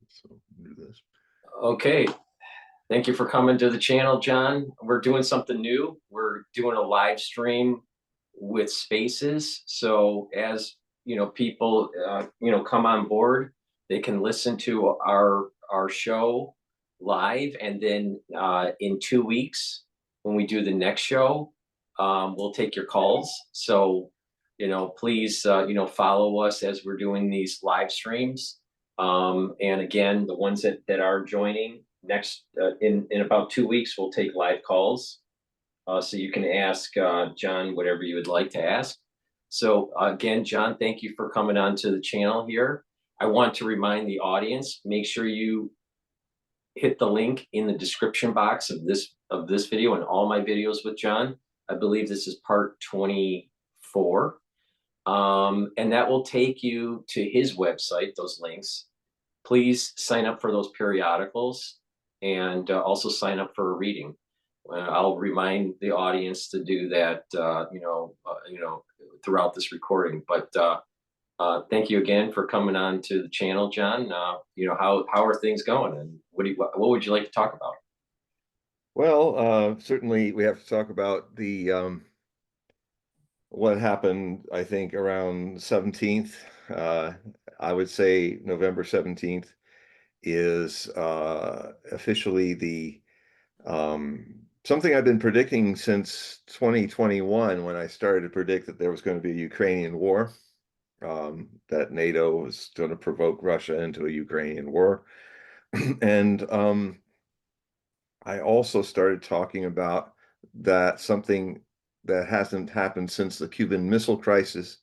So do this. Okay. Thank you for coming to the channel, John. We're doing something new. We're doing a live stream with spaces. So as people come on board, they can listen to our show live, and then in 2 weeks when we do the next show, we'll take your calls. So please follow us as we're doing these live streams. And again, the ones that are joining next in about 2 weeks, we'll take live calls. So you can ask John whatever you would like to ask. So again, John, thank you for coming on to the channel here. I want to remind the audience, make sure you hit the link in the description box of this video and all my videos with John. I believe this is part 24. And that will take you to his website, those links. Please sign up for those periodicals, and also sign up for a reading. I'll remind the audience to do that, throughout this recording. But thank you again for coming on to the channel, John. How are things going, and what would you like to talk about? Well, certainly we have to talk about the what happened, I think, around 17th. I would say November 17th is officially the something I've been predicting since 2021, when I started to predict that there was going to be a Ukrainian war, that NATO was going to provoke Russia into a Ukrainian war. And I also started talking about that something that hasn't happened since the Cuban Missile Crisis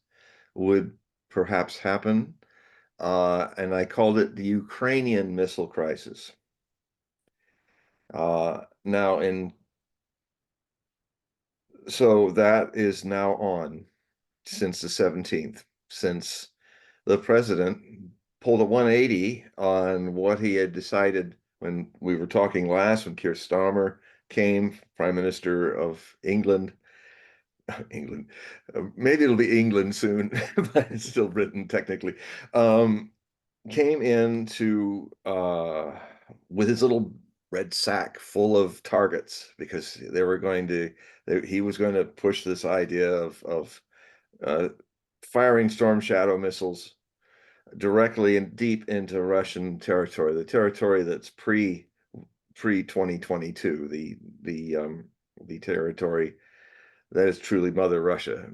would perhaps happen. And I called it the Ukrainian Missile Crisis. Now, so that is now on since the 17th, since the president pulled a 180 on what he had decided when we were talking last, when Keir Starmer came, Prime Minister of England. England, maybe it'll be England soon, but it's still Britain technically. Came in to with his little red sack full of targets, because he was going to push this idea of firing Storm Shadow missiles directly and deep into Russian territory, the territory that's pre 2022, the territory that is truly Mother Russia,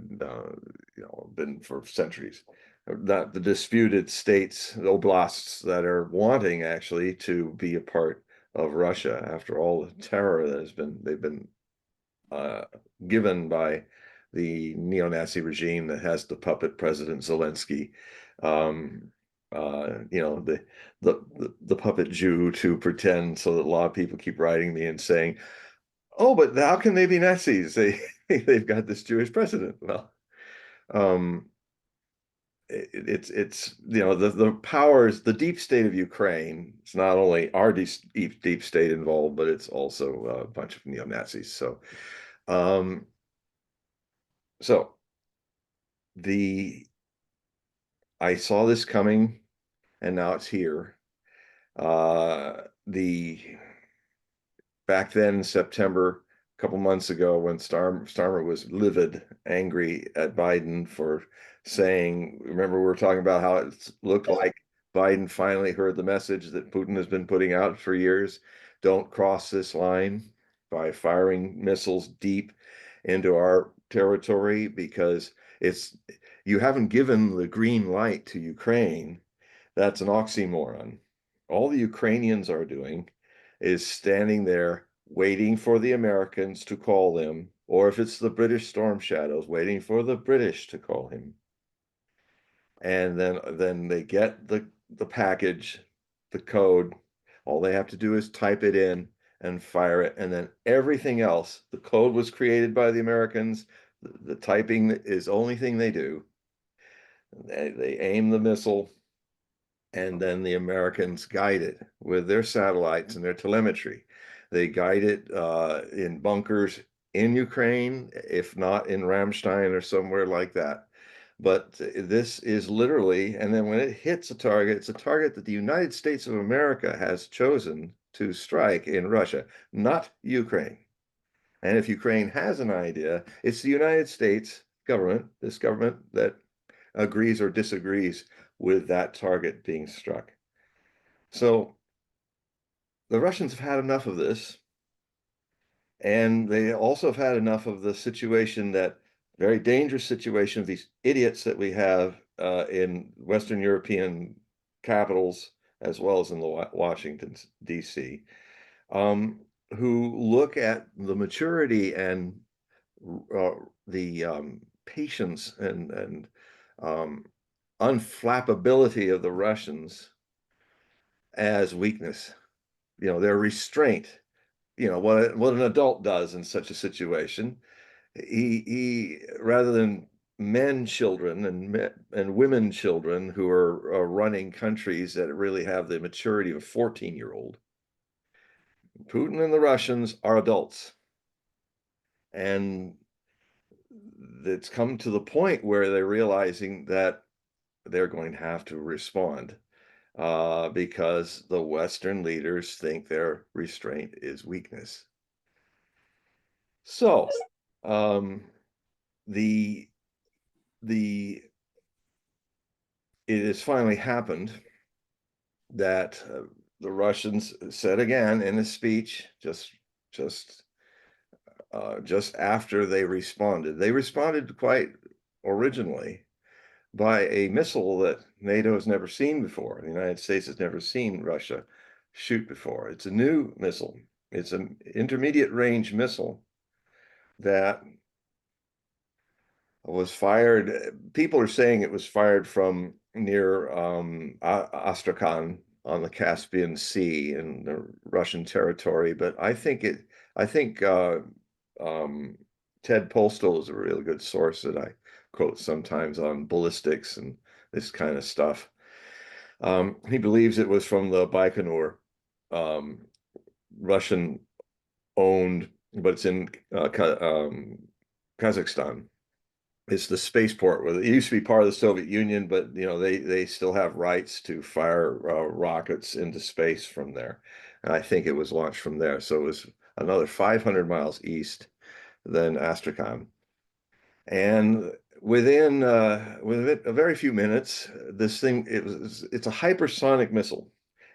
been for centuries. Not the disputed states, the oblasts that are wanting actually to be a part of Russia after all the terror that they've been given by the neo-Nazi regime that has the puppet President Zelensky, the puppet Jew, to pretend, so that a lot of people keep writing me and saying, "Oh, but how can they be Nazis? They've got this Jewish president." Well, it's the powers, the deep state of Ukraine. It's not only our deep state involved, but it's also a bunch of neo-Nazis. So I saw this coming, and now it's here. Back then in September, a couple months ago, when Starmer was livid, angry at Biden for saying, remember we were talking about how it looked like Biden finally heard the message that Putin has been putting out for years: don't cross this line by firing missiles deep into our territory, because you haven't given the green light to Ukraine. That's an oxymoron. All the Ukrainians are doing is standing there waiting for the Americans to call them, or if it's the British Storm Shadows, waiting for the British to call him. And then they get the package, the code. All they have to do is type it in and fire it. And then everything else, the code was created by the Americans. The typing is the only thing they do. They aim the missile, and then the Americans guide it with their satellites and their telemetry. They guide it in bunkers in Ukraine, if not in Ramstein or somewhere like that. But this is literally, and then when it hits a target, it's a target that the United States of America has chosen to strike in Russia, not Ukraine. And if Ukraine has an idea, it's the United States government, this government, that agrees or disagrees with that target being struck. So the Russians have had enough of this. And they also have had enough of the situation, that very dangerous situation of these idiots that we have in Western European capitals, as well as in Washington, D.C., who look at the maturity and uh, the patience and um, unflappability of the Russians as weakness. Their restraint, what an adult does in such a situation. He rather than men children and women children who are running countries that really have the maturity of a 14-year-old, Putin and the Russians are adults. And it's come to the point where they're realizing that they're going to have to respond, because the Western leaders think their restraint is weakness. So, the the it has finally happened that the Russians said again in a speech, just just after they responded. They responded quite originally by a missile that NATO has never seen before. The United States has never seen Russia shoot before. It's a new missile. It's an intermediate range missile that was fired. People are saying it was fired from near Astrakhan on the Caspian Sea in the Russian territory, but I think Ted Postal is a really good source that I quote sometimes on ballistics and this kind of stuff. He believes it was from the Baikonur, um, Russian owned, but it's in Kazakhstan. It's the spaceport where it used to be part of the Soviet Union, but they still have rights to fire rockets into space from there. And I think it was launched from there. So it was another 500 miles east than Astrakhan. And within a very few minutes, this thing it's a hypersonic missile.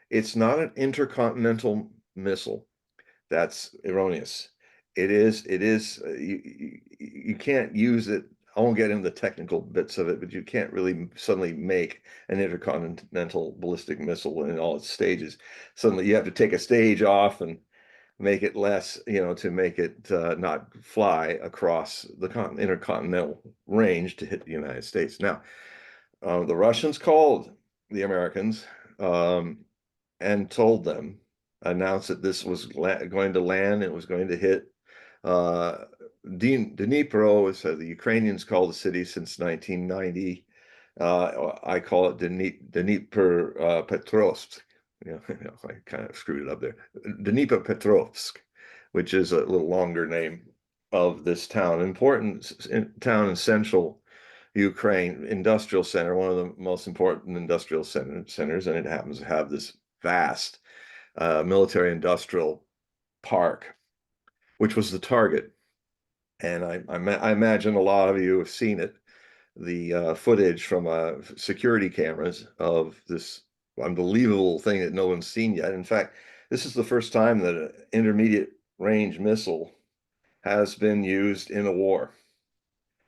It's not an intercontinental missile. That's erroneous. You can't use it. I won't get into the technical bits of it, but you can't really suddenly make an intercontinental ballistic missile in all its stages. Suddenly you have to take a stage off and make it less, to make it not fly across the intercontinental range to hit the United States. Now, the Russians called the Americans and told them, announced that this was going to land. It was going to hit Dnipro, as the Ukrainians call the city since 1990. I call it Dnipropetrovsk. I kind of screwed it up there. Dnipropetrovsk, which is a little longer name of this town. Important town in central Ukraine, industrial center, one of the most important industrial centers, and it happens to have this vast military industrial park, which was the target. And I imagine a lot of you have seen it, the footage from security cameras of this unbelievable thing that no one's seen yet. In fact, this is the first time that an intermediate range missile has been used in a war.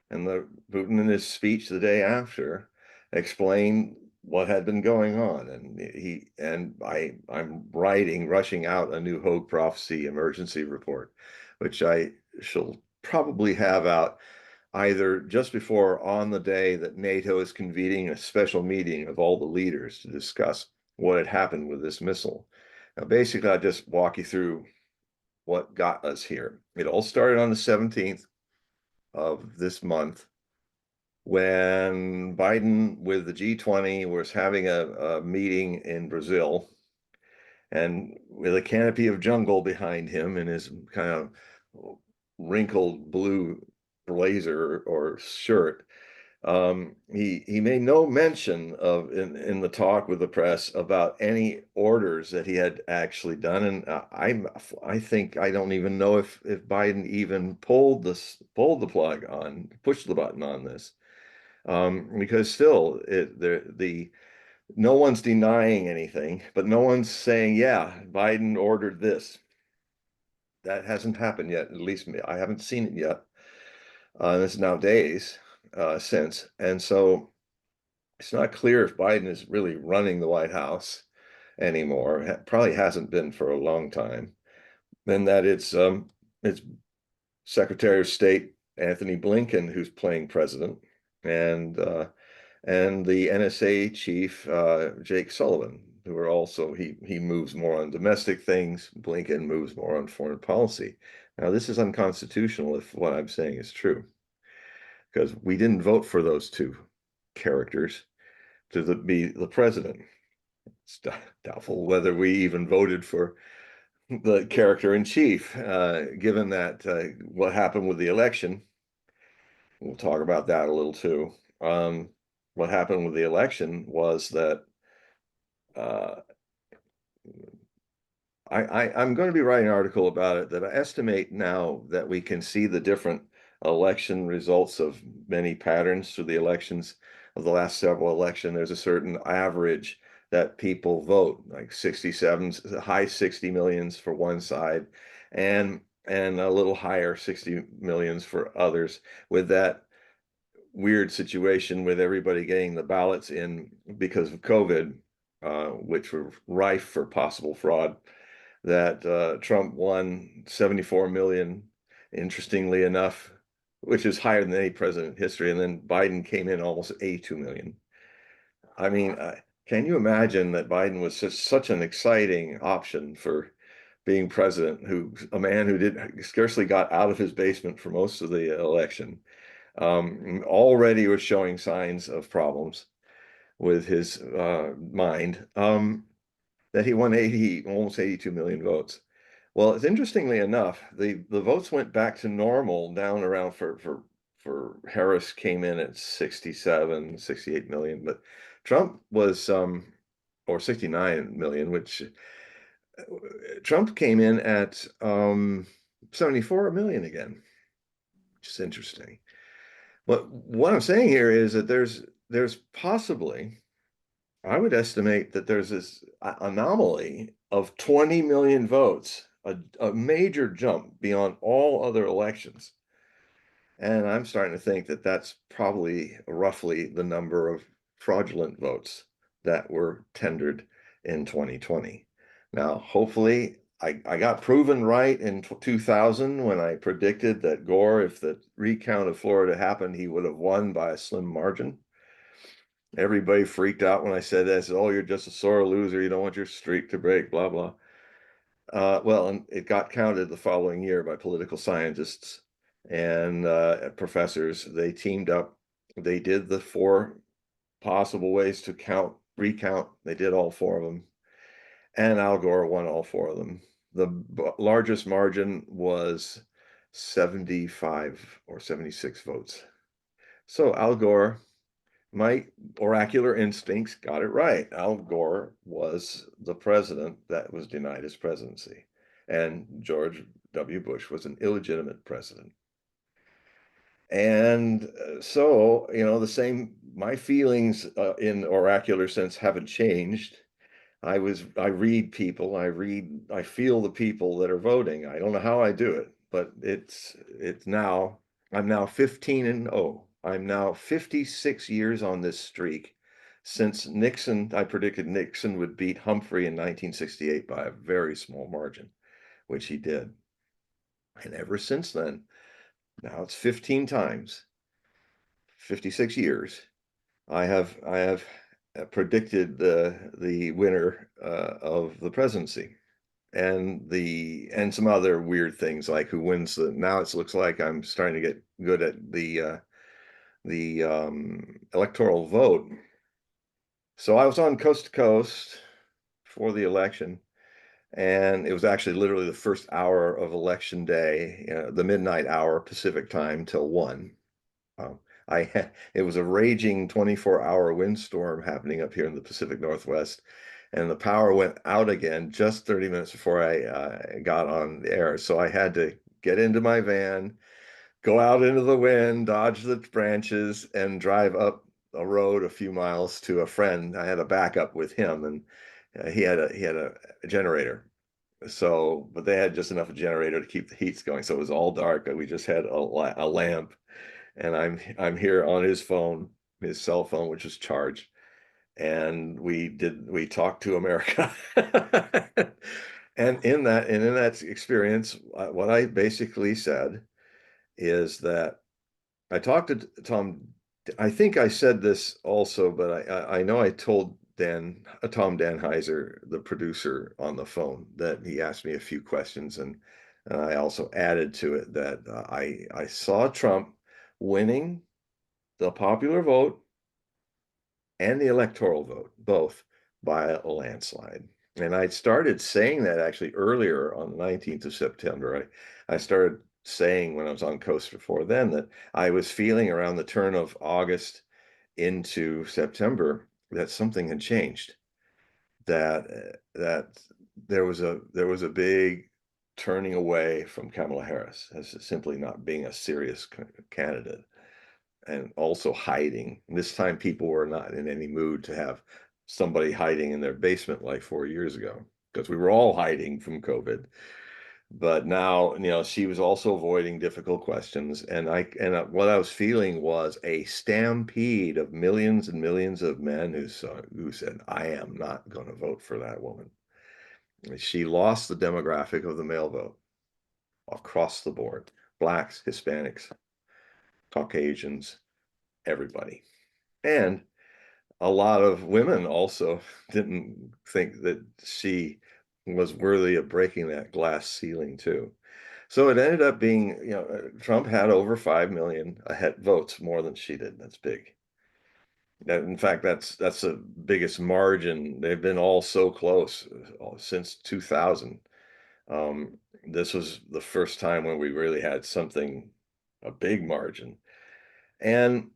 And Putin, in his speech the day after, explained what had been going on. And I'm rushing out a new Hogue prophecy emergency report, which I shall probably have out either just before or on the day that NATO is convening a special meeting of all the leaders to discuss what had happened with this missile. Now, basically, I'll just walk you through what got us here. It all started on the 17th of this month, when Biden with the G20 was having a meeting in Brazil, and with a canopy of jungle behind him in his kind of wrinkled blue blazer or shirt, He made no mention of in the talk with the press about any orders that he had actually done, and I think I don't even know if Biden even pulled the plug on pushed the button on this, because still the no one's denying anything, but no one's saying, yeah, Biden ordered this. That hasn't happened yet. At least I haven't seen it yet. This is now days since, and so it's not clear if Biden is really running the White House anymore. Probably hasn't been for a long time. And that it's Secretary of State Anthony Blinken who's playing president, and the NSA chief Jake Sullivan, who are also he moves more on domestic things. Blinken moves more on foreign policy. Now, this is unconstitutional if what I'm saying is true, because we didn't vote for those two characters to be the president. It's doubtful whether we even voted for the character in chief, given that what happened with the election. We'll talk about that a little too. What happened with the election was that uh, I'm going to be writing an article about it, that I estimate now that we can see the different election results of many patterns through the elections of the last several elections. There's a certain average that people vote, like 67, high 60 millions for one side, and a little higher 60 millions for others, with that weird situation with everybody getting the ballots in because of COVID, which were rife for possible fraud, that Trump won 74 million, interestingly enough, which is higher than any president in history. And then Biden came in almost 82 million. I mean, can you imagine that Biden was such an exciting option for being president, a man who did scarcely got out of his basement for most of the election, already was showing signs of problems with his mind, that he won almost 82 million votes. Well, it's interestingly enough, the votes went back to normal down around for Harris came in at 67, 68 million, but Trump was or 69 million, which Trump came in at 74 million again, which is interesting. But what I'm saying here is that there's possibly, I would estimate that there's this anomaly of 20 million votes, a major jump beyond all other elections. And I'm starting to think that that's probably roughly the number of fraudulent votes that were tendered in 2020. Now, hopefully, I got proven right in 2000 when I predicted that Gore, if the recount of Florida happened, he would have won by a slim margin. Everybody freaked out when I said that. I said, "Oh, you're just a sore loser. You don't want your streak to break, blah, blah." Well, and it got counted the following year by political scientists and professors. They teamed up. They did the four possible ways to recount. They did all four of them. And Al Gore won all four of them. The largest margin was 75 or 76 votes. So Al Gore, my oracular instincts got it right. Al Gore was the president that was denied his presidency, and George W. Bush was an illegitimate president. And so, my feelings in oracular sense haven't changed. I read people, I feel the people that are voting. I don't know how I do it, but I'm now 15-0. I'm now 56 years on this streak since Nixon. I predicted Nixon would beat Humphrey in 1968 by a very small margin, which he did. And ever since then, now it's 15 times, 56 years. I have predicted the winner of the presidency, and some other weird things like who wins the. Now it looks like I'm starting to get good at the electoral vote. So I was on coast to coast for the election, and it was actually literally the first hour of election day, the midnight hour Pacific time till 1. it was a raging 24-hour windstorm happening up here in the Pacific Northwest, and the power went out again just 30 minutes before I got on the air. So I had to get into my van, go out into the wind, dodge the branches, and drive up a road a few miles to a friend. I had a backup with him, and he had a generator. So, but they had just enough of a generator to keep the heats going. So it was all dark, and we just had a lamp. And I'm here on his phone, his cell phone, which is charged, and we talked to America. And in that experience, what I basically said is that I talked to Tom. I think I said this also, but I know I told Tom Danheiser, the producer, on the phone, that he asked me a few questions, and I also added to it that I saw Trump winning the popular vote and the electoral vote, both by a landslide. And I started saying that actually earlier on the 19th of September. I started saying when I was on Coast before then that I was feeling around the turn of August into September that something had changed, that there was a big turning away from Kamala Harris as simply not being a serious candidate, and also hiding. And this time, people were not in any mood to have somebody hiding in their basement like 4 years ago, because we were all hiding from COVID. But now, she was also avoiding difficult questions, and what I was feeling was a stampede of millions and millions of men who said, "I am not going to vote for that woman." She lost the demographic of the male vote across the board: blacks, Hispanics, Caucasians, everybody. And a lot of women also didn't think that she was worthy of breaking that glass ceiling too. So it ended up being, Trump had over 5 million ahead votes more than she did. That's big. In fact, that's the biggest margin. They've been all so close since 2000. This was the first time when we really had a big margin. And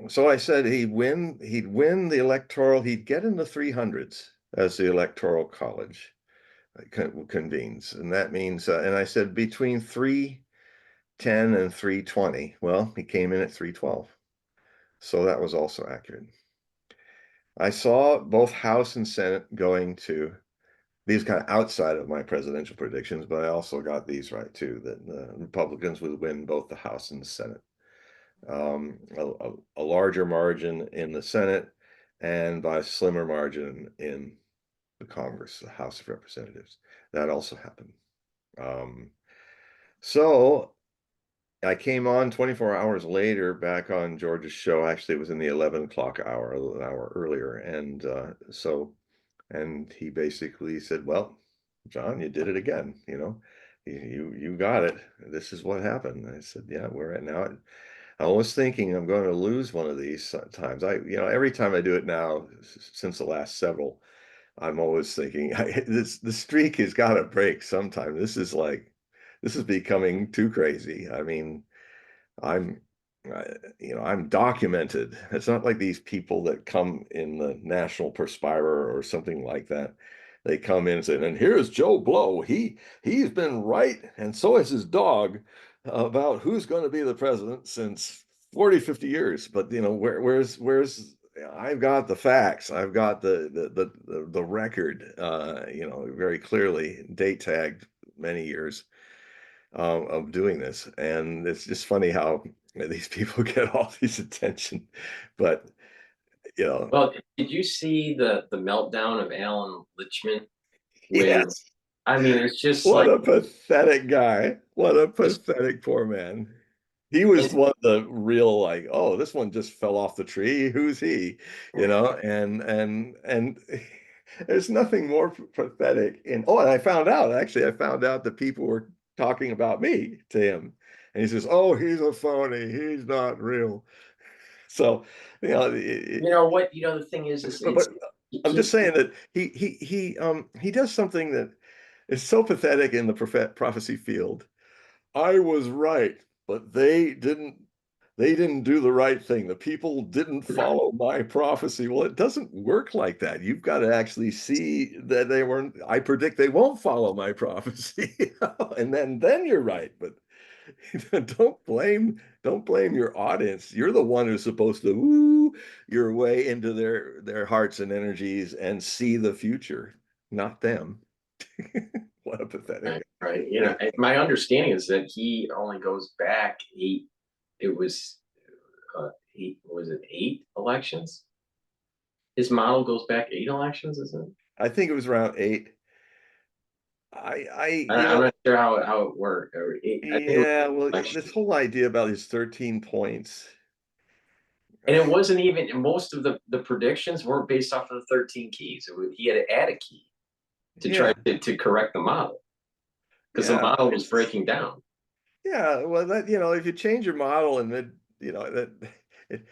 so I said he'd win the electoral, he'd get in the 300s as the electoral college convenes. And that means, and I said between 310 and 320. Well, he came in at 312. So that was also accurate. I saw both House and Senate going to these kind of outside of my presidential predictions, but I also got these right too, that the Republicans would win both the House and the Senate. A larger margin in the Senate, and by a slimmer margin in the Congress, the House of Representatives. That also happened. So I came on 24 hours later back on George's show. Actually, it was in the 11 o'clock hour, an hour earlier. And he basically said, "Well, John, you did it again. You got it. This is what happened." I said, "Yeah, we're at now." I was thinking I'm going to lose one of these times. Every time I do it now, since the last several, I'm always thinking the streak has got to break sometime. This is becoming too crazy. I mean, I'm, I'm documented. It's not like these people that come in the National Perspirer or something like that. They come in and say, "And here's Joe Blow. He's been right, and so has his dog, about who's going to be the president since 40, 50 years." But where's I've got the facts. I've got the record, very clearly date tagged many years of doing this. And it's just funny how these people get all these attention. But, you know, Well, did you see the meltdown of Alan Lichtman when yes, I mean it's just what like a pathetic guy. What a just pathetic poor man. He was and one of the real, like, "Oh, this one just fell off the tree. Who's he?" And there's nothing more pathetic and I found out that people were talking about me to him. And he says, "Oh, he's a phony. He's not real." So, you know, you know what, the thing is but he I'm just keeps saying that he does something that is so pathetic in the prophecy field. "I was right, but they didn't they didn't do the right thing. The people didn't follow my prophecy. Well, it doesn't work like that. You've got to actually see that they weren't. I predict they won't follow my prophecy, and then you're right. But don't blame your audience. You're the one who's supposed to woo your way into their hearts and energies and see the future, not them. What a pathetic. Right. Yeah. My understanding is that he only goes back eight. It was eight. Was it 8 elections? His model goes back 8 elections, isn't it? I think it was around 8. I I'm not sure how it worked. Or eight, I think it was yeah, well, this 8 elections. whole idea about his 13 points. And it wasn't even most of the predictions weren't based off of the 13 keys. He had to add a key to try Yeah, to correct the model because the yeah, model was breaking down. yeah. Well, that if you change your model and then that it,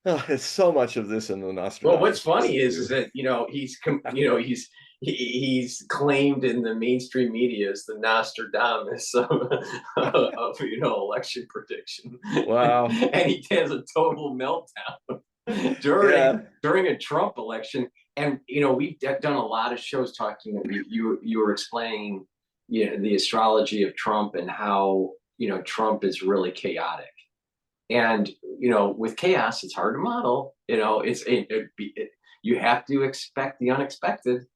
oh, it's so much of this in the Well, what's Nostradamus funny field is too. that he's claimed in the mainstream media as the Nostradamus of election prediction, Wow. and he has a total meltdown during Yeah. during a Trump election. And we've done a lot of shows talking. You were explaining the astrology of Trump and how Trump is really chaotic. And with chaos, it's hard to model. You have to expect the unexpected.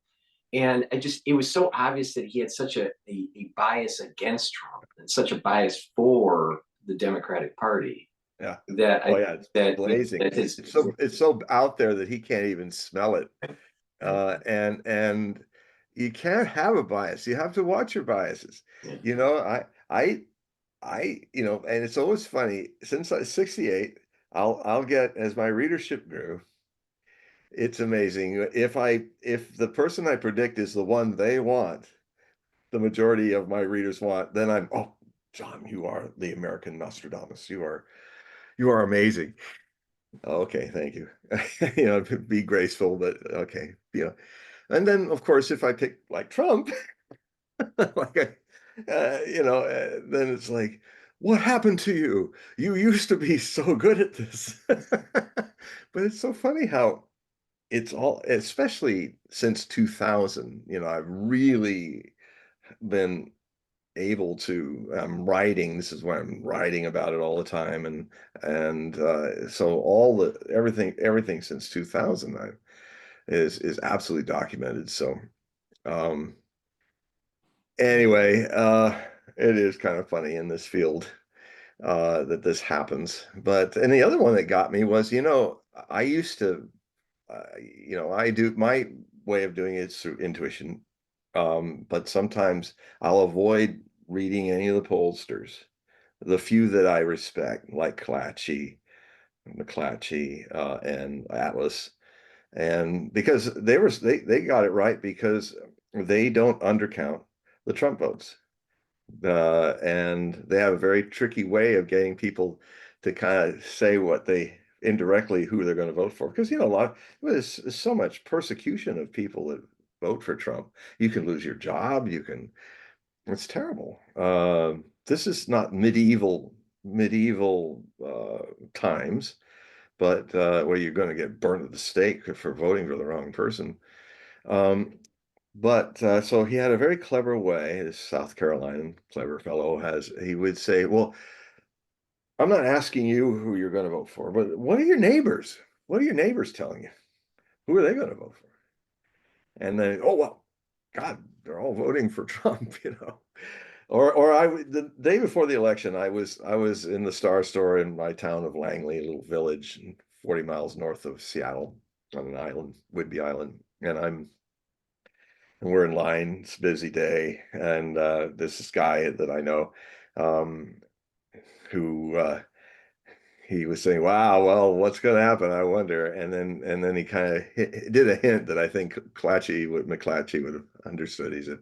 And it was so obvious that he had such a bias against Trump and such a bias for the Democratic Party Yeah. that Oh I yeah, it's that blazing. that his It's so out there that he can't even smell it. And you can't have a bias. You have to watch your biases. You know, and it's always funny, since I was 68, I'll get, as my readership grew, it's amazing. If the person I predict is the one they want, the majority of my readers want, then oh, John, you are the American Nostradamus. You are amazing. Okay, thank you. Be graceful, but okay. And then of course, if I pick like Trump, like then it's like, what happened to you? You used to be so good at this. But it's so funny how it's all, especially since 2000, I've really been able to, I'm writing, this is why I'm writing about it all the time. And so everything since 2000 is absolutely documented. So um anyway, it is kind of funny in this field that this happens. And the other one that got me was, I used to, I do, my way of doing it is through intuition. But sometimes I'll avoid reading any of the pollsters, the few that I respect, like McClatchy, and Atlas. And because they got it right, because they don't undercount the Trump votes. And they have a very tricky way of getting people to kind of say what they indirectly who they're going to vote for. Because there's so much persecution of people that vote for Trump. You can lose your job. It's terrible. This is not medieval times, but where you're going to get burned at the stake for voting for the wrong person. Um, but so he had a very clever way, this South Carolinian clever fellow he would say, well, I'm not asking you who you're going to vote for, but what are your neighbors? What are your neighbors telling you? Who are they going to vote for? And then, oh, well, God, they're all voting for Trump. Or the day before the election, I was in the Star Store in my town of Langley, a little village 40 miles north of Seattle on an island, Whidbey Island. And we're in line. It's a busy day, and there's this guy that I know, um, who he was saying, "Wow, well, what's going to happen? I wonder." And then he kind of did a hint that I think McClatchy would have understood. He said,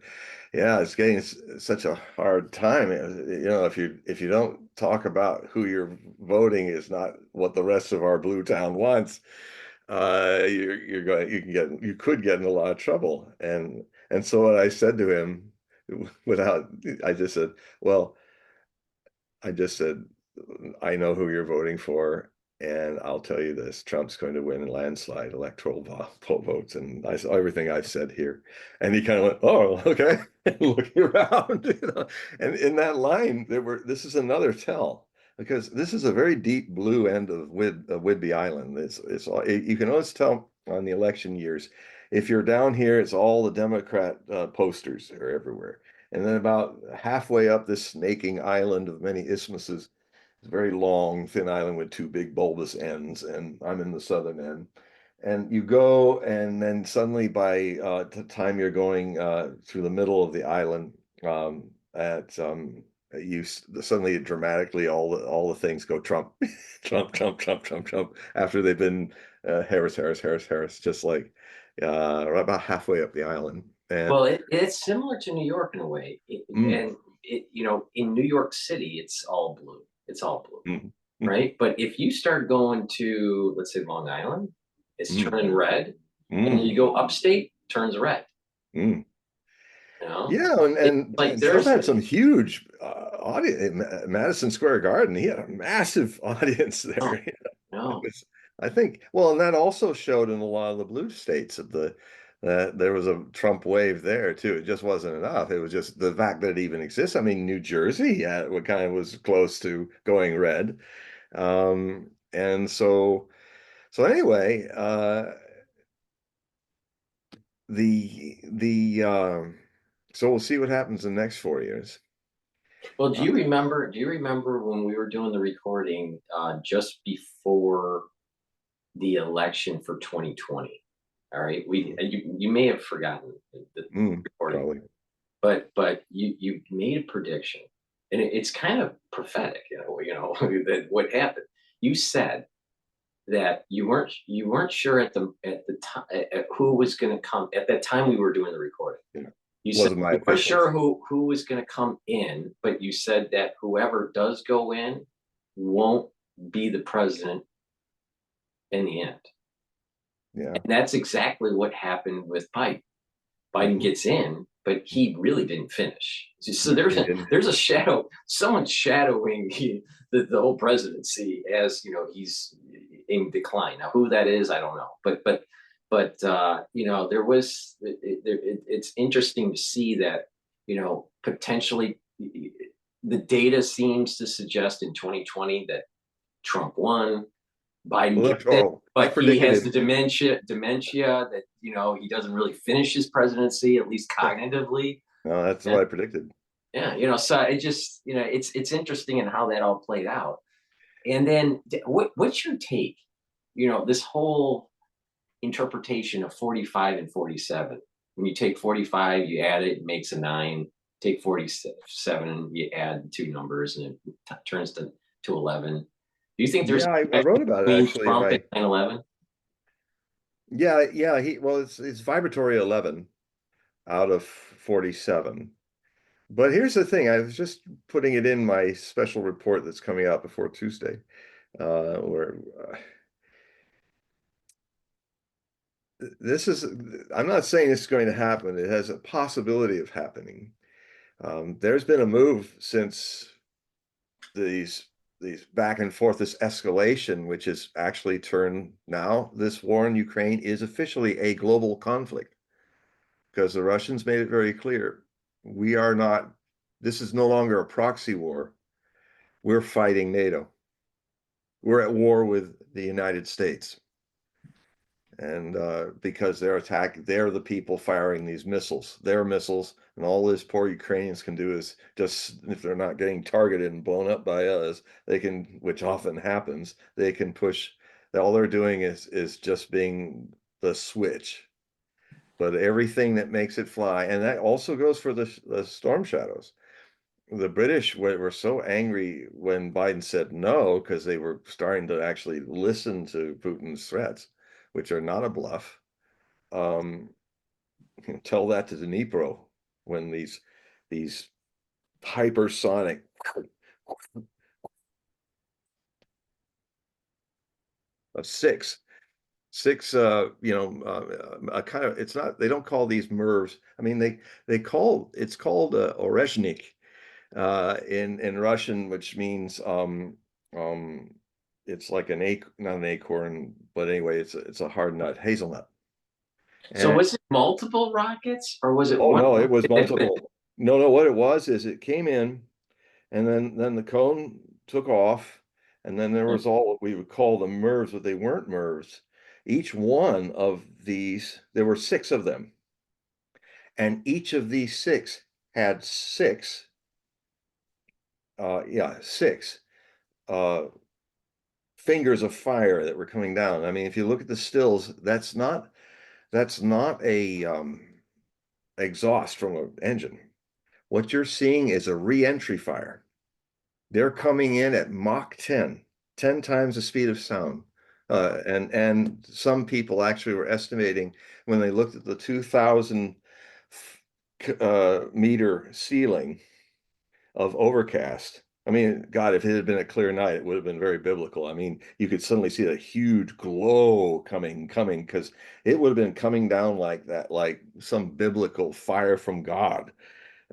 "Yeah, it's getting such a hard time. If you don't talk about who you're voting is not what the rest of our blue town wants, you could get in a lot of trouble." And so what I said to him, without I just said, well, I just said, I know who you're voting for, and I'll tell you this: Trump's going to win a landslide, electoral poll votes, and I saw everything I've said here. And he kind of went, "Oh, okay," looking around, And in that line, This is another tell because this is a very deep blue end of Whidbey Island. You can always tell on the election years. If you're down here, it's all the Democrat posters are everywhere. And then about halfway up this snaking island of many isthmuses, it's a very long, thin island with two big bulbous ends, and I'm in the southern end. And you go, and then suddenly by the time you're going through the middle of the island, at suddenly dramatically all the things go Trump, Trump, Trump, Trump, Trump, Trump, after they've been Harris, Harris, Harris, Harris, just like right about halfway up the island. And Well, it's similar to New York in a way, mm, and in New York City, it's all blue. It's all blue, mm, right? But if you start going to, let's say, Long Island, it's mm, turning red, and mm, you go upstate, turns red. mm. You know, Yeah, it's like and Trump there's had some huge audience in Madison Square Garden. He had a massive audience no, there. It no. was, I think, well, and that also showed in a lot of the blue states that there was a Trump wave there too. It just wasn't enough. It was just the fact that it even exists. I mean, New Jersey, yeah, what kind of was close to going red. And so anyway, the so we'll see what happens in the next 4 years. Well, Uh, do you remember when we were doing the recording just before the election for 2020? All right, you may have forgotten the recording, Probably. but you made a prediction, and it's kind of prophetic, that what happened. You said that you weren't sure at the time who was going to come at that time we were doing the recording. Yeah. You said Wasn't my you weren't officials. sure who was going to come in, but you said that whoever does go in won't be the president in the end. Yeah. And that's exactly what happened with Biden. Biden Mhm. gets in, but he really didn't finish. So No, there's he a, didn't. there's a shadow, someone shadowing the whole presidency as he's in decline. Now, who that is, I don't know. But there was it's interesting to see that potentially the data seems to suggest in 2020 that Trump won. Biden gets it, Electoral. I but he predicted has it. the dementia that he doesn't really finish his presidency, at least Yeah. cognitively. No, that's And what I predicted. yeah, so it just it's interesting in how that all played out. And then what's your take? This whole interpretation of 45 and 47. When you take 45, you add it makes a 9. Take 47, you add two numbers, and it turns to 11. Do you think there's Yeah, a I connection wrote about it between actually in Trump and my 9/11? yeah, well it's vibratory 11 out of 47. But here's the thing, I was just putting it in my special report that's coming out before Tuesday, where this is I'm not saying it's going to happen. It has a possibility of happening. There's been a move since these these back and forth, this escalation, which has actually turned now this war in Ukraine is officially a global conflict because the Russians made it very clear we are not. This is no longer a proxy war. We're fighting NATO. We're at war with the United States. And because they're the people firing these missiles, their missiles, and all this poor Ukrainians can do is just, if they're not getting targeted and blown up by us, they can, which often happens, they can push. All they're doing is just being the switch, but everything that makes it fly, and that also goes for the storm shadows. The British were so angry when Biden said no because they were starting to actually listen to Putin's threats, which are not a bluff. Um, tell that to Dnipro when these hypersonic six six kind of it's not they don't call these MIRVs. I mean they call it's called Orezhnik in Russian, which means Um, it's like not an acorn, but anyway, it's a hard nut, hazelnut. So And was it multiple rockets or was it oh one no, it was rocket with? multiple. No, what it was is it came in, and then the cone took off, and then there was all what we would call the MIRVs, but they weren't MIRVs. Each one of these, there were six of them, and each of these six had six uh, fingers of fire that were coming down. I mean, if you look at the stills, that's not a exhaust from an engine. What you're seeing is a re-entry fire. They're coming in at Mach 10, 10 times the speed of sound. And some people actually were estimating when they looked at the 2,000 meter ceiling of overcast. I mean, God, if it had been a clear night, it would have been very biblical. I mean, you could suddenly see a huge glow coming, because it would have been coming down like that, like some biblical fire from God.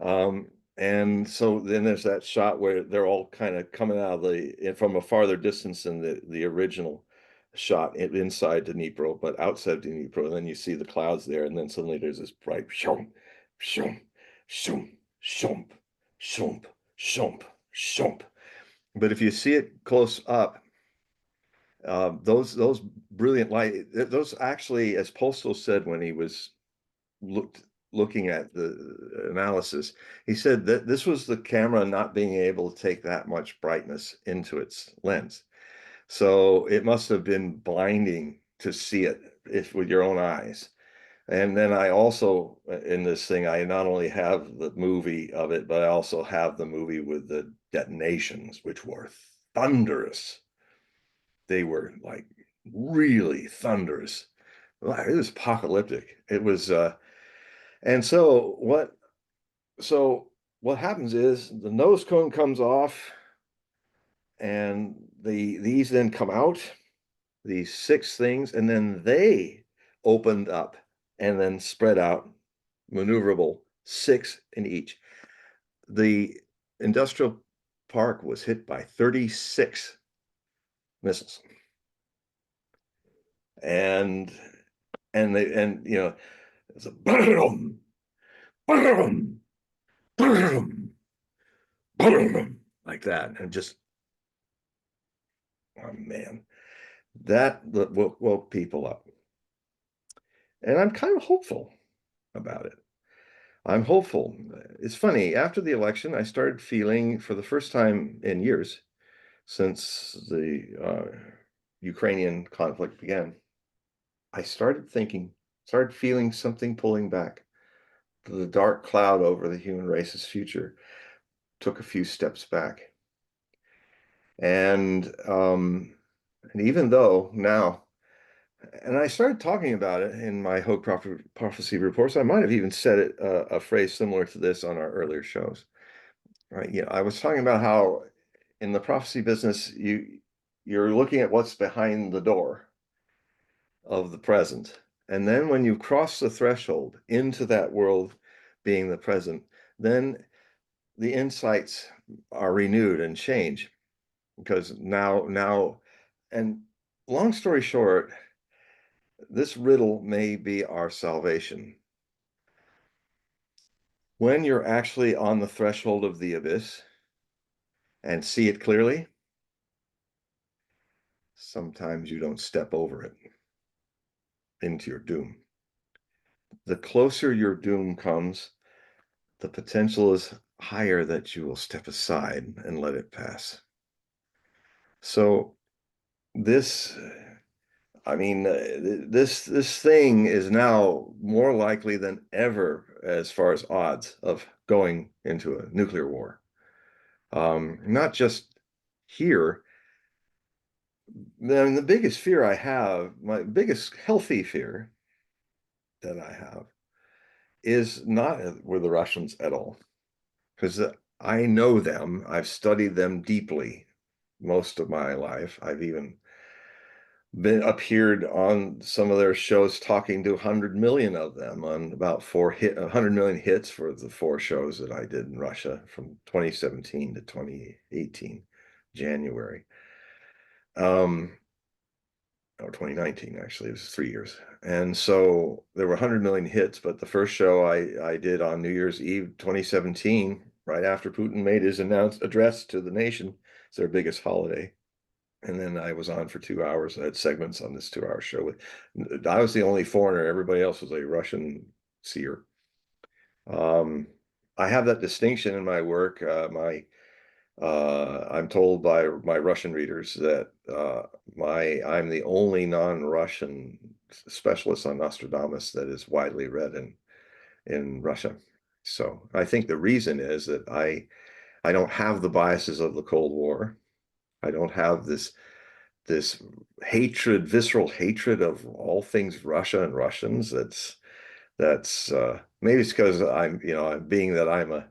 Um, and so then there's that shot where they're all kind of coming out of from a farther distance than the original shot inside Dnipro, but outside Dnipro. And then you see the clouds there, and then suddenly there's this bright shoom, shoom, shoom, shoom, shoom, shoom, shoom. But if you see it close up, those brilliant light, those actually, as Postal said when he was looked looking at the analysis, he said that this was the camera not being able to take that much brightness into its lens. So it must have been blinding to see it if with your own eyes. And then I also, in this thing, I not only have the movie of it, but I also have the movie with the detonations, which were thunderous. They were like really thunderous. It was apocalyptic. It was and so what happens is the nose cone comes off, and these then come out, these six things, and then they opened up and then spread out, maneuverable, six in each. The industrial park was hit by 36 missiles. And it's a boom, boom, boom, boom, like that. And just, oh man, that woke people up. And I'm kind of hopeful about it. I'm hopeful. It's funny, after the election, I started feeling for the first time in years since the Ukrainian conflict began, I started feeling something pulling back. The dark cloud over the human race's future took a few steps back. And even though now, and I started talking about it in my Hogue prophecy reports. I might have even said it a phrase similar to this on our earlier shows. Right? I was talking about how in the prophecy business, you're looking at what's behind the door of the present. And then when you cross the threshold into that world being the present, then the insights are renewed and change, because now, and long story short, this riddle may be our salvation. When you're actually on the threshold of the abyss and see it clearly, sometimes you don't step over it into your doom. The closer your doom comes, the potential is higher that you will step aside and let it pass. So this, I mean, this thing is now more likely than ever as far as odds of going into a nuclear war. Not just here. Then the biggest fear I have, my biggest healthy fear that I have, is not with the Russians at all, because I know them. I've studied them deeply most of my life. I've even appeared on some of their shows talking to 100 million of them on about 100 million hits for the 4 shows that I did in Russia from 2017 to 2018, January. Oh, 2019, actually, it was 3 years. And so there were 100 million hits, but the first show I did on New Year's Eve 2017, right after Putin made his announced address to the nation. It's their biggest holiday. And then I was on for 2 hours. I had segments on this 2 hour show with, I was the only foreigner. Everybody else was a Russian seer. Um, I have that distinction in my work. I'm told by my Russian readers that I'm the only non-Russian specialist on Nostradamus that is widely read in Russia. So I think the reason is that I don't have the biases of the Cold War. I don't have this hatred, visceral hatred of all things Russia and Russians. That's maybe it's because I'm being that I'm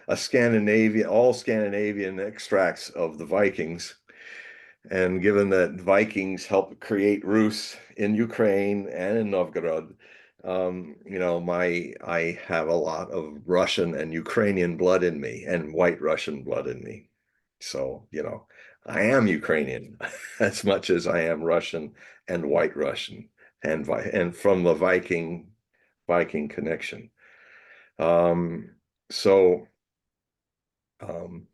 a Scandinavian, all Scandinavian extracts of the Vikings. And given that Vikings helped create Rus in Ukraine and in Novgorod, I have a lot of Russian and Ukrainian blood in me and white Russian blood in me. So, I am Ukrainian as much as I am Russian and white Russian and from the Viking connection. Um, so um,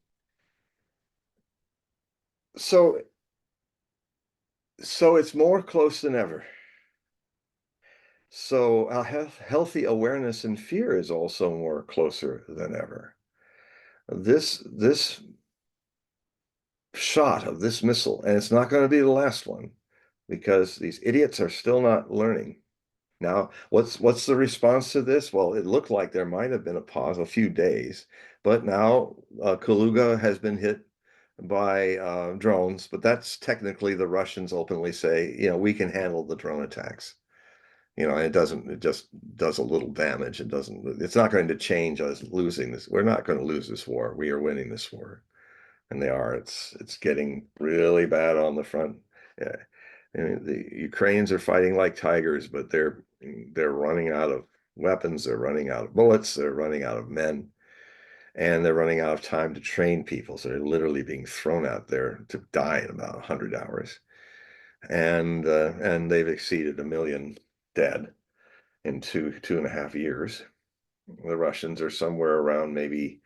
so so it's more close than ever. So healthy awareness and fear is also more closer than ever. This shot of this missile, and it's not going to be the last one, because these idiots are still not learning. Now, what's the response to this? Well, it looked like there might have been a pause, a few days, but now Kaluga has been hit by drones, but that's technically the Russians openly say, we can handle the drone attacks. It just does a little damage. It's not going to change us losing this. We're not going to lose this war. We are winning this war. And they are. It's getting really bad on the front. Yeah. And the Ukrainians are fighting like tigers, but they're running out of weapons, they're running out of bullets, they're running out of men, and they're running out of time to train people. So they're literally being thrown out there to die in about 100 hours. And they've exceeded 1 million dead in 2.5 years. The Russians are somewhere around maybe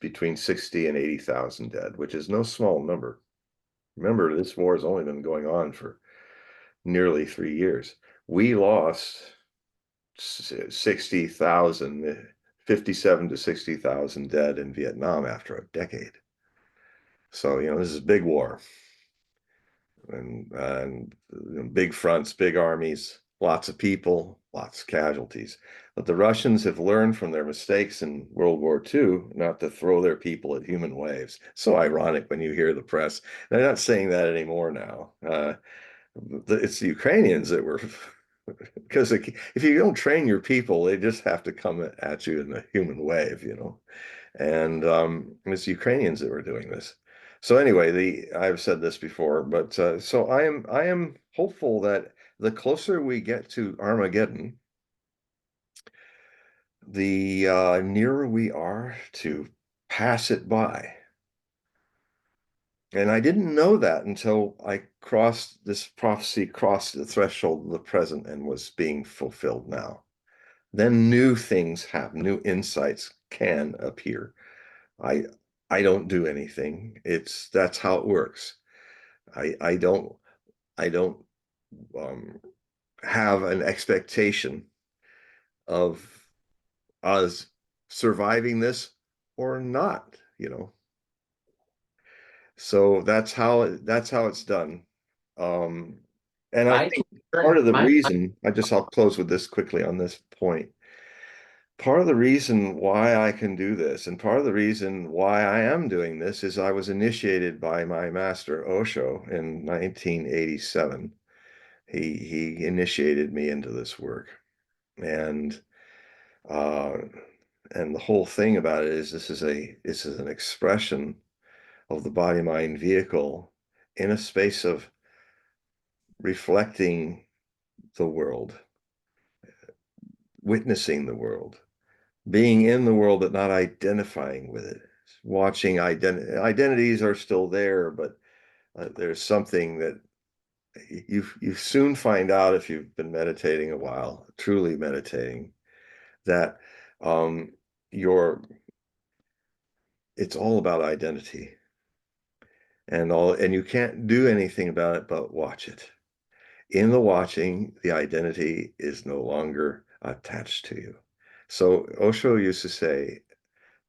between 60 and 80,000 dead, which is no small number. Remember, this war has only been going on for nearly 3 years. We lost 60,000, 57 to 60,000 dead in Vietnam after a decade. So, this is a big war. And big fronts, big armies, lots of people, lots of casualties. But the Russians have learned from their mistakes in World War II not to throw their people at human waves. So ironic when you hear the press. They're not saying that anymore now. It's the Ukrainians that were, because if you don't train your people, they just have to come at you in a human wave. And it's Ukrainians that were doing this. So anyway, I've said this before, but so I am hopeful that the closer we get to Armageddon, the nearer we are to pass it by. And I didn't know that until this prophecy crossed the threshold of the present and was being fulfilled now. Then new things happen, new insights can appear. I I don't do anything. That's how it works. I don't um, have an expectation of us surviving this or not. So that's how it's done. Um, and I My think part concern, of the my reason, I'll close with this quickly on this point. Part of the reason why I can do this, and part of the reason why I am doing this, is I was initiated by my master Osho in 1987. He initiated me into this work, and uh, and the whole thing about it is this is an expression of the body mind vehicle in a space of reflecting the world, witnessing the world, being in the world but not identifying with it, watching identities are still there, but there's something that you soon find out if you've been meditating a while, truly meditating, that um, your it's all about identity, and you can't do anything about it but watch it. In the watching, the identity is no longer attached to you. So Osho used to say,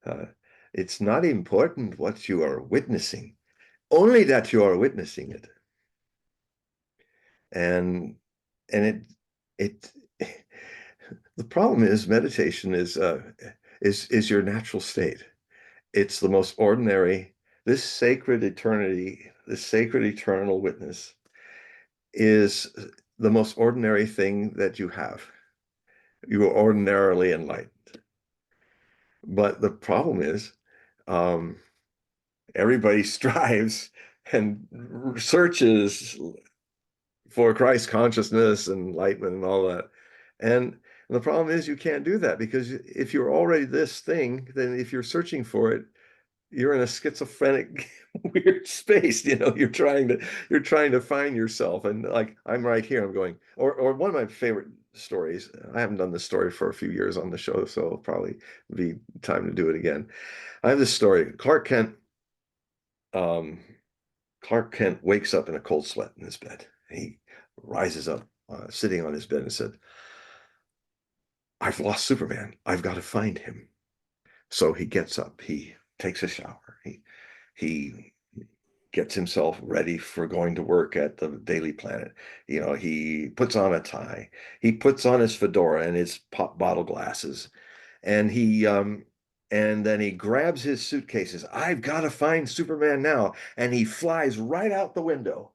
uh, it's not important what you are witnessing, only that you are witnessing it. And and it the problem is meditation is your natural state. It's the most ordinary, this sacred eternity, this sacred eternal witness is the most ordinary thing that you have. You are ordinarily enlightened. But the problem is, um, everybody strives and searches for Christ consciousness and enlightenment and all that. And the problem is you can't do that, because if you're already this thing, then if you're searching for it, you're in a schizophrenic weird space. You're trying to find yourself. And like I'm right here, I'm going, or one of my favorite stories. I haven't done this story for a few years on the show, so it'll probably be time to do it again. I have this story. Um, Clark Kent wakes up in a cold sweat in his bed. He rises up, sitting on his bed, and said, I've lost Superman. I've got to find him. So he gets up, he takes a shower, he gets himself ready for going to work at the Daily Planet. He puts on a tie, he puts on his fedora and his pop bottle glasses, and and then he grabs his suitcases. I've got to find Superman now, and he flies right out the window.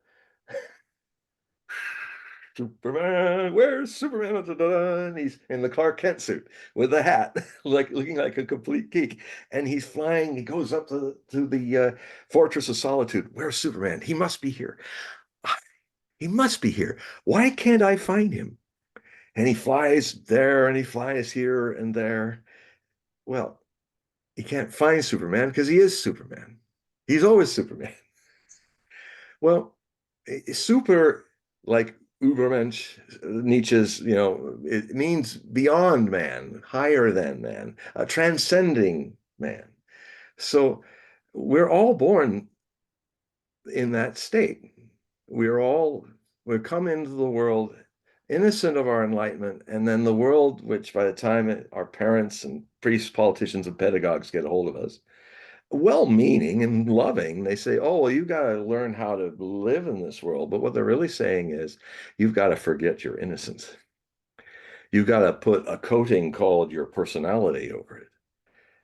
Superman, where's Superman? And he's in the Clark Kent suit with the hat, like looking like a complete geek. And he's flying. He goes up to the Fortress of Solitude. Where's Superman? He must be here. He must be here. Why can't I find him? And he flies there and he flies here and there. Well, he can't find Superman because he is Superman. He's always Superman. Well, super, like Übermensch, Nietzsche's, it means beyond man, higher than man, transcending man. So we're all born in that state. We come into the world innocent of our enlightenment, and then the world, which by the time our parents and priests, politicians, and pedagogues get a hold of us, well-meaning and loving, they say, oh, well, you got to learn how to live in this world. But what they're really saying is, you've got to forget your innocence. You've got to put a coating called your personality over it.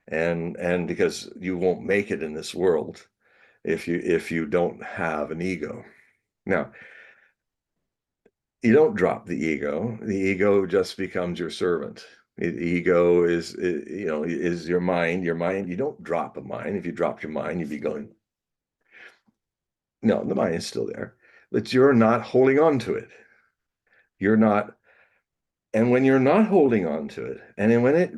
And because you won't make it in this world if you don't have an ego. Now, you don't drop the ego. The ego just becomes your servant. The ego is your mind. Your mind, you don't drop a mind. If you drop your mind, you'd be going, no, the mind is still there, but you're not holding on to it. You're not, and when you're not holding on to it, and then when it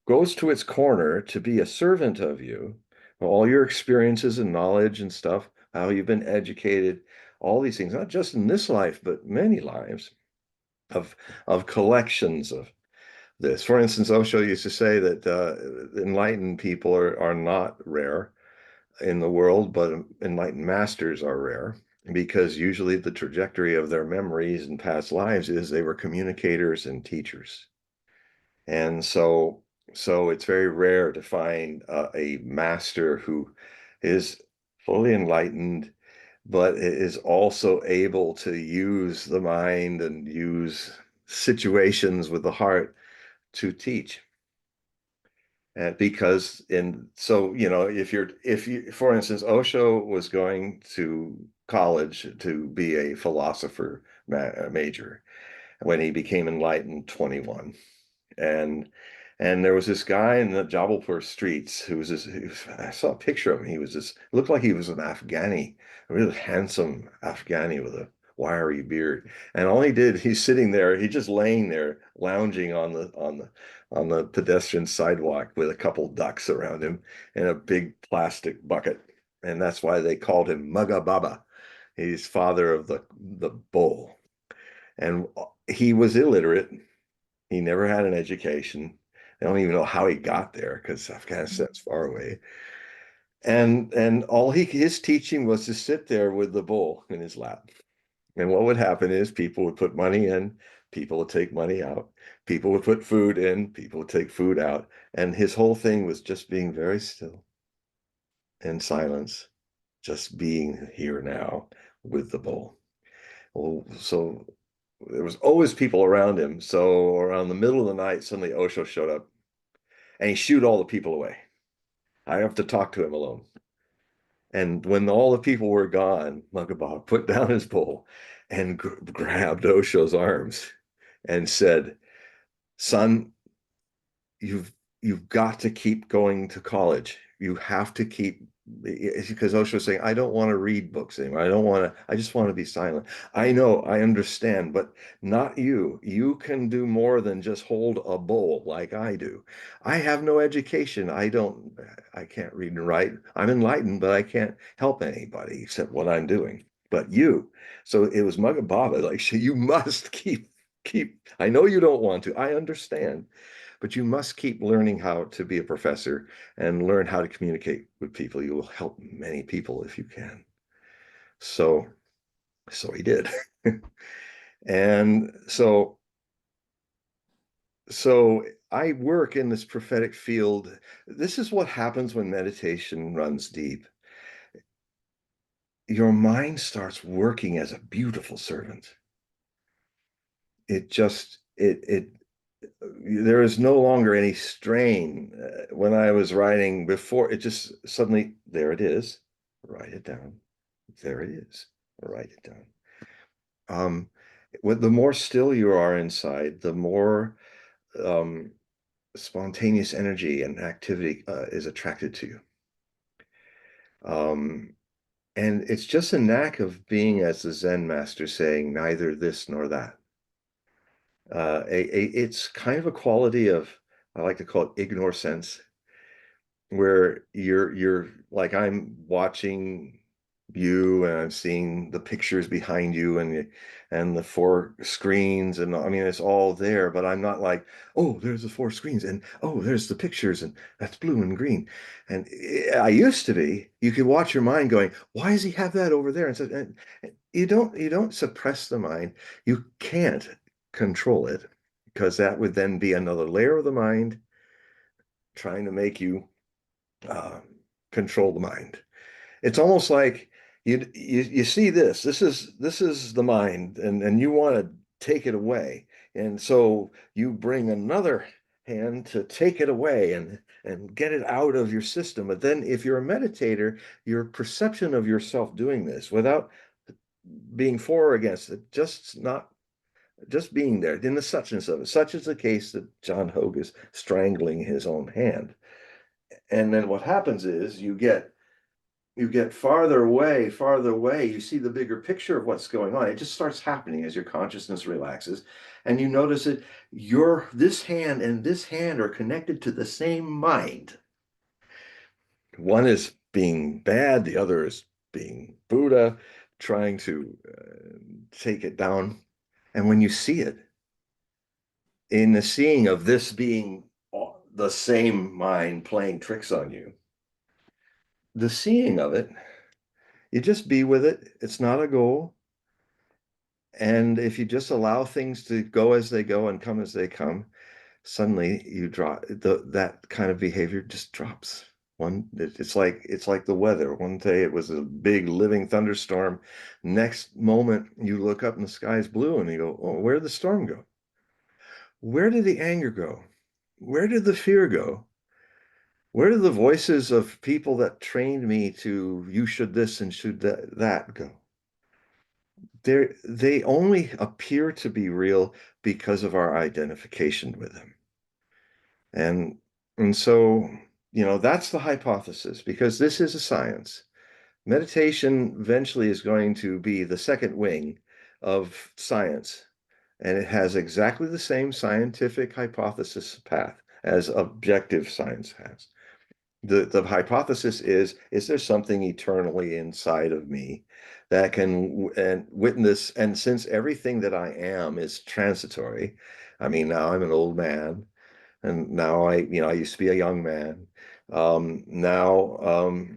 goes to its corner to be a servant of you, all your experiences and knowledge and stuff, how you've been educated, all these things, not just in this life, but many lives of collections of this. For instance, Osho used to say that enlightened people are not rare in the world, but enlightened masters are rare, because usually the trajectory of their memories and past lives is they were communicators and teachers. And so it's very rare to find a master who is fully enlightened, but is also able to use the mind and use situations with the heart to teach. And because if you, for instance, Osho was going to college to be a philosopher major when he became enlightened 21. And there was this guy in the Jabalpur streets who was I saw a picture of him. He was looked like he was an Afghani, a really handsome Afghani with a wiry beard. And all he did, he's sitting there, he's just laying there, lounging on the pedestrian sidewalk with a couple ducks around him and a big plastic bucket. And that's why they called him Mugga Baba. He's father of the bull. And he was illiterate. He never had an education. I don't even know how he got there because Afghanistan's far away. And all his teaching was to sit there with the bull in his lap. And what would happen is people would put money in, people would take money out, people would put food in, people would take food out. And his whole thing was just being very still in silence, just being here now with the bull. Well, so there was always people around him. So around the middle of the night, suddenly Osho showed up and he shooed all the people away. I have to talk to him alone. And when all the people were gone, Mugababa put down his bowl and grabbed Osho's arms and said, "Son, you've you've got to keep going to college. You have to keep," because Osho was saying, "I don't want to read books anymore. I just want to be silent. I know, I understand, but not you. You can do more than just hold a bowl like I do. I have no education. I can't read and write. I'm enlightened, but I can't help anybody except what I'm doing. But you." So it was Mugga Baba, like, you must keep, I know you don't want to, I understand, but you must keep learning how to be a professor and learn how to communicate with people. You will help many people if you can. So, so he did. And so I work in this prophetic field. This is what happens when meditation runs deep. Your mind starts working as a beautiful servant. It just, it there is no longer any strain. When I was writing before, it just suddenly, there it is, write it down. There it is, write it down. The more still you are inside, the more um, spontaneous energy and activity is attracted to you. Um, and it's just a knack of being, as the Zen master saying, neither this nor that. It's kind of a quality of, I like to call it ignore sense, where you're like, I'm watching you and I'm seeing the pictures behind you and the four screens, and I mean it's all there, but I'm not like, oh, there's the four screens and oh, there's the pictures and that's blue and green. And I used to be, you could watch your mind going, why does he have that over there? And so and you don't suppress the mind. You can't control it, because that would then be another layer of the mind trying to make you uh, control the mind. It's almost like you see this. This is the mind, and you want to take it away, and so you bring another hand to take it away and get it out of your system. But then, if you're a meditator, your perception of yourself doing this without being for or against it, just being there in the suchness of it. Such is the case that John Hogue is strangling his own hand. And then what happens is you get farther away, you see the bigger picture of what's going on. It just starts happening as your consciousness relaxes, and you notice that this hand and this hand are connected to the same mind. One is being bad, the other is being Buddha, trying to take it down. And when you see it, in the seeing of this being the same mind playing tricks on you, the seeing of it, you just be with it. It's not a goal. And if you just allow things to go as they go and come as they come, suddenly you drop that kind of behavior just drops. It's like the weather. One day it was a big living thunderstorm. Next moment you look up and the sky is blue and you go, oh, where did the storm go? Where did the anger go? Where did the fear go? Where did the voices of people that trained me to you should this and should that go? They only appear to be real because of our identification with them. And so, that's the hypothesis, because this is a science. Meditation eventually is going to be the second wing of science, and it has exactly the same scientific hypothesis path as objective science has. The hypothesis is there something eternally inside of me that can and witness, and since everything that I am is transitory, I mean, now I'm an old man, and now I used to be a young man. Now,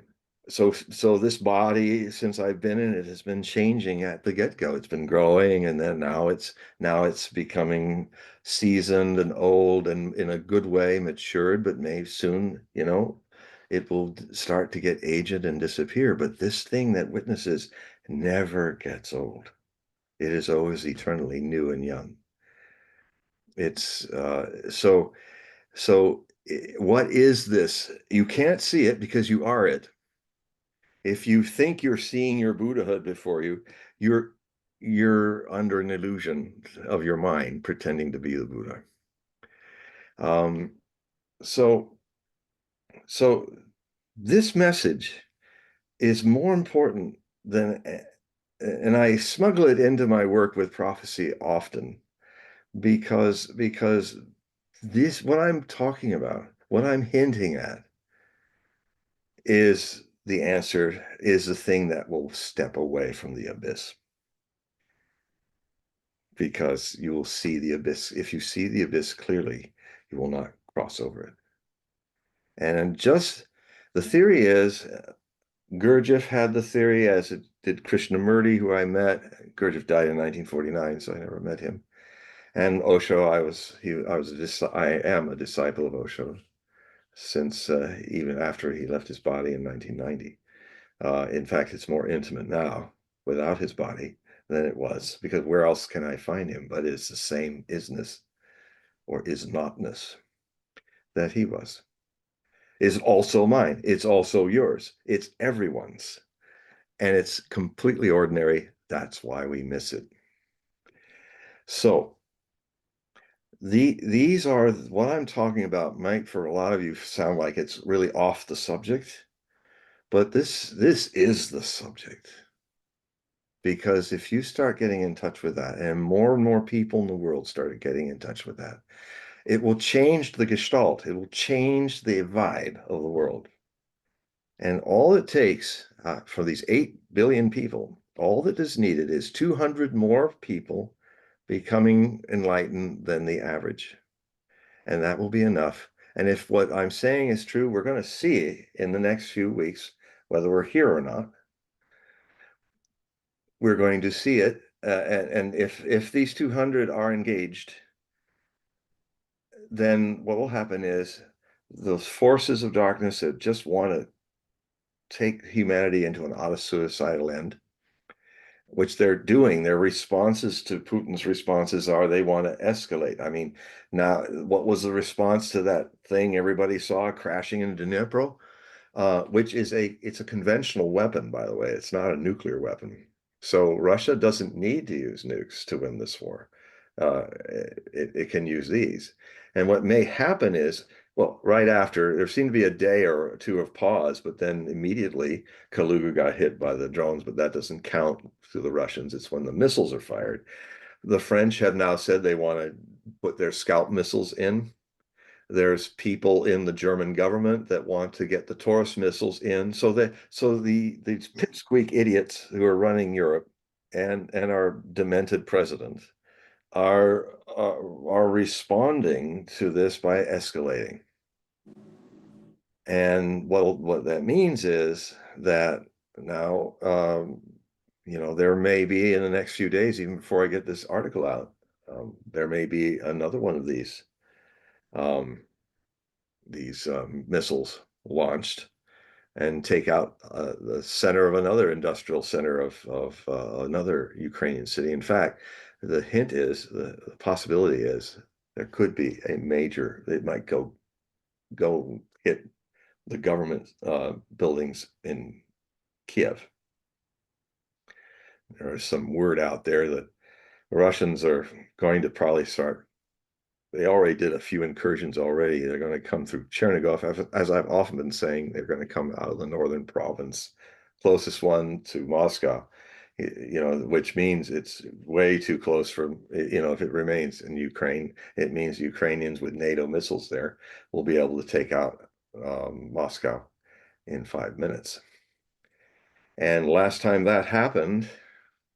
so this body, since I've been in it, has been changing at the get-go. It's been growing, and then now it's becoming seasoned and old, and in a good way matured, but may soon, it will start to get aged and disappear. But this thing that witnesses never gets old. It is always eternally new and young. It's so what is this? You can't see it because you are it. If you think you're seeing your Buddhahood before you, you're under an illusion of your mind pretending to be the Buddha. Um, so so this message is more important than, and I smuggle it into my work with prophecy often because this, what I'm talking about, what I'm hinting at, is the answer, is the thing that will step away from the abyss. Because you will see the abyss. If you see the abyss clearly, you will not cross over it. And just the theory is, Gurdjieff had the theory, as it did Krishnamurti, who I met. Gurdjieff died in 1949, so I never met him. And Osho, I am a disciple of Osho since even after he left his body in 1990. In fact, it's more intimate now without his body than it was, because where else can I find him? But it's the same isness or is notness that he was. Is also mine. It's also yours. It's everyone's. And it's completely ordinary. That's why we miss it. So these are what I'm talking about. Might for a lot of you sound like it's really off the subject, but this is the subject. Because if you start getting in touch with that, and more people in the world started getting in touch with that, it will change the gestalt. It will change the vibe of the world. And all it takes for these 8 billion people, all that is needed is 200 more people becoming enlightened than the average. And that will be enough. And if what I'm saying is true, we're going to see in the next few weeks, whether we're here or not, we're going to see it. And if these 200 are engaged, then what will happen is those forces of darkness that just want to take humanity into an auto-suicidal end, which they're doing. Their responses to Putin's responses are they want to escalate. I mean, now, what was the response to that thing everybody saw crashing in Dnipro? Which is it's a conventional weapon, by the way. It's not a nuclear weapon. So Russia doesn't need to use nukes to win this war. It can use these. And what may happen is, well, right after, there seemed to be a day or two of pause, but then immediately Kaluga got hit by the drones, but that doesn't count to the Russians. It's when the missiles are fired. The French have now said they want to put their Scalp missiles in. There's people in the German government that want to get the Taurus missiles in. So the pipsqueak idiots who are running Europe and our demented president are responding to this by escalating. And what that means is that now, there may be in the next few days, even before I get this article out, there may be another one of um, these missiles launched and take out the center of another industrial center of another Ukrainian city. In fact, the hint is, the possibility is, there could be a major, it might go hit the government buildings in Kiev. There is some word out there that the Russians are going to probably start. They already did a few incursions already. They're going to come through Chernigov. As I've often been saying, they're going to come out of the northern province, closest one to Moscow. which means it's way too close from, if it remains in Ukraine, it means Ukrainians with NATO missiles there will be able to take out Moscow in 5 minutes. And last time that happened,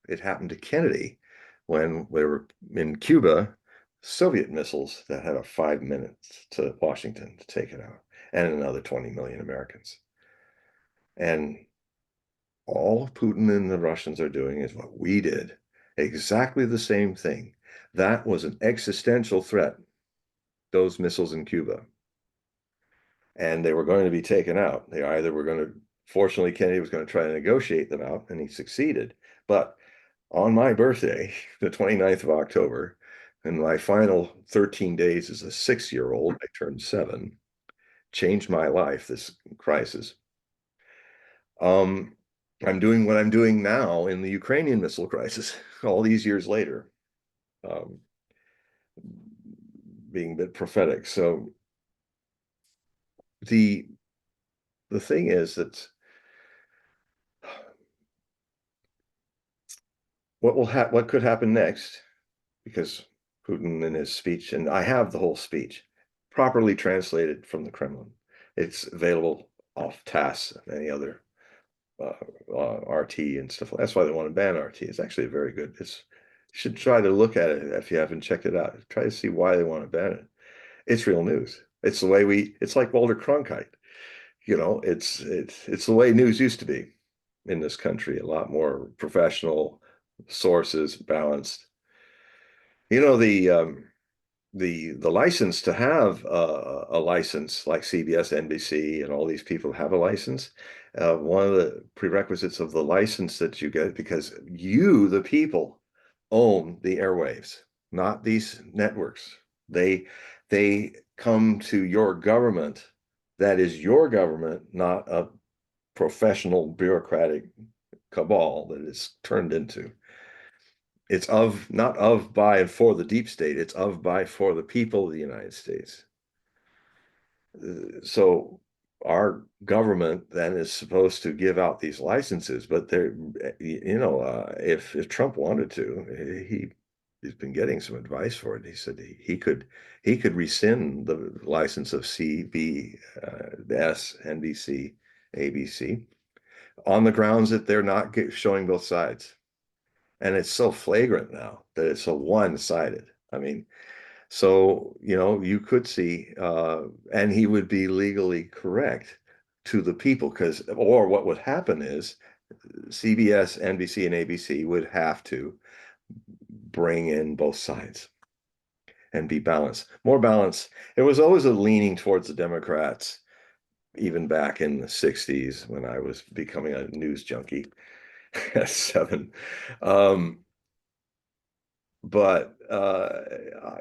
it happened to Kennedy when we were in Cuba, Soviet missiles that had a 5 minutes to Washington to take it out, and another 20 million Americans. And all Putin and the Russians are doing is what we did. Exactly the same thing. That was an existential threat, those missiles in Cuba. And they were going to be taken out. They either were going to, fortunately, Kennedy was going to try to negotiate them out, and he succeeded. But on my birthday, the 29th of October, in my final 13 days as a 6-year-old, I turned 7, changed my life, this crisis. I'm doing what I'm doing now in the Ukrainian missile crisis, all these years later, being a bit prophetic. So the thing is that what could happen next, because Putin in his speech, and I have the whole speech properly translated from the Kremlin. It's available off TASS and any other RT and stuff. That's why they want to ban RT. It's actually very good. You should try to look at it if you haven't checked it out. Try to see why they want to ban it. It's real news. It's the way it's like Walter Cronkite. It's the way news used to be in this country. A lot more professional, sources, balanced. The license to have a license like CBS, NBC, and all these people have a license. One of the prerequisites of the license that you get, because you, the people, own the airwaves, not these networks. They come to your government. That is your government, not a professional bureaucratic cabal that it's turned into. It's not of, by, and for the deep state. It's of, by, for the people of the United States. So our government then is supposed to give out these licenses, but if Trump wanted to, he's been getting some advice for it. He said he could rescind the license of CBS, NBC, ABC on the grounds that they're not showing both sides. And it's so flagrant now that it's so one-sided. I mean, so, you could see, and he would be legally correct to the people, or what would happen is CBS, NBC, and ABC would have to bring in both sides and be balanced, more balanced. There was always a leaning towards the Democrats, even back in the 60s when I was becoming a news junkie at 7. But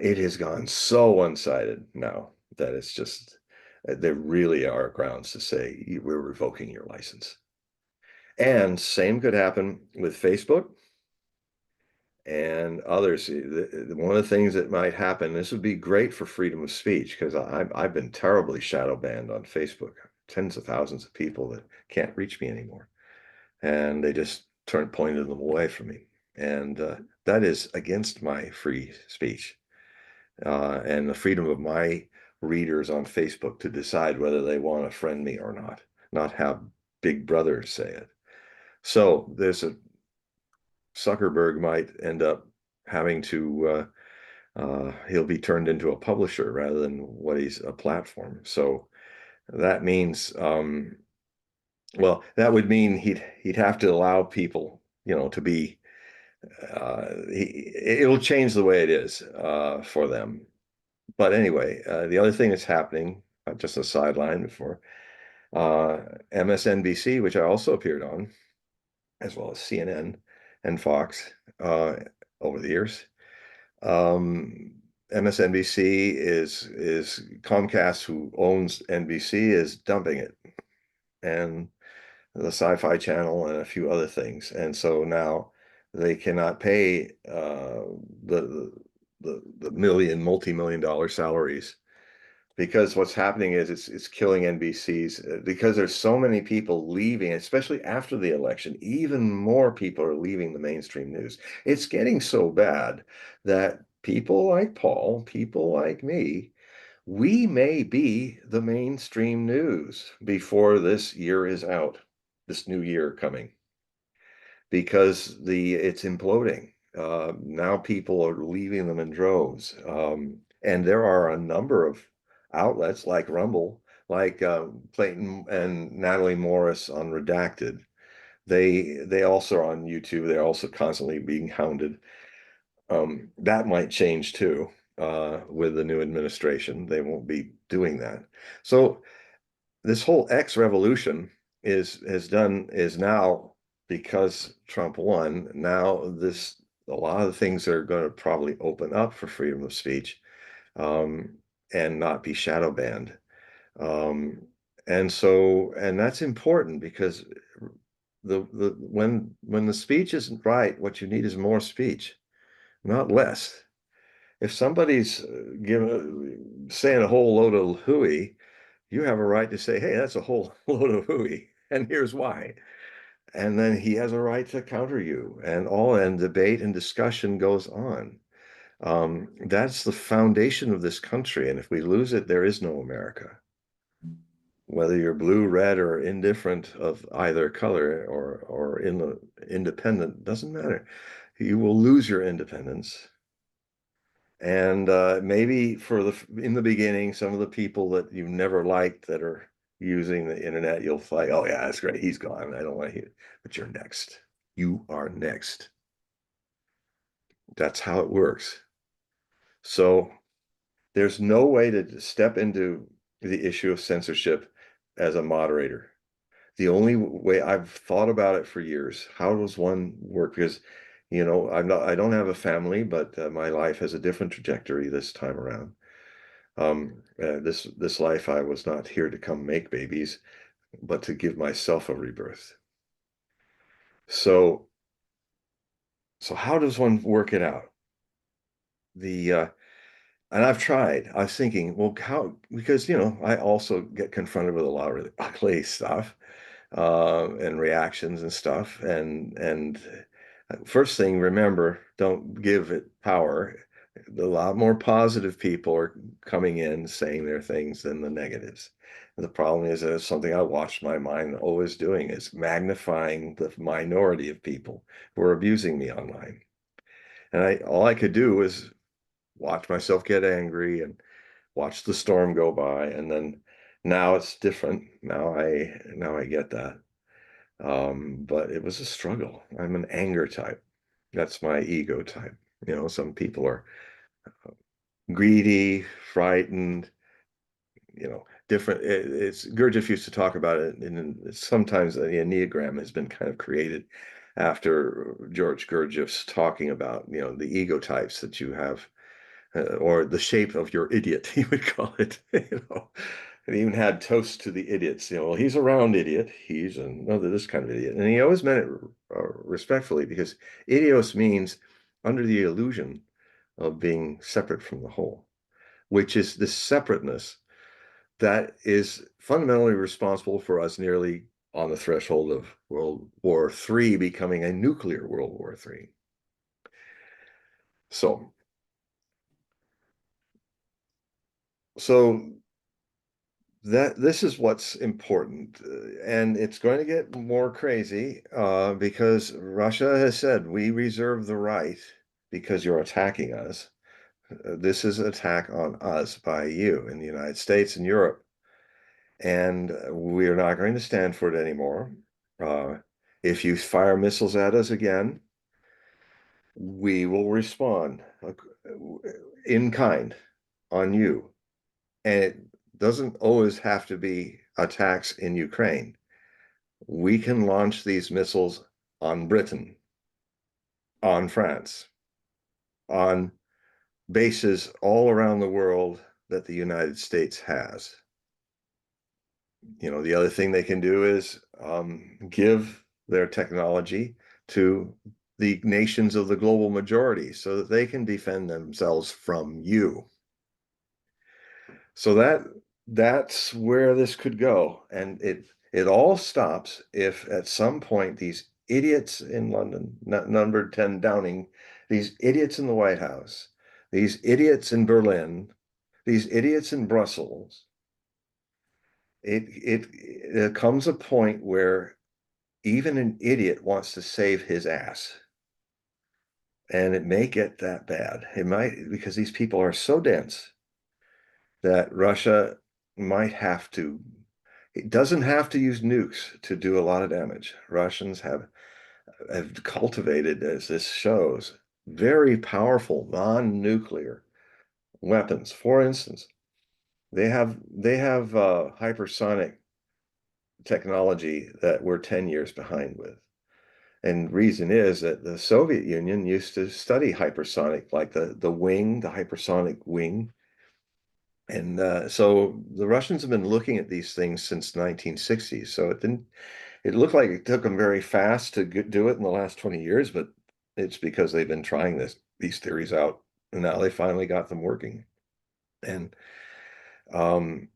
it has gone so one-sided now that it's just, there really are grounds to say we're revoking your license. And same could happen with Facebook and others. One of the things that might happen, this would be great for freedom of speech, because I've been terribly shadow banned on Facebook. Tens of thousands of people that can't reach me anymore, and they just pointed them away from me. And that is against my free speech and the freedom of my readers on Facebook to decide whether they want to friend me or not have Big Brother say it. So Zuckerberg might end up having to, he'll be turned into a publisher rather than what he's a platform. So that means, well, that would mean he'd have to allow people, to be, it'll change the way it is for them. But anyway, the other thing that's happening, just a sideline before, MSNBC, which I also appeared on, as well as CNN and Fox over the years. MSNBC is Comcast, who owns NBC, is dumping it, and the Sci-Fi Channel and a few other things. And so now they cannot pay the multi-million-dollar salaries because what's happening is it's killing NBCs because there's so many people leaving, especially after the election. Even more people are leaving the mainstream news. It's getting so bad that people like Paul, people like me, we may be the mainstream news before this year is out, this new year coming, because it's imploding. Now people are leaving them in droves. And there are a number of outlets like Rumble, like Clayton and Natalie Morris on Redacted. They also are on YouTube. They're also constantly being hounded. That might change too with the new administration. They won't be doing that. So this whole X revolution is now, because Trump won. Now a lot of things are going to probably open up for freedom of speech, um, and not be shadow banned. Um, and that's important because the when the speech isn't right, what you need is more speech, not less. If somebody's saying a whole load of hooey, you have a right to say, hey, that's a whole load of hooey, and here's why. And then he has a right to counter you, and debate and discussion goes on. That's the foundation of this country, and if we lose it, there is no America. Whether you're blue, red, or indifferent of either color, or in the independent, doesn't matter. You will lose your independence. And maybe in the beginning, some of the people that you've never liked that are using the internet, you'll fight, oh yeah, that's great, he's gone, I don't want to hear it. But you're next. You are next. That's how it works. So there's no way to step into the issue of censorship as a moderator. The only way, I've thought about it for years, how does one work? Because I don't have a family, but my life has a different trajectory this time around. This life, I was not here to come make babies, but to give myself a rebirth. So how does one work it out? And I've tried. I was thinking, well, how? Because I also get confronted with a lot of really ugly stuff, and reactions and stuff. And first thing, remember, don't give it power. A lot more positive people are coming in saying their things than the negatives. And the problem is that it's something I watched my mind always doing, is magnifying the minority of people who are abusing me online. And all I could do was watch myself get angry and watch the storm go by. And then now it's different. Now I get that. But it was a struggle. I'm an anger type. That's my ego type. Some people are greedy, frightened, different. It's Gurdjieff used to talk about it, and sometimes the Enneagram has been kind of created after George Gurdjieff's talking about, the ego types that you have, or the shape of your idiot, he would call it. And he even had toast to the idiots. Well, he's a round idiot. He's another this kind of idiot, and he always meant it respectfully, because idios means under the illusion of being separate from the whole, which is this separateness that is fundamentally responsible for us nearly on the threshold of World War III becoming a nuclear World War III. So that this is what's important, and it's going to get more crazy because Russia has said, we reserve the right, because you're attacking us. This is an attack on us by you in the United States and Europe, and we're not going to stand for it anymore. If you fire missiles at us again, we will respond in kind on you. And it doesn't always have to be attacks in Ukraine. We can launch these missiles on Britain, on France, on bases all around the world that the United States has. The other thing they can do is give their technology to the nations of the global majority so that they can defend themselves from you. So that's where this could go. And it all stops if at some point these idiots in London, number 10 Downing, these idiots in the White House, these idiots in Berlin, these idiots in Brussels, it comes a point where even an idiot wants to save his ass. And it may get that bad. It might, because these people are so dense that Russia might have to, it doesn't have to use nukes to do a lot of damage. Russians have cultivated, as this shows, very powerful non-nuclear weapons. For instance, they have hypersonic technology that we're 10 years behind with. And reason is that the Soviet Union used to study hypersonic, like the wing, the hypersonic wing. And so the Russians have been looking at these things since 1960s. So it looked like it took them very fast to do it in the last 20 years, but it's because they've been trying these theories out, and now they finally got them working. And um,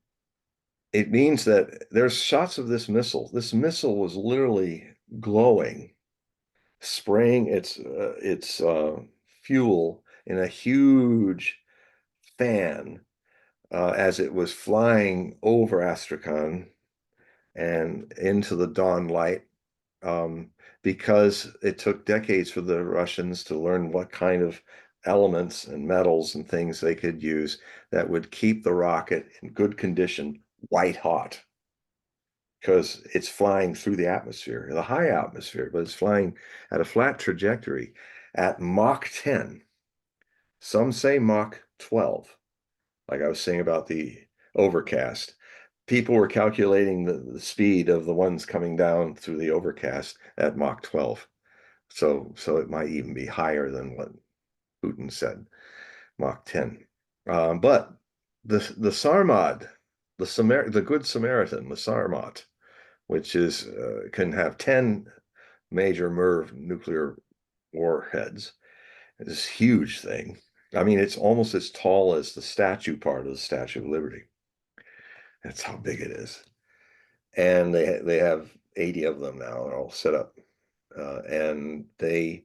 it means that there's shots of this missile. This missile was literally glowing, spraying its fuel in a huge fan as it was flying over Astrakhan and into the dawn light, um, because it took decades for the Russians to learn what kind of elements and metals and things they could use that would keep the rocket in good condition, white hot, because it's flying through the atmosphere, the high atmosphere, but it's flying at a flat trajectory at Mach 10. Some say Mach 12, like I was saying about the overcast. People were calculating the speed of the ones coming down through the overcast at Mach 12. So it might even be higher than what Putin said, Mach 10. But the Sarmad, the Good Samaritan, the Sarmat, which is can have 10 major MIRV nuclear warheads, is this huge thing. I mean, it's almost as tall as the statue part of the Statue of Liberty. That's how big it is. And they have 80 of them now. They're all set up. And they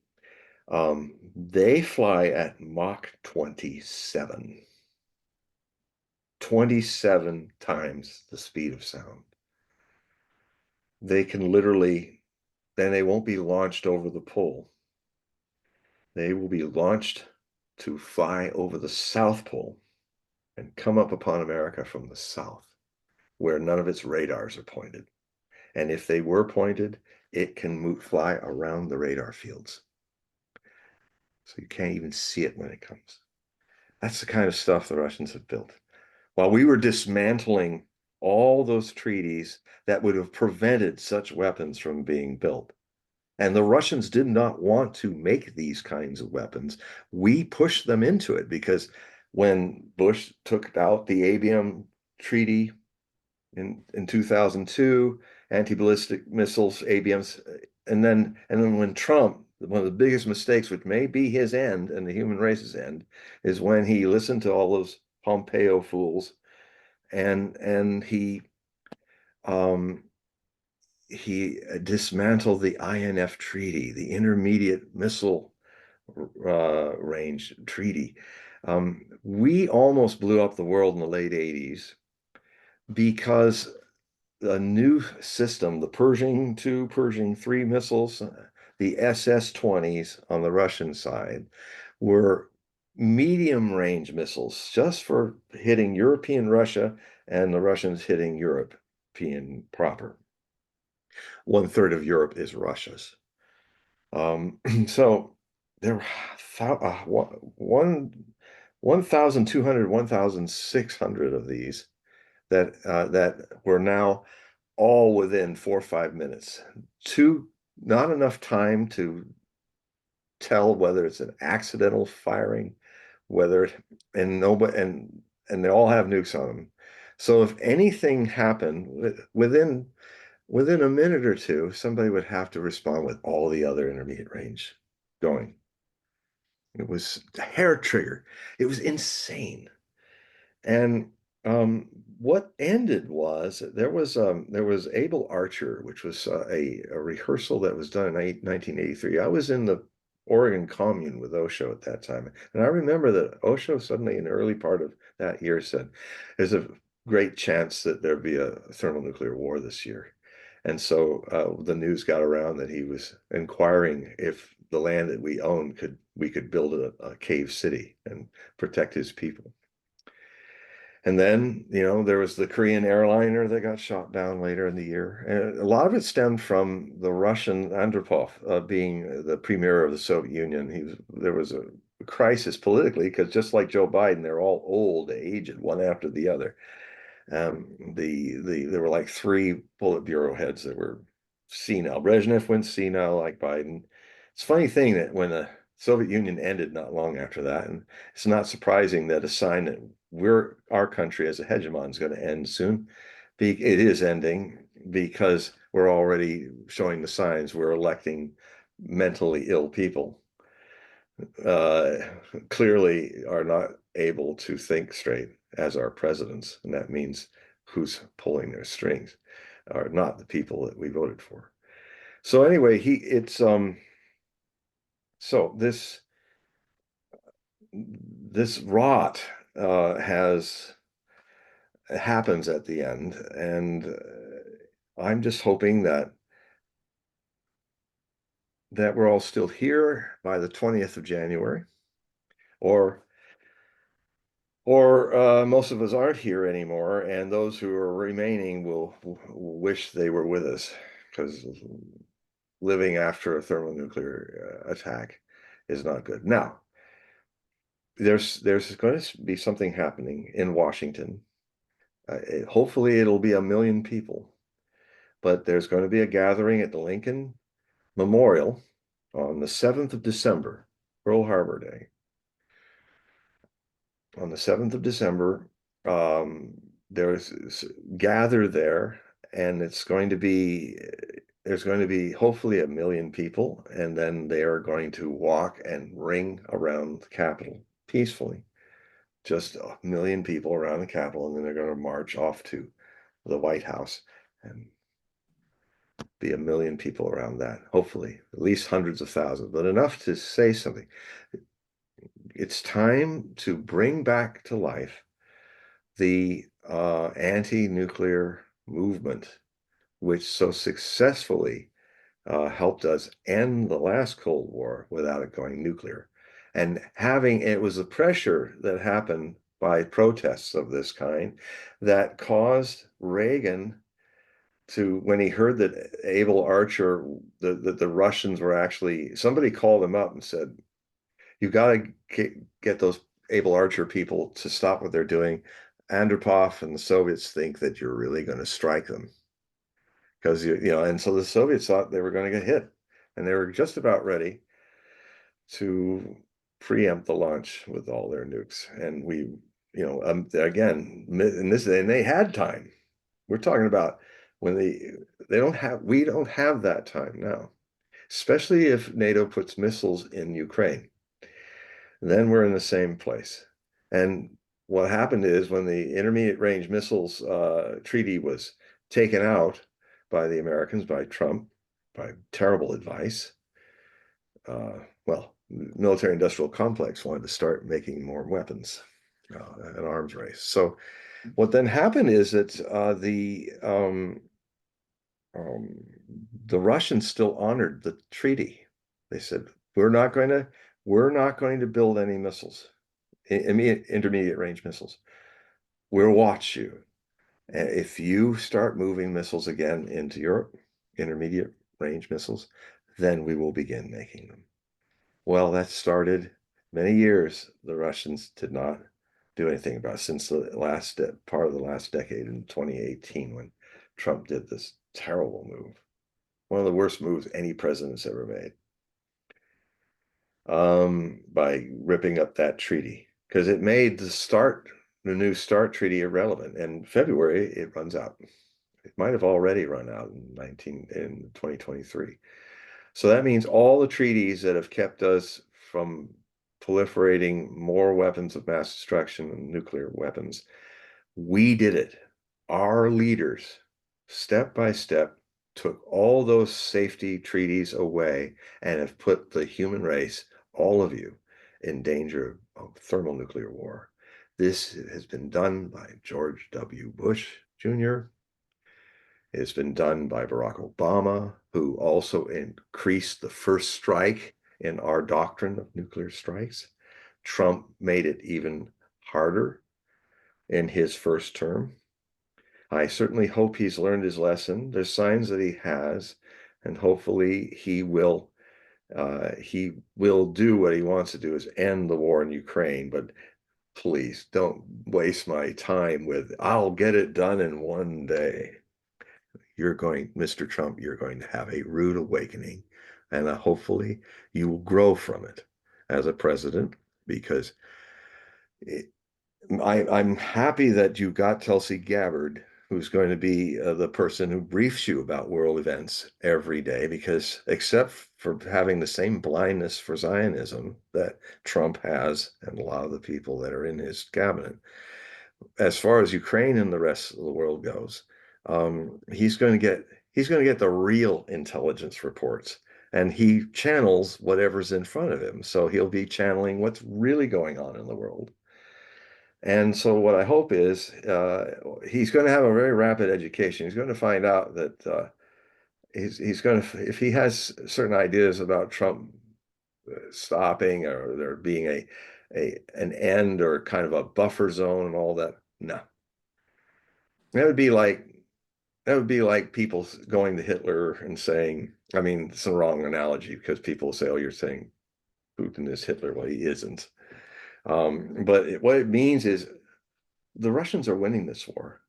fly at Mach 27. 27 times the speed of sound. They can literally, then they won't be launched over the pole. They will be launched to fly over the South Pole and come up upon America from the south, where none of its radars are pointed. And if they were pointed, it can fly around the radar fields. So you can't even see it when it comes. That's the kind of stuff the Russians have built. While we were dismantling all those treaties that would have prevented such weapons from being built. And the Russians did not want to make these kinds of weapons. We pushed them into it because when Bush took out the ABM treaty in 2002, anti-ballistic missiles, ABMs, and then when Trump, one of the biggest mistakes, which may be his end and the human race's end, is when he listened to all those Pompeo fools and he dismantled the INF treaty, the Intermediate Missile Range treaty. We almost blew up the world in the late 80s because a new system, the Pershing 2, Pershing 3 missiles, the SS-20s on the Russian side, were medium range missiles just for hitting European Russia and the Russians hitting European proper. 1/3 of Europe is Russia's. So there were 1,200, 1,600 of these that were now all within 4 or 5 minutes. Not enough time to tell whether it's an accidental firing, whether and nobody and they all have nukes on them. So if anything happened within a minute or two, somebody would have to respond with all the other intermediate range going. It was a hair trigger. It was insane. And What ended was there was Able Archer, which was a rehearsal that was done in 1983. I was in the Oregon Commune with Osho at that time, and I remember that Osho suddenly in the early part of that year said, "There's a great chance that there'd be a thermonuclear war this year," and so the news got around that he was inquiring if the land that we could build a cave city and protect his people. And then, there was the Korean airliner that got shot down later in the year. And a lot of it stemmed from the Russian Andropov being the premier of the Soviet Union. There was a crisis politically because just like Joe Biden, they're all old, aged, one after the other. There were like three Politburo heads that were senile. Brezhnev went senile like Biden. It's a funny thing that when the Soviet Union ended not long after that, and it's not surprising that a sign that our country as a hegemon is going to end soon. It is ending because we're already showing the signs we're electing mentally ill people uh, clearly are not able to think straight as our presidents, and that means who's pulling their strings are not the people that we voted for. So anyway, so this rot has happens at the end, and I'm just hoping that we're all still here by the 20th of January, or most of us aren't here anymore, and those who are remaining will wish they were with us, because living after a thermonuclear attack is not good. Now, there's going to be something happening in Washington. Hopefully, it'll be 1 million people, but there's going to be a gathering at the Lincoln Memorial on the 7th of December, Pearl Harbor Day. On the 7th of December, there's gather there, and there's going to be hopefully 1 million people, and then they are going to walk and ring around the Capitol peacefully. Just 1 million people around the Capitol, and then they're going to march off to the White House and be 1 million people around that. Hopefully, at least hundreds of thousands, but enough to say something. It's time to bring back to life the anti-nuclear movement, which so successfully helped us end the last Cold War without it going nuclear. And it was the pressure that happened by protests of this kind that caused Reagan to, when he heard that Able Archer, that the Russians were actually, somebody called him up and said, "You got to get those Able Archer people to stop what they're doing. Andropov and the Soviets think that you're really going to strike them." Because and so the Soviets thought they were going to get hit, and they were just about ready to preempt the launch with all their nukes. And again, and they had time. We're talking about when we don't have that time now, especially if NATO puts missiles in Ukraine. Then we're in the same place. And what happened is when the intermediate range missiles treaty was taken out by the Americans, by Trump, by terrible advice, military industrial complex wanted to start making more weapons, an arms race. So what then happened is that the Russians still honored the treaty. They said, we're not going to build any missiles, intermediate range missiles. We'll watch you. And if you start moving missiles again into Europe, intermediate range missiles, then we will begin making them. Well, that started many years. The Russians did not do anything about it since the last part of the last decade in 2018 when Trump did this terrible move. One of the worst moves any president's ever made, by ripping up that treaty, because it made the New START treaty irrelevant. In February, it runs out. It might have already run out in 2023. So that means all the treaties that have kept us from proliferating more weapons of mass destruction and nuclear weapons We did it. Our leaders, step by step, took all those safety treaties away and have put the human race, all of you, in danger of thermonuclear war. This has been done by George W. Bush Jr. It's been done by Barack Obama, who also increased the first strike in our doctrine of nuclear strikes. Trump made it even harder in his first term. I certainly hope he's learned his lesson. There's signs that he has, and hopefully he will do what he wants to do, is end the war in Ukraine. But please don't waste my time with, I'll get it done in one day. Mr. Trump, you're going to have a rude awakening, and hopefully you will grow from it as a president, because I'm happy that you got Tulsi Gabbard, who's going to be the person who briefs you about world events every day, because except for having the same blindness for Zionism that Trump has and a lot of the people that are in his cabinet, as far as Ukraine and the rest of the world goes, he's going to get the real intelligence reports, and he channels whatever's in front of him. So he'll be channeling what's really going on in the world. And so what I hope is he's going to have a very rapid education. He's going to find out that he's going to, if he has certain ideas about Trump stopping, or there being an end or kind of a buffer zone and all that, no. That would be like people going to Hitler and saying, I mean, it's a wrong analogy, because people say, oh, you're saying Putin is Hitler. Well, he isn't. But what it means is the Russians are winning this war.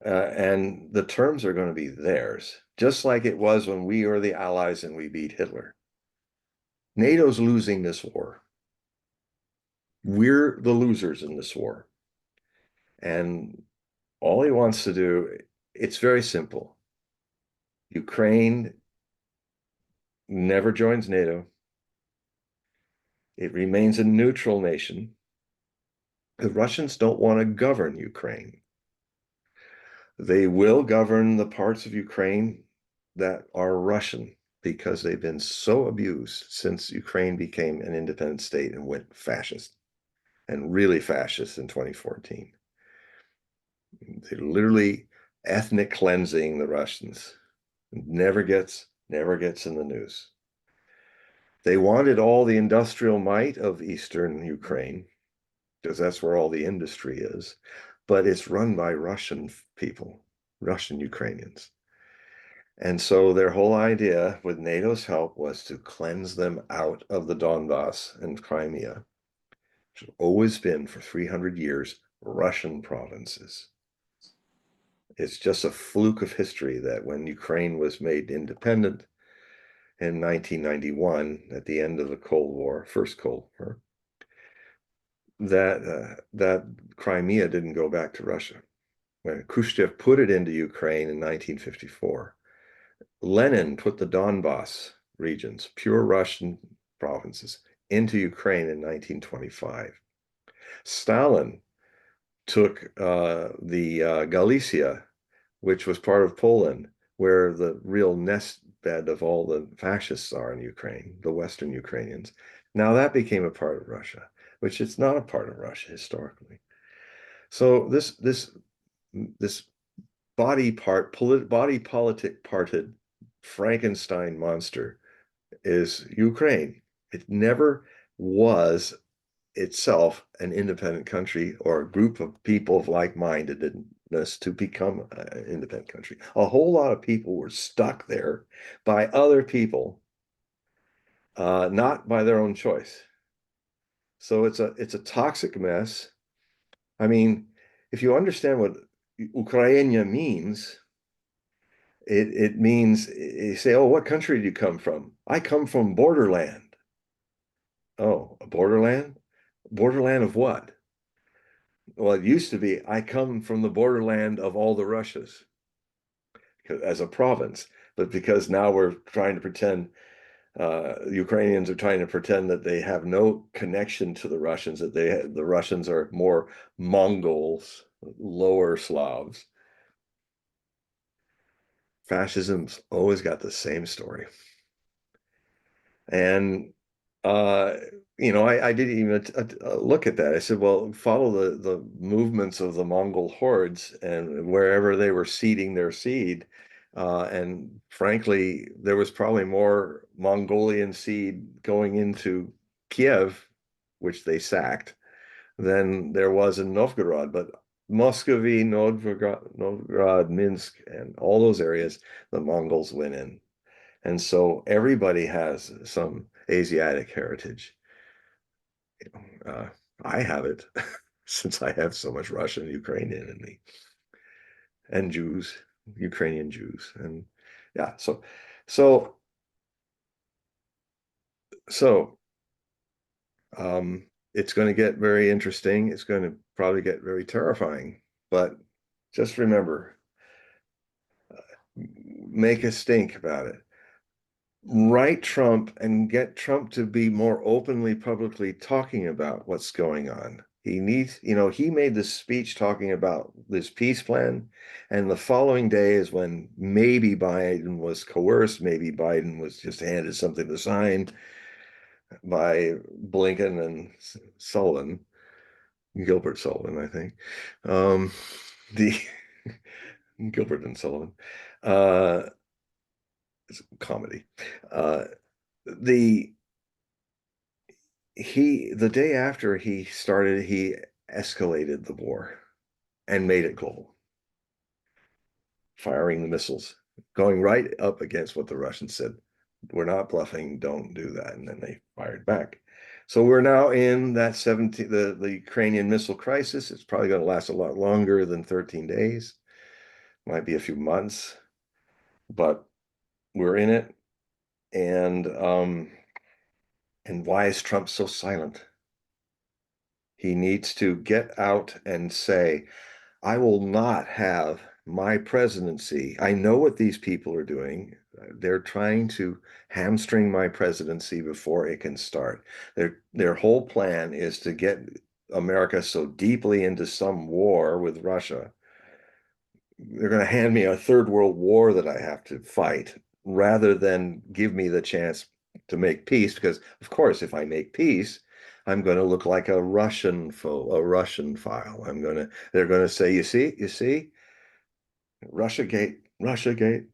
And the terms are going to be theirs, just like it was when we were the Allies and we beat Hitler. NATO's losing this war. We're the losers in this war. And all he wants to do, it's very simple. Ukraine never joins NATO. It remains a neutral nation. The Russians don't want to govern Ukraine. They will govern the parts of Ukraine that are Russian, because they've been so abused since Ukraine became an independent state and went fascist, and really fascist in 2014. They literally ethnic cleansing the Russians. Never gets in the news. They wanted all the industrial might of Eastern Ukraine, because that's where all the industry is, but it's run by Russian people, Russian Ukrainians. And so their whole idea, with NATO's help, was to cleanse them out of the Donbass and Crimea, which have always been, for 300 years, Russian provinces. It's just a fluke of history that when Ukraine was made independent in 1991, at the end of the Cold War, first Cold War, that Crimea didn't go back to Russia. When Khrushchev put it into Ukraine in 1954, Lenin put the Donbass regions, pure Russian provinces, into Ukraine in 1925. Stalin took the Galicia, which was part of Poland, where the real nest bed of all the fascists are in Ukraine, the Western Ukrainians. Now that became a part of Russia, which it's not a part of Russia historically. So this body politic parted Frankenstein monster is Ukraine. It never was itself an independent country or a group of people of like-mindedness to become an independent country. A whole lot of people were stuck there by other people, not by their own choice. So it's a toxic mess. I mean, if you understand what Ukraine means, it means, you say, oh, what country do you come from? I come from borderland. Oh, a borderland? Borderland of what? Well, it used to be, I come from the borderland of all the Russias as a province, but because now we're trying to pretend Ukrainians are trying to pretend that they have no connection to the Russians, that the Russians are more Mongols, lower Slavs. Fascism's always got the same story. And uh, I didn't even look at that. I said, well, follow the movements of the Mongol hordes and wherever they were seeding their seed. And frankly, there was probably more Mongolian seed going into Kiev, which they sacked, than there was in Novgorod. But Muscovy, Novgorod, Minsk, and all those areas, the Mongols went in. And so everybody has some Asiatic heritage. Uh, I have it since I have so much Russian and Ukrainian in me, and Jews, Ukrainian Jews, and yeah. So, so it's going to get very interesting. It's going to probably get very terrifying. But just remember, make a stink about it. Write Trump and get Trump to be more openly, publicly talking about what's going on. He needs, he made this speech talking about this peace plan. And the following day is when maybe Biden was coerced, maybe Biden was just handed something to sign by Blinken and Sullivan, Gilbert Sullivan, I think. The Gilbert and Sullivan. It's a comedy. Uh, the the day after he started, he escalated the war and made it global, firing the missiles, going right up against what the Russians said. We're not bluffing, don't do that. And then they fired back. So we're now in that 17, the Ukrainian missile crisis. It's probably going to last a lot longer than 13 days, might be a few months, but we're in it. And why is Trump so silent? He needs to get out and say, I will not have my presidency. I know what these people are doing. They're trying to hamstring my presidency before it can start. Their whole plan is to get America so deeply into some war with Russia. They're going to hand me a third world war that I have to fight rather than give me the chance to make peace. Because, of course, if I make peace, I'm going to look like a Russian foe, a Russian file. They're going to say, you see, Russiagate, Russiagate.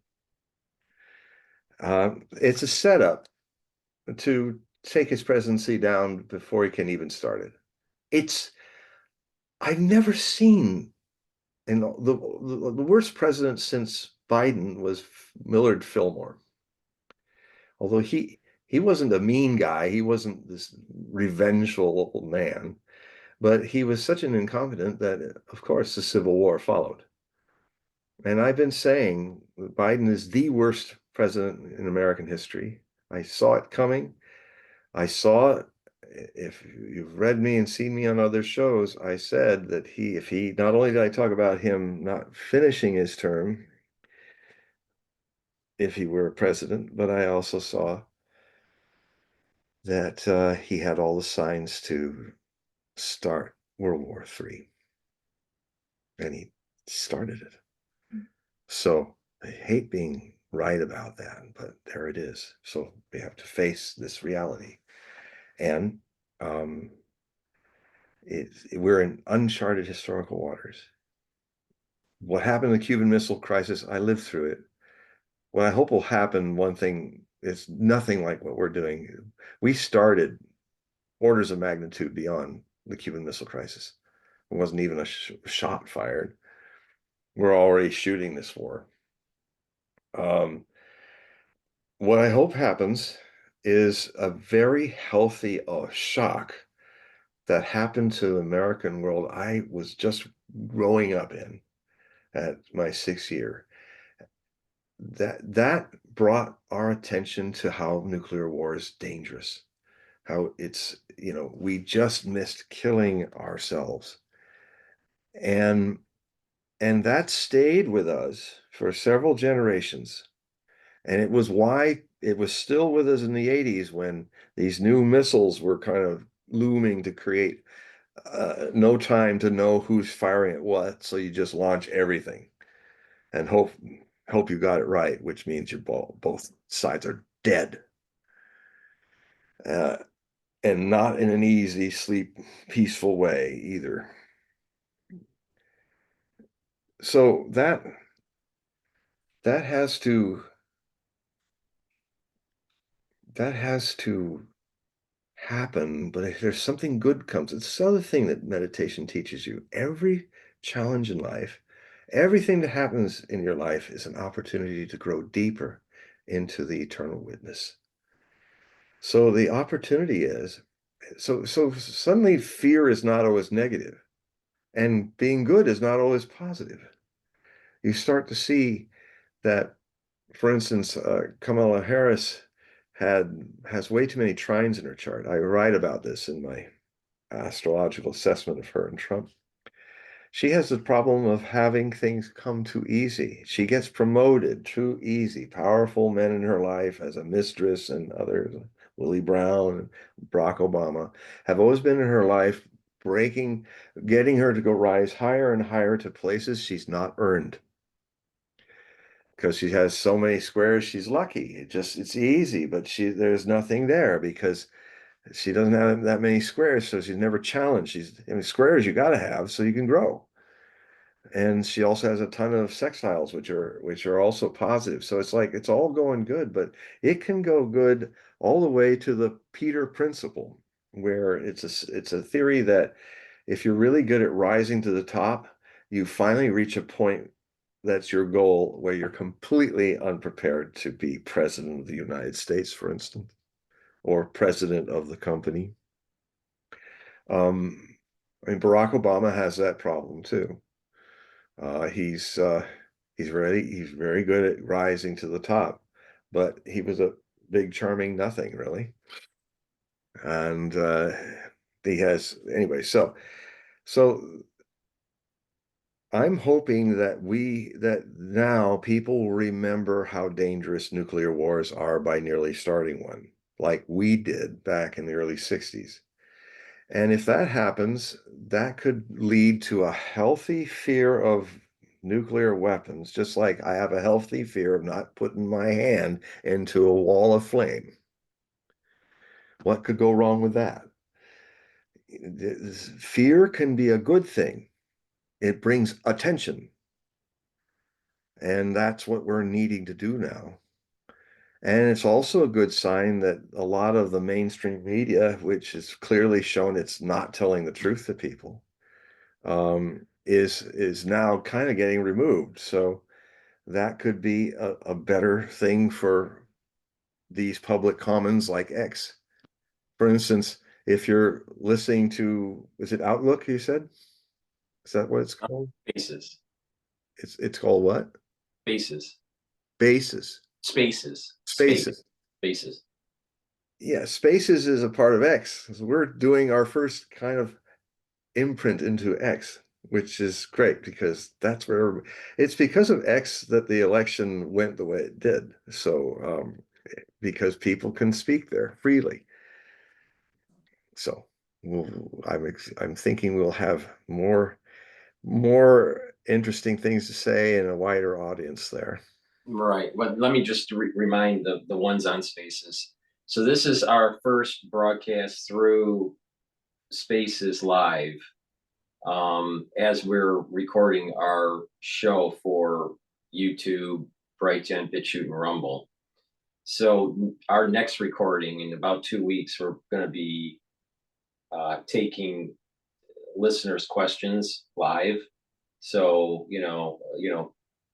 It's a setup to take his presidency down before he can even start it. I've never seen, and the worst president since Biden was Millard Fillmore. Although he wasn't a mean guy, he wasn't this revengeful old man, but he was such an incompetent that, of course, the Civil War followed. And I've been saying Biden is the worst president in American history. I saw it coming. I saw, if you've read me and seen me on other shows, I said that if he, not only did I talk about him not finishing his term, if he were president, but I also saw that he had all the signs to start World War III. And he started it. So I hate being right about that, but there it is. So we have to face this reality. And we're in uncharted historical waters. What happened in the Cuban Missile Crisis, I lived through it. What I hope will happen, one thing, is nothing like what we're doing. We started orders of magnitude beyond the Cuban Missile Crisis. It wasn't even a shot fired. We're already shooting this war. What I hope happens is a very healthy shock that happened to the American world I was just growing up in at my 6th year. That brought our attention to how nuclear war is dangerous, how it's, we just missed killing ourselves. And that stayed with us for several generations. And it was why it was still with us in the 80s when these new missiles were kind of looming to create no time to know who's firing at what. So you just launch everything and hope you got it right, which means both sides are dead. Uh, and not in an easy, peaceful way either. So that has to that has to happen, but if there's something good comes, it's the other thing that meditation teaches you. Every challenge in life, everything that happens in your life is an opportunity to grow deeper into the eternal witness. So the opportunity is, so suddenly fear is not always negative, and being good is not always positive. You start to see that, for instance, Kamala Harris has way too many trines in her chart. I write about this in my astrological assessment of her and Trump. She has the problem of having things come too easy. She gets promoted too easy. Powerful men in her life as a mistress and others, Willie Brown and Barack Obama, have always been in her life getting her to go rise higher and higher to places she's not earned. Because she has so many squares, she's lucky. It's easy, but there's nothing there because she doesn't have that many squares, so she's never challenged. Squares you got to have so you can grow. And she also has a ton of sextiles, which are also positive. So it's like it's all going good, but it can go good all the way to the Peter principle, where it's a theory that if you're really good at rising to the top, you finally reach a point that's your goal where you're completely unprepared to be president of the United States, for instance, or president of the company. I mean, Barack Obama has that problem too. Uh, he's uh, he's very good at rising to the top, but he was a big charming nothing really, and he has anyway. So I'm hoping that now people will remember how dangerous nuclear wars are by nearly starting one, like we did back in the early 60s. And if that happens, that could lead to a healthy fear of nuclear weapons, just like I have a healthy fear of not putting my hand into a wall of flame. What could go wrong with that? Fear can be a good thing. It brings attention. And that's what we're needing to do now. And it's also a good sign that a lot of the mainstream media, which has clearly shown it's not telling the truth to people, is now kind of getting removed. So that could be a better thing for these public commons like X. For instance, if you're listening to, is it Outlook, you said? Is that what it's called? Spaces, It's called what? spaces, Bases. space, Spaces. spaces. Yeah, Spaces is a part of X. So we're doing our first kind of imprint into X, which is great because that's where it's because of X that the election went the way it did. So, because people can speak there freely. So, I'm thinking we'll have more interesting things to say and a wider audience there. Right. Well, let me just remind the ones on spaces. So this is our first broadcast through Spaces Live, as we're recording our show for YouTube, Brighteon, Bitchute, and Rumble. So our next recording in about 2 weeks, we're going to be taking listeners' questions live. So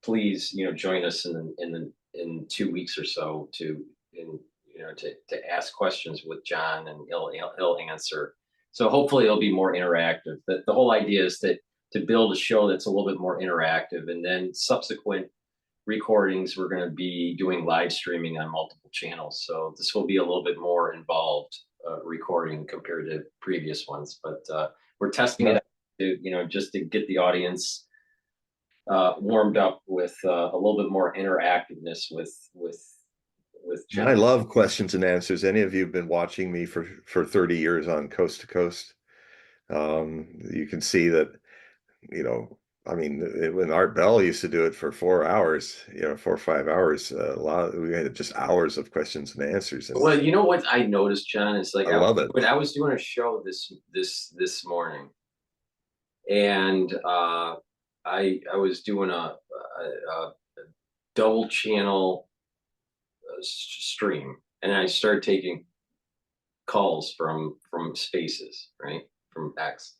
please join us in 2 weeks or so to ask questions with John, and he'll answer. So hopefully it'll be more interactive. The whole idea is that to build a show that's a little bit more interactive, and then subsequent recordings we're going to be doing live streaming on multiple channels. So this will be a little bit more involved recording compared to previous ones, but we're testing it out to just to get the audience warmed up with a little bit more interactiveness with with I John. love questions and answers. Any of you have been watching me for 30 years on Coast to Coast. You can see that, you know, I mean, when Art Bell used to do it for 4 hours, 4 or 5 hours, a lot we had just hours of questions and answers, and Well, you know what I noticed, John, is like I love it. I was doing a show this morning, and I was doing a double channel stream, and I started taking calls from spaces, right, from X.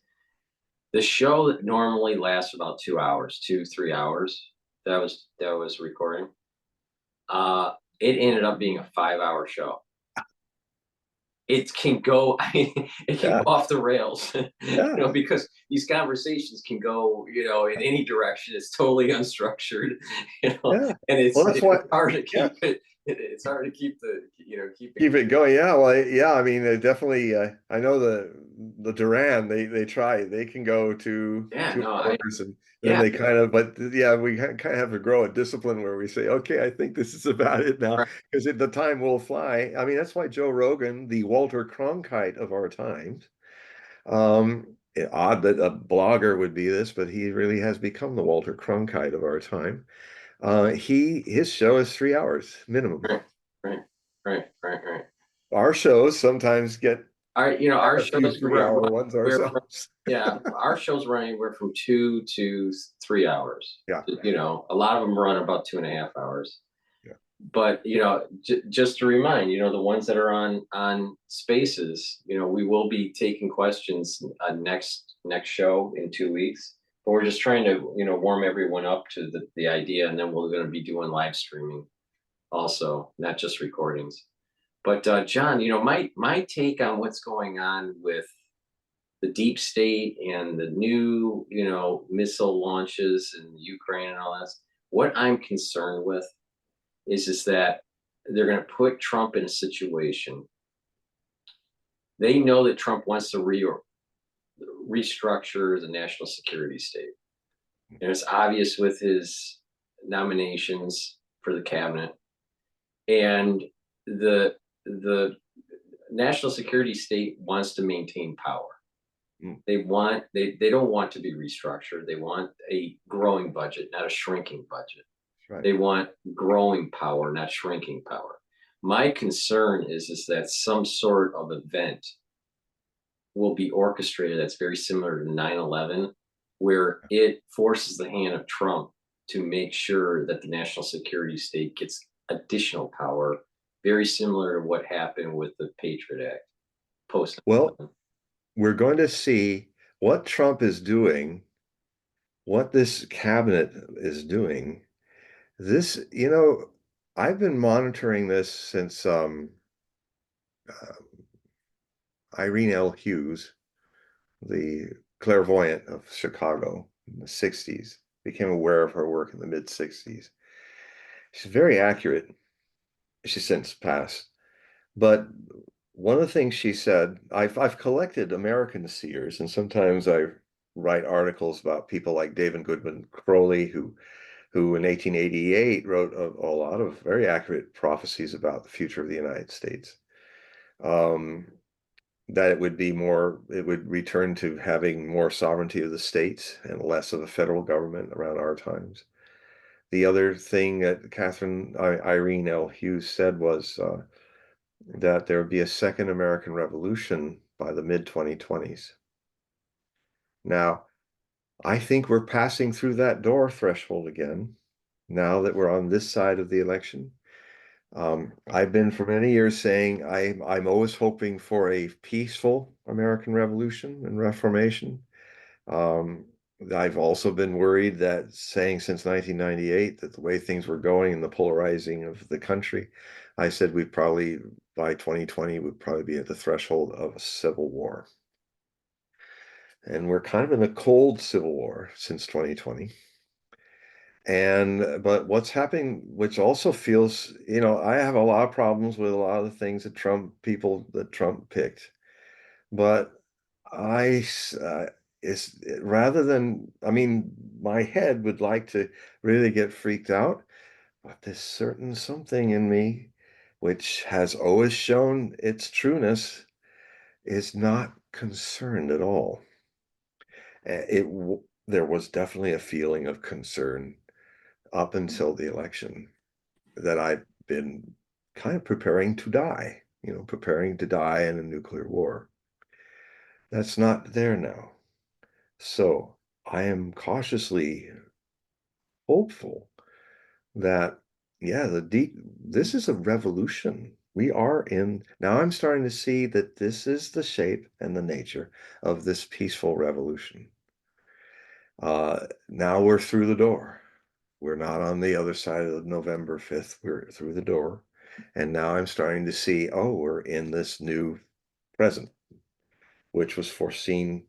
The show that normally lasts about 2 hours, 2 3 hours, that was recording. It ended up being a 5 hour show. It can go, I mean, it can Yeah, go off the rails, yeah, because these conversations can go, in any direction. It's totally unstructured, yeah. and Well, that's why. it's hard to Yeah, keep it. It's hard to keep keep it. keep it going. Yeah, well, yeah. I mean, definitely. I know the Duran. They try. They can go to Yeah, two no, hours, and then yeah, they kind of. But yeah, we kind of have to grow a discipline where we say, okay, I think this is about it now, right, because the time will fly. I mean, that's why Joe Rogan, the Walter Cronkite of our times. Odd that a blogger would be this, but he really has become the Walter Cronkite of our time. His show is 3 hours minimum. right, right, right. Our shows sometimes get Our a few shows 3 hour ones we're ourselves. yeah, our shows run anywhere from 2 to 3 hours. Yeah, A lot of them run about 2.5 hours. yeah. But just to remind, the ones that are on Spaces, we will be taking questions next show in 2 weeks. But we're just trying to warm everyone up to the idea, and then we're going to be doing live streaming also, not just recordings. But John, my take on what's going on with the deep state and the new, missile launches in Ukraine and all that. What I'm concerned with is that they're going to put Trump in a situation. They know that Trump wants to restructure the national security state, and it's obvious with his nominations for the cabinet. And the national security state wants to maintain power. Mm, They don't want to be restructured. They want a growing budget, not a shrinking budget. right. They want growing power, not shrinking power. My concern is that some sort of event will be orchestrated that's very similar to 9/11, where it forces the hand of Trump to make sure that the national security state gets additional power, very similar to what happened with the Patriot Act post Well, 9/11. we're going to see what Trump is doing, what this cabinet is doing. This, I've been monitoring this since uh, Irene L. Hughes, the clairvoyant of Chicago in the 60s, became aware of her work in the mid 60s. She's very accurate. She's since passed. But one of the things she said, I've collected American seers, and sometimes I write articles about people like David Goodman Crowley, who in 1888 wrote a lot of very accurate prophecies about the future of the United States. That it would return to having more sovereignty of the states and less of a federal government around our times. The other thing that Irene L. Hughes said was that there would be a second American Revolution by the mid 2020s. Now, I think we're passing through that door threshold again, now that we're on this side of the election. I've been for many years saying I'm always hoping for a peaceful American Revolution and Reformation. Um, I've also been worried that saying since 1998 that the way things were going and the polarizing of the country, I said we'd probably by 2020 would probably be at the threshold of a civil war. And we're kind of in a cold civil war since 2020. But what's happening, which also feels, I have a lot of problems with a lot of the things that Trump picked. But I, it's rather than, I mean, my head would like to really get freaked out, but there's certain something in me which has always shown its trueness, is not concerned at all. There was definitely a feeling of concern up until the election that I've been kind of preparing to die, preparing to die in a nuclear war. That's not there now. So I am cautiously hopeful that, yeah, this is a revolution. We are in, now I'm starting to see that this is the shape and the nature of this peaceful revolution. Now we're through the door. We're not on the other side of November 5th. We're through the door. And now I'm starting to see, oh, we're in this new present, which was foreseen.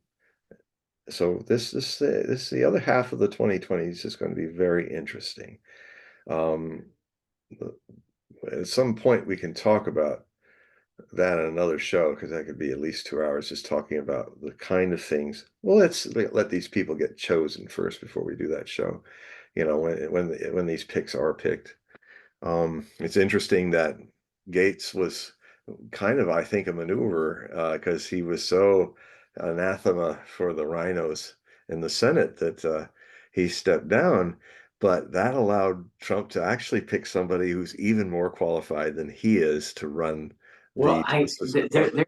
So this the other half of the 2020s is going to be very interesting. Um, at some point we can talk about that in another show, because that could be at least 2 hours just talking about the kind of things. Well, let's let these people get chosen first before we do that show. When these picks are picked. It's interesting that Gates was kind of, I think, a maneuver because he was so anathema for the rhinos in the Senate that he stepped down. But that allowed Trump to actually pick somebody who's even more qualified than he is to run Well, the Justice Department.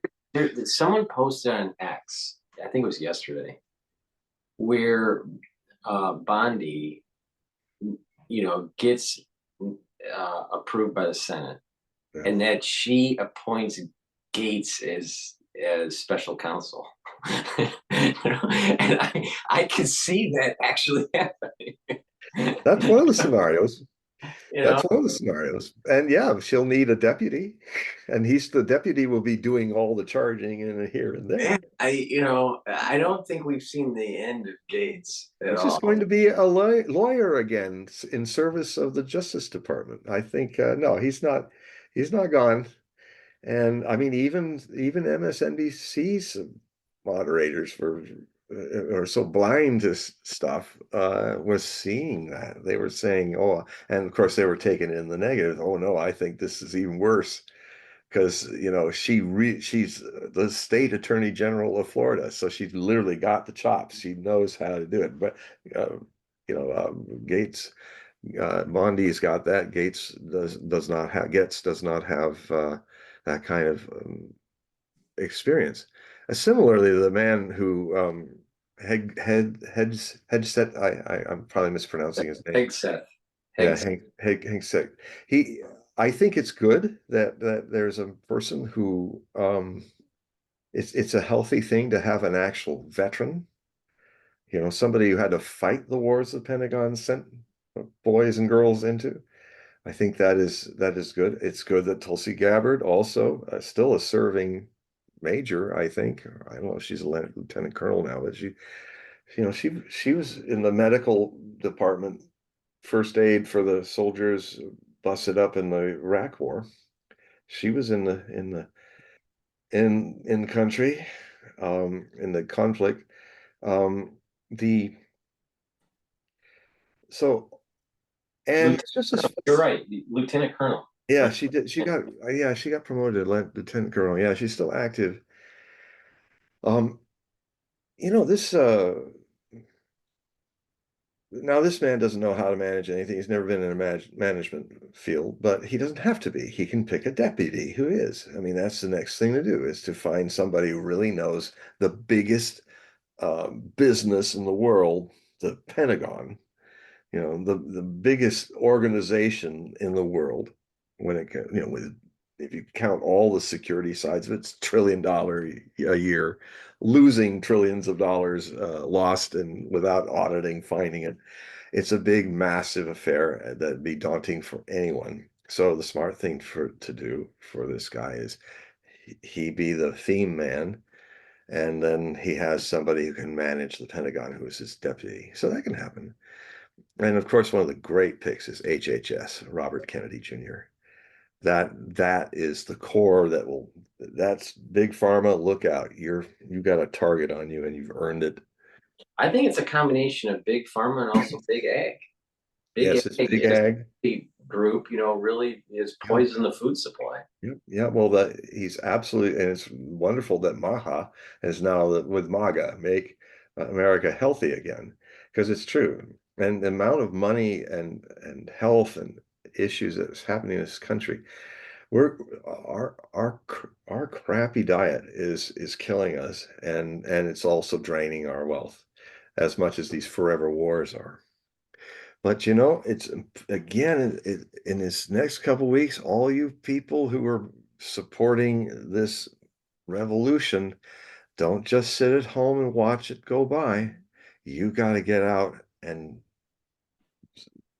someone posted on X, I think it was yesterday, where Bondi, gets approved by the Senate, Yeah. and that she appoints Gates as special counsel. And I can see that actually happening. That's one of the scenarios. You know, That's one of the scenarios. And yeah, she'll need a deputy, and the deputy will be doing all the charging in here and there. I don't think we've seen the end of Gates at He's just all. going to be a lawyer again in service of the Justice Department. I think no, he's not gone. And I mean, even MSNBC's moderators are so blind to stuff was seeing that. They were saying, oh, and of course they were taking it in the negative. Oh no, I think this is even worse because she's the state attorney general of Florida, so she's literally got the chops. She knows how to do it. But uh, Gates, Bondi's got that. Gates does not have that kind of experience. Similarly, the man who Headset, I'm probably mispronouncing his name. Big Seth. Yeah, Higgs. Hank Sick. He, I think it's good that there's a person who it's a healthy thing to have an actual veteran, somebody who had to fight the wars the Pentagon sent boys and girls into. I think that is good. It's good that Tulsi Gabbard also still a serving major, I think. I don't know if she's a lieutenant colonel now, but she was in the medical department, first aid for the soldiers busted up in the Iraq War. She was in country, in the conflict. The so and Lieutenant it's just as You're right, Lieutenant Colonel. yeah, Right. she did. She got promoted to lieutenant colonel. Yeah, she's still active. Um, this now this man doesn't know how to manage anything. He's never been in a management field, but he doesn't have to be. He can pick a deputy who is. I mean, that's the next thing to do, is to find somebody who really knows the biggest business in the world, the Pentagon, the biggest organization in the world when it with, if you count all the security sides of it, it's $1 trillion a year, losing trillions of dollars lost and without auditing finding it. It's a big massive affair that'd be daunting for anyone. So the smart thing to do for this guy is he be the theme man, and then he has somebody who can manage the Pentagon who is his deputy, so that can happen. And of course, one of the great picks is HHS, Robert Kennedy Jr. That is the core that's big pharma. Look out. You've got a target on you and you've earned it. I think it's a combination of big pharma and also big ag. Big Yes, it's ag big is ag. group, really is Yeah. poison the food supply. Yeah, yeah. Well, that he's absolutely, and it's wonderful that Maha is now with MAGA, make America healthy again, because it's true. And the amount of money and health and issues that's happening in this country, we're our crappy diet is killing us, and it's also draining our wealth as much as these forever wars are. But it's again in this next couple weeks, all you people who are supporting this revolution, don't just sit at home and watch it go by. You got to get out and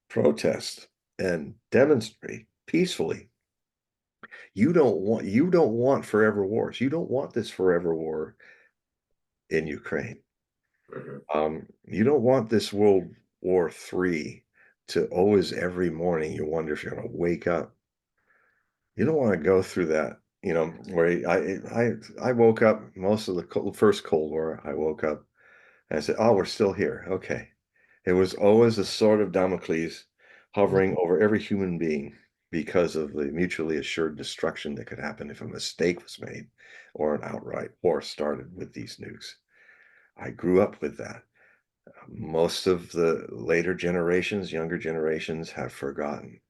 protest and demonstrate peacefully. You don't want forever wars. You don't want this forever war in Ukraine. Mhm. You don't want this World War III to always every morning you wonder if you're going to wake up. You don't want to go through that, where I woke up most of the first Cold War. I woke up and I said, "Oh, we're still here." Okay. It was always a sword of Damocles hovering over every human being because of the mutually assured destruction that could happen if a mistake was made or an outright war started with these nukes. I grew up with that. Most of the later generations, younger generations, have forgotten.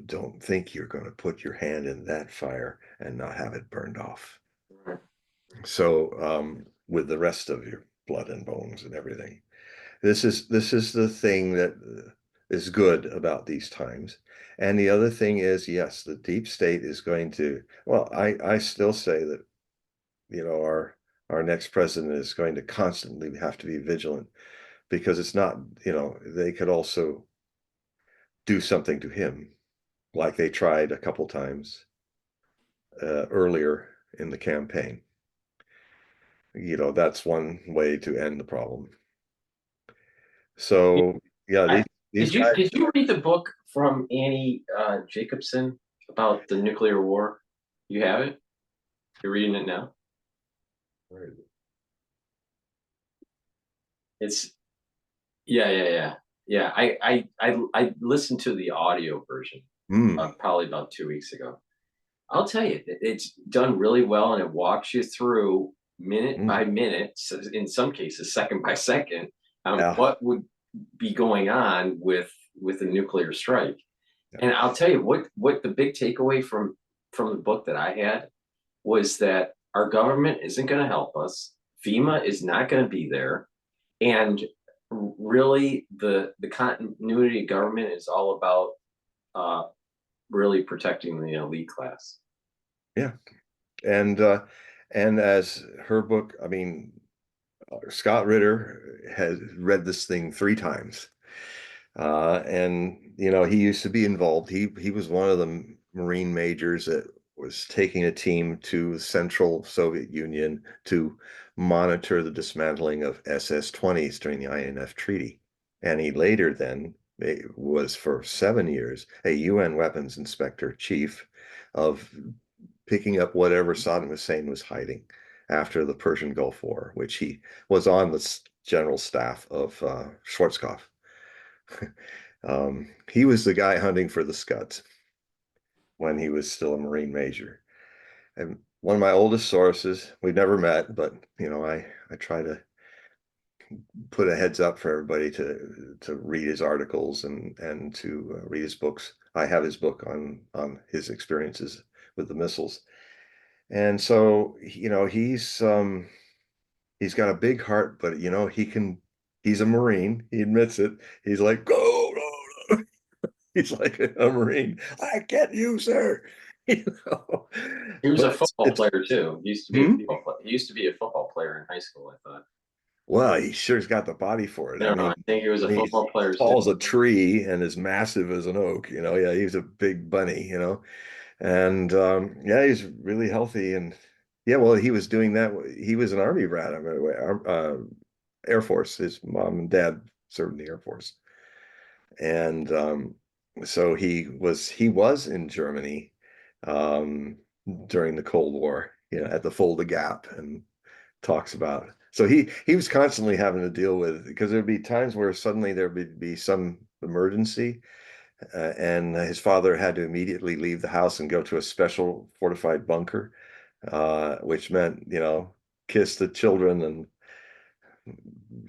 Don't think you're going to put your hand in that fire and not have it burned off. So, with the rest of your blood and bones and everything, this is the thing that is good about these times. And the other thing is, yes, the deep state is going to. Well, I still say that our next president is going to constantly have to be vigilant because it's not, they could also do something to him like they tried a couple times earlier in the campaign. That's one way to end the problem. So yeah, I, these did you guys. did you read the book from Annie Jacobson about the nuclear war? You have it? You're reading it now? It's yeah. I listened to the audio version Mm, probably about 2 weeks ago. I'll tell you, it's done really well, and it walks you through minute mm, by minute, in some cases second by second, yeah, what would be going on with a nuclear strike. yeah, And I'll tell you what the big takeaway from the book that I had was that our government isn't going to help us. FEMA is not going to be there, and really the continuity of government is all about uh, really protecting the elite class. yeah. And as her book, I mean, Scott Ritter has read this thing 3 times. And he used to be involved. He was one of the Marine majors that was taking a team to Central Soviet Union to monitor the dismantling of SS-20s during the INF Treaty. And he later then was for 7 years a UN weapons inspector chief of picking up whatever Saddam Hussein was hiding after the Persian Gulf War, which he was on the general staff of Schwarzkopf. He was the guy hunting for the Scuds when he was still a Marine major. And one of my oldest sources, we've never met, but I try to put a heads up for everybody to read his articles and to read his books. I have his book on his experiences with the missiles. And so, he's got a big heart, but he's a Marine. He admits it. He's like, go, no, no. He's like a Marine. I get you, sir. You know, He was a but football it's player too. He used to be a hmm? football player. He used to be a football player in high school, I thought. Well, he sure's got the body for it. I No, mean, I think he was a he's football player too. tall as a tree and as massive as an oak. Yeah, he's a big bunny. And yeah, he's really healthy. And yeah, well, he was doing that. He was an Army rat. I mean, Air Force. His mom and dad served in the Air Force. And so he was in Germany um, during the Cold War, at the Fulda Gap, and talks about it. So he was constantly having to deal with, because there'd be times where suddenly there would be some emergency, and his father had to immediately leave the house and go to a special fortified bunker, which meant, kiss the children and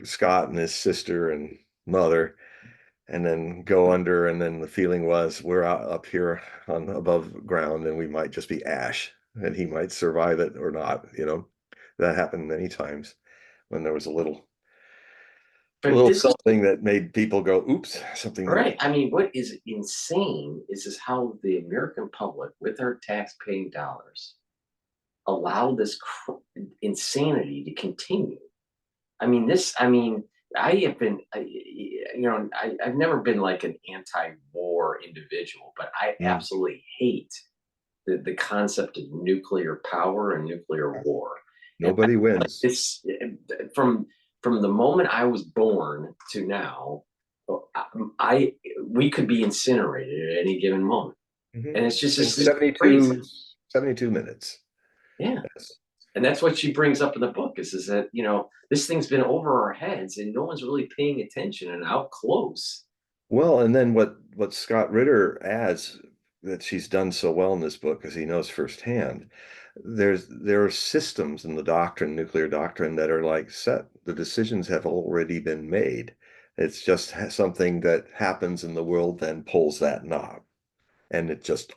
Scott and his sister and mother, and then go under. And then the feeling was we're out up here on above ground and we might just be ash and he might survive it or not. That happened many times when there was a But little this is something that made people go, oops, something didn't. right. I mean, what is insane is how the American public, with their tax-paying dollars, allow this insanity to continue. I mean, this. I mean, I have been, I've never been like an anti-war individual, but I Mm. absolutely hate the concept of nuclear power and nuclear war. And Nobody like wins. this, from from the moment I was born to now, I we could be incinerated at any given moment, Mhm. and it's just In this crazy. 72 minutes. Yeah, Yes. and that's what she brings up in the book is that this thing's been over our heads and no one's really paying attention and how close. Well, and then what Scott Ritter adds that she's done so well in this book, because he knows firsthand, there are systems in the doctrine, nuclear doctrine, that are like set. The decisions have already been made. It's just something that happens in the world, then pulls that knob, and it just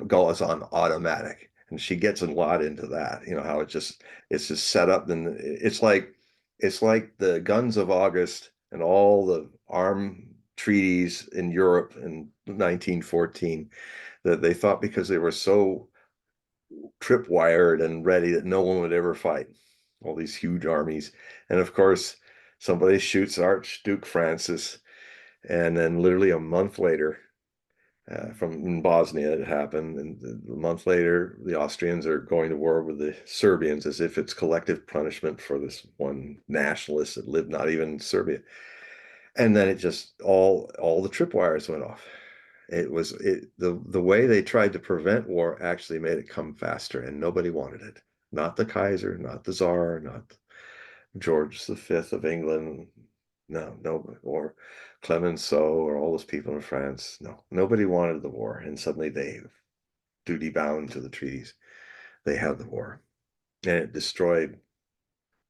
goes on automatic. And she gets a lot into that, how it's just set up. And it's like the guns of August and all the arm treaties in Europe in 1914, that they thought because they were so tripwired and ready that no one would ever fight. All these huge armies. And of course, somebody shoots Archduke Francis, and then literally a month later, from in Bosnia it happened, and a month later the Austrians are going to war with the Serbians, as if it's collective punishment for this one nationalist that lived not even in Serbia. And then it just all the tripwires went off. The way they tried to prevent war actually made it come faster, and nobody wanted it. Not the Kaiser, not the Tsar, not George V of England. No, no, or Clemenceau or all those people in France. No, nobody wanted the war. And suddenly they, duty bound to the treaties, they had the war. And it destroyed, it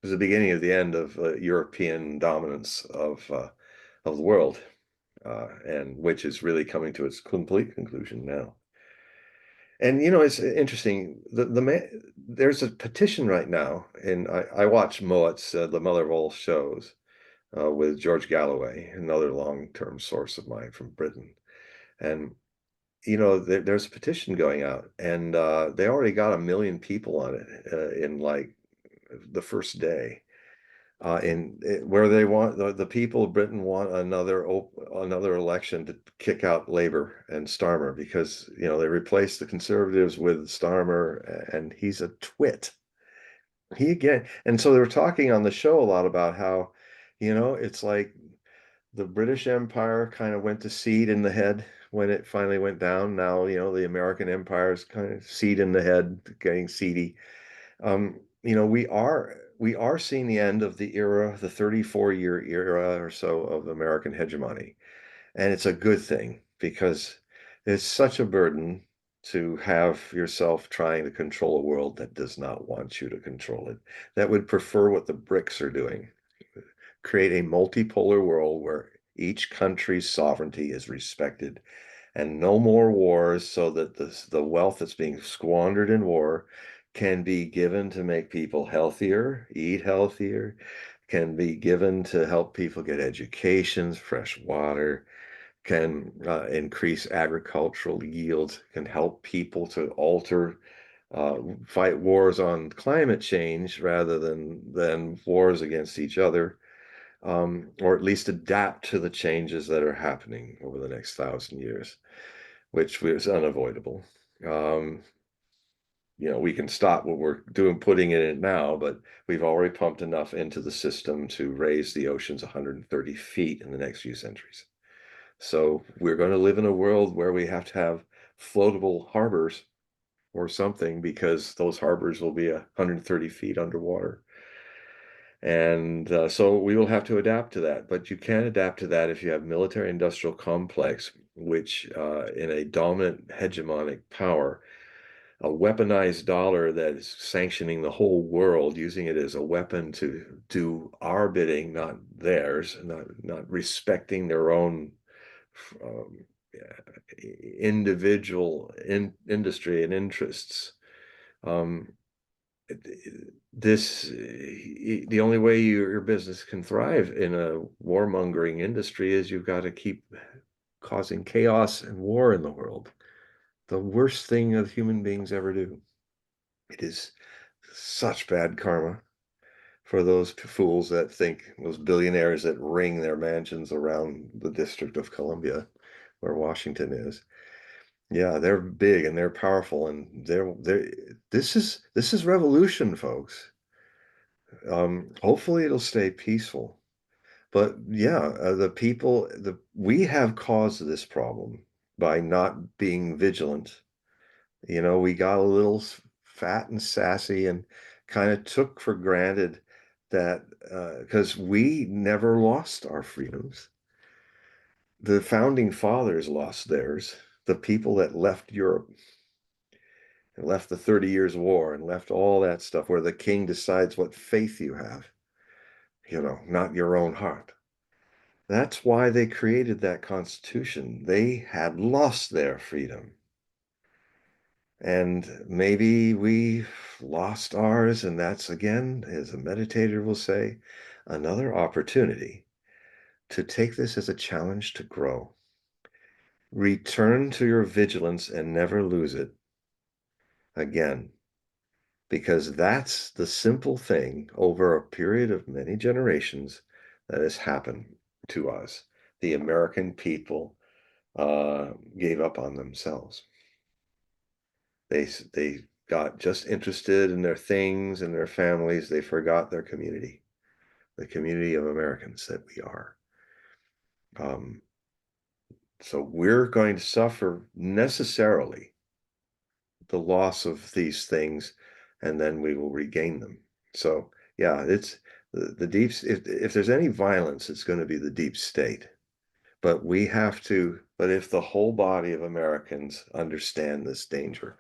was the beginning of the end of European dominance of the world, and which is really coming to its complete conclusion now. And it's interesting. There's a petition right now, and I watch Mowat's The Mother of All Shows, with George Galloway, another long-term source of mine from Britain. And there's a petition going out, and they already got 1 million people on it in like the first day. Where they want the people of Britain want another election to kick out Labour and Starmer, because they replaced the Conservatives with Starmer, and he's a twit. He again, and so they were talking on the show a lot about how it's like the British Empire kind of went to seed in the head when it finally went down. Now, the American Empire is kind of seed in the head, getting seedy. We are seeing the end of the era, the 34-year era or so of American hegemony. And it's a good thing, because it's such a burden to have yourself trying to control a world that does not want you to control it, that would prefer what the BRICS are doing. Create a multipolar world where each country's sovereignty is respected, and no more wars, so that the wealth that's being squandered in war can be given to make people healthier, eat healthier, can be given to help people get educations, fresh water, can increase agricultural yields, can help people to fight wars on climate change rather than wars against each other, or at least adapt to the changes that are happening over the next 1,000 years, which is unavoidable. Um, we can stop what we're doing, putting in it now, but we've already pumped enough into the system to raise the oceans 130 feet in the next few centuries. So we're going to live in a world where we have to have floatable harbors or something, because those harbors will be 130 feet underwater. And so we will have to adapt to that. But you can adapt to that if you have military industrial complex which in a dominant hegemonic power, a weaponized dollar that is sanctioning the whole world, using it as a weapon to do our bidding, not theirs, not respecting their own um, individual industry and interests. Um, the only way your business can thrive in a warmongering industry is you've got to keep causing chaos and war in the world. The worst thing that human beings ever do. It is such bad karma for those fools that think, those billionaires that ring their mansions around the District of Columbia, where Washington is. Yeah, they're big and they're powerful, and this is revolution, folks. Hopefully it'll stay peaceful. But yeah, we have caused this problem by not being vigilant. We got a little fat and sassy and kind of took for granted that because we never lost our freedoms. The founding fathers lost theirs. The people that left Europe and left the 30 Years' War and left all that stuff where the king decides what faith you have, not your own heart. That's why they created that Constitution. They had lost their freedom. And maybe we lost ours, and that's, again, as a meditator will say, another opportunity to take this as a challenge to grow. Return to your vigilance and never lose it again, because that's the simple thing over a period of many generations that has happened to us. The American people gave up on themselves. They got just interested in their things and their families. They forgot their community, the community of Americans that we are. So we're going to suffer necessarily the loss of these things, and then we will regain them. So yeah, it's the deep. If there's any violence, it's going to be the deep state. But we have to. But if the whole body of Americans understand this danger,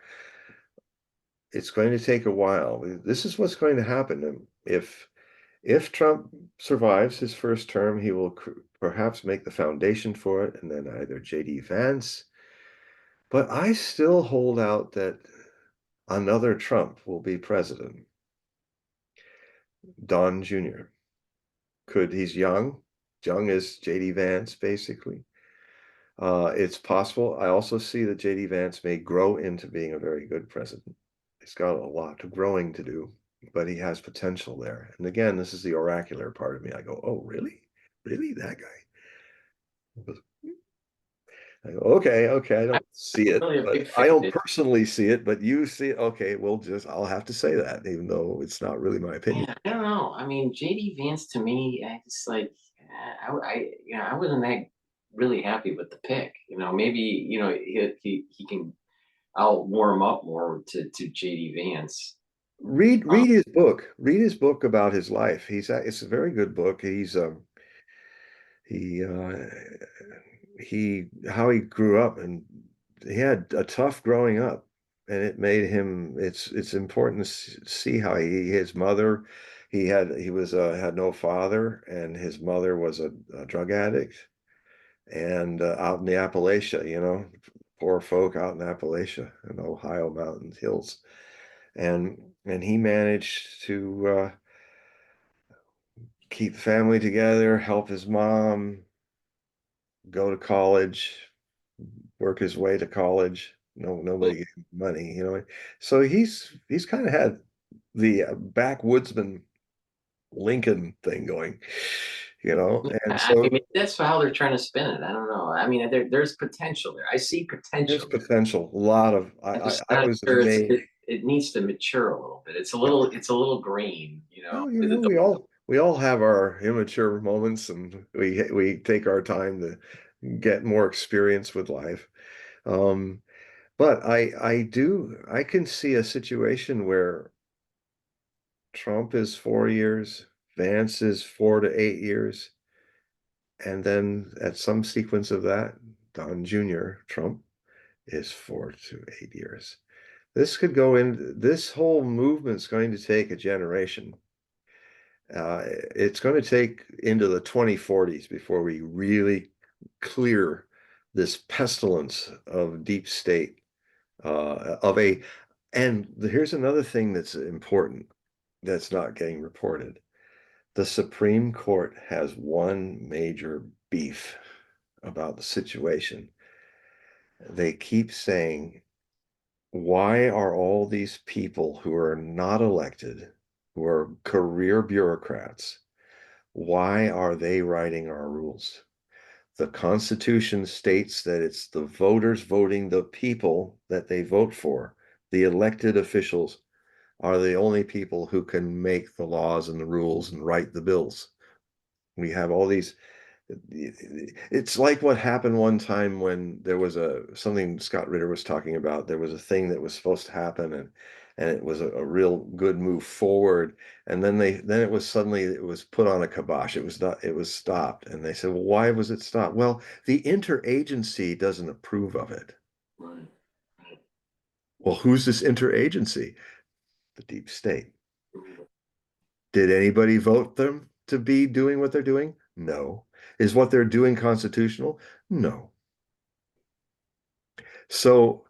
it's going to take a while. This is what's going to happen. If Trump survives his first term, he will perhaps make the foundation for it, and then either J.D. Vance. But I still hold out that another Trump will be president. Don Jr. He's young as J.D. Vance, basically. It's possible. I also see that J.D. Vance may grow into being a very good president. He's got a lot of growing to do, but he has potential there. And again, this is the oracular part of me. I go, oh, really? Really? That guy? I go, okay, I I'm don't see it, really a but big I fan. don't personally see it, but you see it. Okay, I'll have to say that, even though it's not really my opinion. Yeah, I don't know. I mean, JD Vance to me, I just like, I wasn't that really happy with the pick. Maybe he can. I'll warm up more to JD Vance. Read his book. Read his book about his life. It's a very good book. He he how he grew up, and he had a tough growing up, and it made him. It's important to see how his mother. He had no father, and his mother was a drug addict, and out in the Appalachia, poor folk out in Appalachia in the Ohio mountains hills, and he managed to keep the family together, help his mom go to college, work his way to college. No, nobody gave him money. So he's kind of had the backwoodsman Lincoln thing going, and I so mean, that's how they're trying to spin it. I don't know. I mean, there's potential there. I see there's potential there. potential. A lot of I'm just I not was sure amazed. it needs to mature a little bit. Yeah. It's a little green, Well, with it. we all have our immature moments, and we take our time to get more experience with life. Um, but I can see a situation where Trump is 4 years, Vance is 4 to 8 years, and then at some sequence of that, Don Jr. Trump is 4 to 8 years. This could go in, this whole movement's going to take a generation. It's going to take into the 2040s before we really clear this pestilence of deep state, and here's another thing that's important that's not getting reported. The Supreme Court has one major beef about the situation. They keep saying, why are all these people who are not elected, who are career bureaucrats, why are they writing our rules? The Constitution states that it's the voters voting the people that they vote for. The elected officials are the only people who can make the laws and the rules and write the bills. We have all these. It's like what happened one time when there was something Scott Ritter was talking about. There was a thing that was supposed to happen, and it was a real good move forward. And then it was suddenly it was put on a kibosh. It was not. It was stopped, and they said, "Well, why was it stopped?" Well, the interagency doesn't approve of it. Right. Well, who's this interagency? The deep state. Did anybody vote them to be doing what they're doing? No. Is what they're doing constitutional? No. So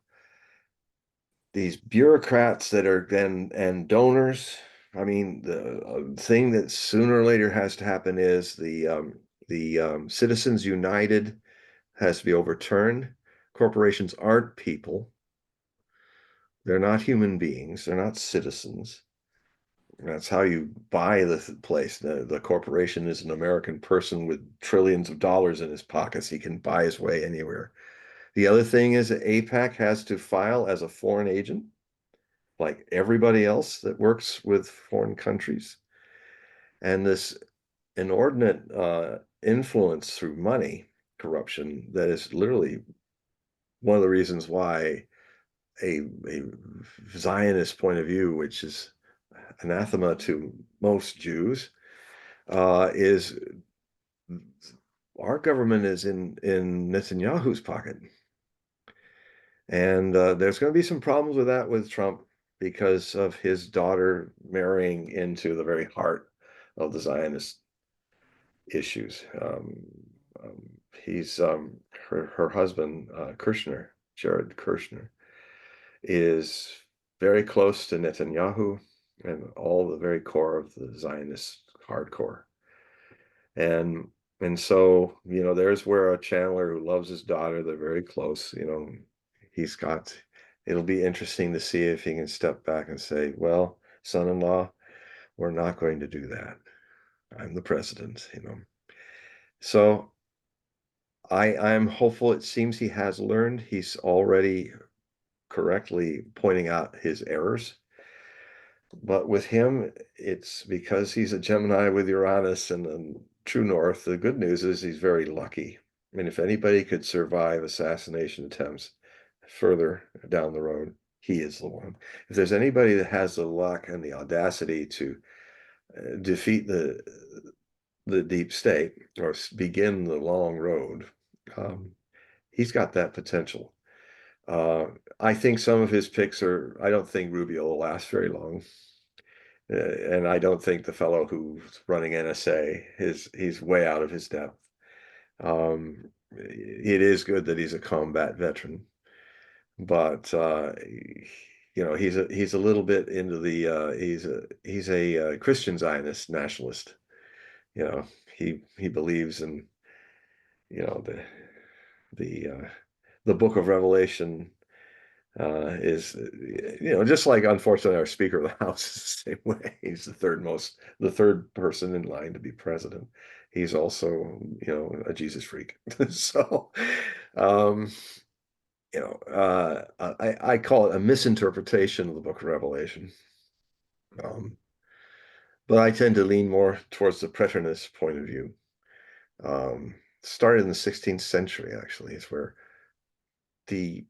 these bureaucrats that are then and donors, I mean, the thing that sooner or later has to happen is the Citizens United has to be overturned. Corporations aren't people. They're not human beings. They're not citizens. That's how you buy the place. The corporation is an American person with trillions of dollars in his pockets. He can buy his way anywhere. The other thing is that APAC has to file as a foreign agent, like everybody else that works with foreign countries. And this inordinate influence through money, corruption, that is literally one of the reasons why a Zionist point of view, which is anathema to most Jews, is our government is in Netanyahu's pocket. And there's going to be some problems with that with Trump because of his daughter marrying into the very heart of the Zionist issues. Um, he's her husband, Kirshner, Jared Kirshner, is very close to Netanyahu and all the very core of the Zionist hardcore. And so, there's where a channeler who loves his daughter, they're very close, he's got, it'll be interesting to see if he can step back and say, well, son-in-law, we're not going to do that. I'm the president. So I'm hopeful. It seems he has learned. He's already correctly pointing out his errors. But with him, it's because he's a Gemini with Uranus and the true north. The good news is he's very lucky. I mean, if anybody could survive assassination attempts further down the road, he is the one. If there's anybody that has the luck and the audacity to defeat the deep state or begin the long road, he's got that potential. Uh, I think some of his picks I don't think Rubio will last very long. And I don't think the fellow who's running NSA he's way out of his depth. It is good that he's a combat veteran, but he's a little bit into the he's a Christian Zionist nationalist. You know, he believes in the the uh, the Book of Revelation is just like unfortunately our Speaker of the House is the same way. He's the third person in line to be president. He's also a Jesus freak. So um, I call it a misinterpretation of the Book of Revelation. Um, but I tend to lean more towards the preterist point of view. Started in the 16th century, actually, is where the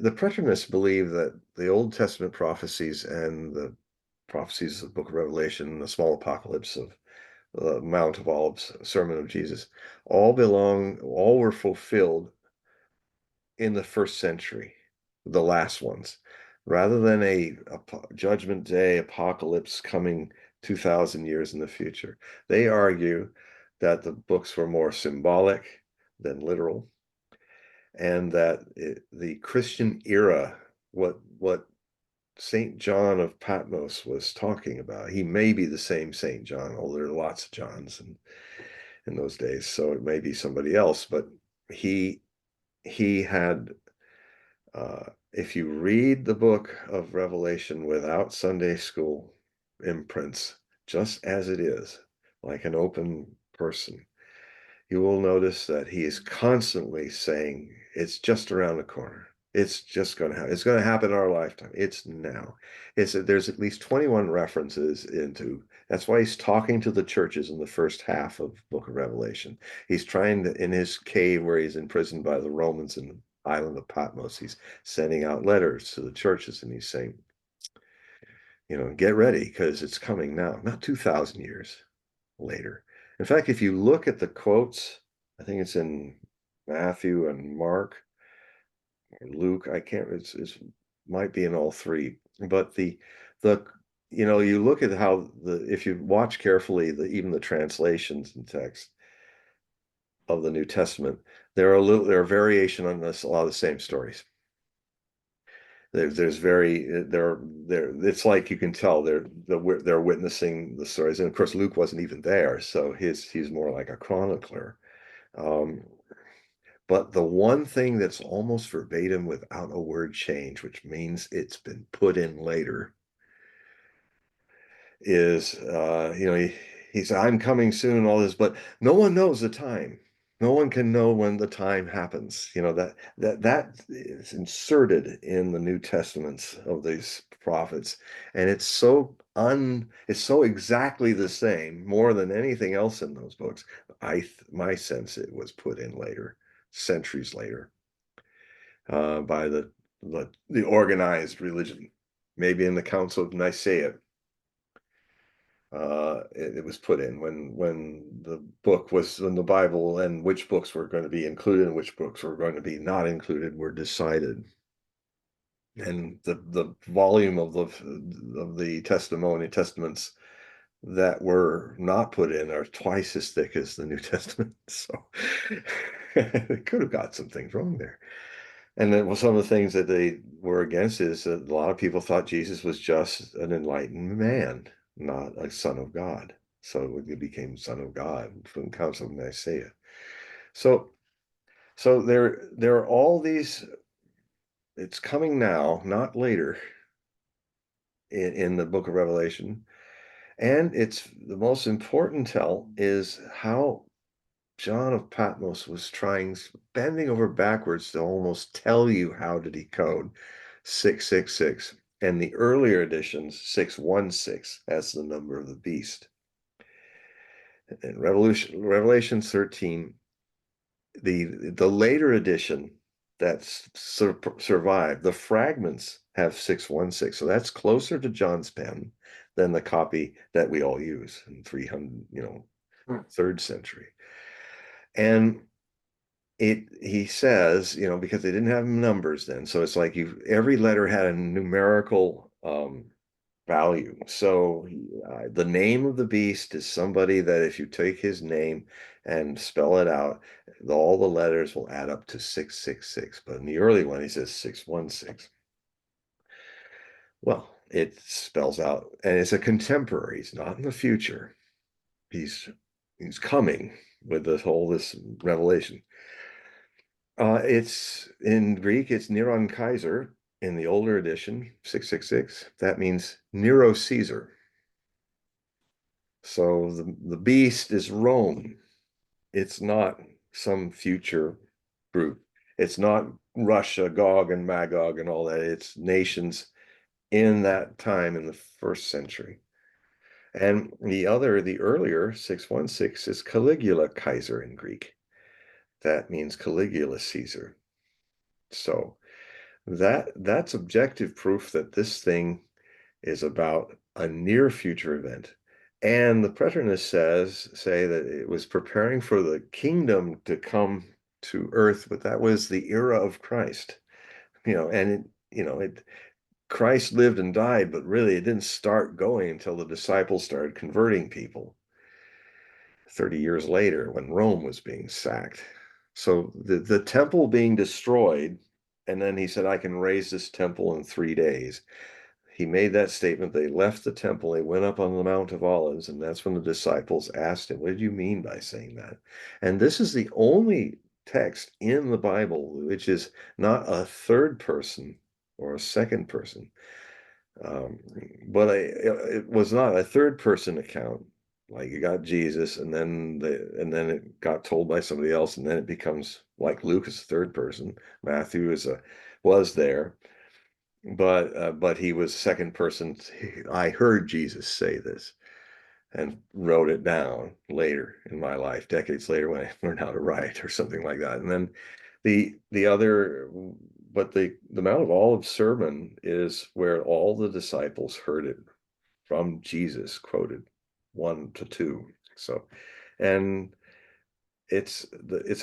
the preterists believe that the Old Testament prophecies and the prophecies of the Book of Revelation, the small apocalypse of the Mount of Olives, Sermon of Jesus, all were fulfilled in the first century, the last ones, rather than a judgment day apocalypse coming 2,000 years in the future. They argue that the books were more symbolic than literal, and that the Christian era, what St. John of Patmos was talking about, he may be the same St. John, although there are lots of Johns in those days, so it may be somebody else, but he had if you read the book of Revelation without Sunday school imprints, just as it is, like an open person, you will notice that he is constantly saying it's just around the corner. It's just going to happen. It's going to happen in our lifetime. It's now. There's at least 21 references into. That's why he's talking to the churches in the first half of the book of Revelation. He's trying to, in his cave where he's imprisoned by the Romans in the island of Patmos, he's sending out letters to the churches, and he's saying, get ready because it's coming now, not 2,000 years later. In fact, if you look at the quotes, I think it's in Matthew and Mark or Luke. I can't. It's might be in all three. But the you look at how if you watch carefully even the translations and text of the New Testament, there are variation on this, a lot of the same stories. There's very there it's like you can tell they're witnessing the stories, and of course Luke wasn't even there, so he's more like a chronicler. But the one thing that's almost verbatim without a word change, which means it's been put in later, is he said, I'm coming soon, all this, but no one knows the time. No one can know when the time happens. That is inserted in the New Testaments of these prophets, and it's so exactly the same, more than anything else in those books. My sense it was put in later, centuries later, by the organized religion, maybe in the Council of Nicaea. It was put in when the Bible and which books were going to be included and which books were going to be not included were decided, and the volume of the testaments that were not put in are twice as thick as the New Testament. So they could have got some things wrong there. And then some of the things that they were against is that a lot of people thought Jesus was just an enlightened man, not a son of God. So he became son of God from the Council of Nicaea. So there are all these. It's coming now, not later, in the book of Revelation. And it's the most important tell is how John of Patmos was bending over backwards to almost tell you how to decode 666, and the earlier editions 616 as the number of the beast. In Revelation 13, the later edition that's survived, the fragments have 616, so that's closer to John's pen than the copy that we all use in 300, third century. And he says, because they didn't have numbers then, so it's like every letter had a numerical value. So the name of the beast is somebody that if you take his name and spell it out, all the letters will add up to 666. But in the early one, he says 616. Well, it spells out, and it's a contemporary. He's not in the future. He's coming with this revelation. It's in Greek, it's Neron Kaiser in the older edition, 666. That means Nero Caesar. So the beast is Rome. It's not some future group. It's not Russia, Gog and Magog and all that. It's nations in that time in the first century. And the earlier 616 is Caligula Kaiser in Greek. That means Caligula Caesar. So that's objective proof that this thing is about a near future event. And the preterists say that it was preparing for the kingdom to come to earth, but that was the era of Christ. And Christ lived and died, but really it didn't start going until the disciples started converting people 30 years later when Rome was being sacked. So the temple being destroyed, and then he said, I can raise this temple in 3 days. He made that statement. They left the temple, they went up on the Mount of Olives, and that's when the disciples asked him, what did you mean by saying that? And this is the only text in the Bible which is not a third person or a second person. But it was not a third person account. Like you got Jesus, and then it got told by somebody else, and then it becomes like Luke is a third person. Matthew was there, but he was second person. I heard Jesus say this and wrote it down later in my life, decades later when I learned how to write or something like that. And then the other, but the Mount of Olives sermon is where all the disciples heard it from Jesus, quoted 1 to 2. So, and it's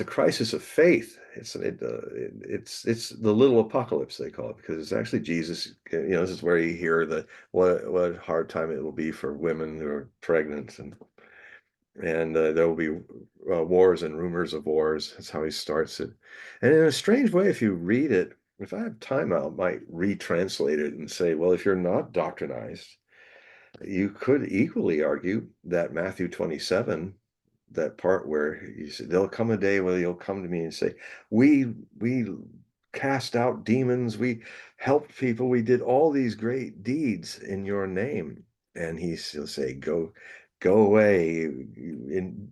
a crisis of faith. It's the little apocalypse they call it, because it's actually Jesus. This is where you hear what hard time it will be for women who are pregnant, and there will be wars and rumors of wars. That's how he starts it. And in a strange way, if you read it, if I have time, I might retranslate it and say, well, if you're not doctrinized, you could equally argue that Matthew 27, that part where you said, there'll come a day where you'll come to me and say, we cast out demons, we helped people, we did all these great deeds in your name. And he'll say, go away, you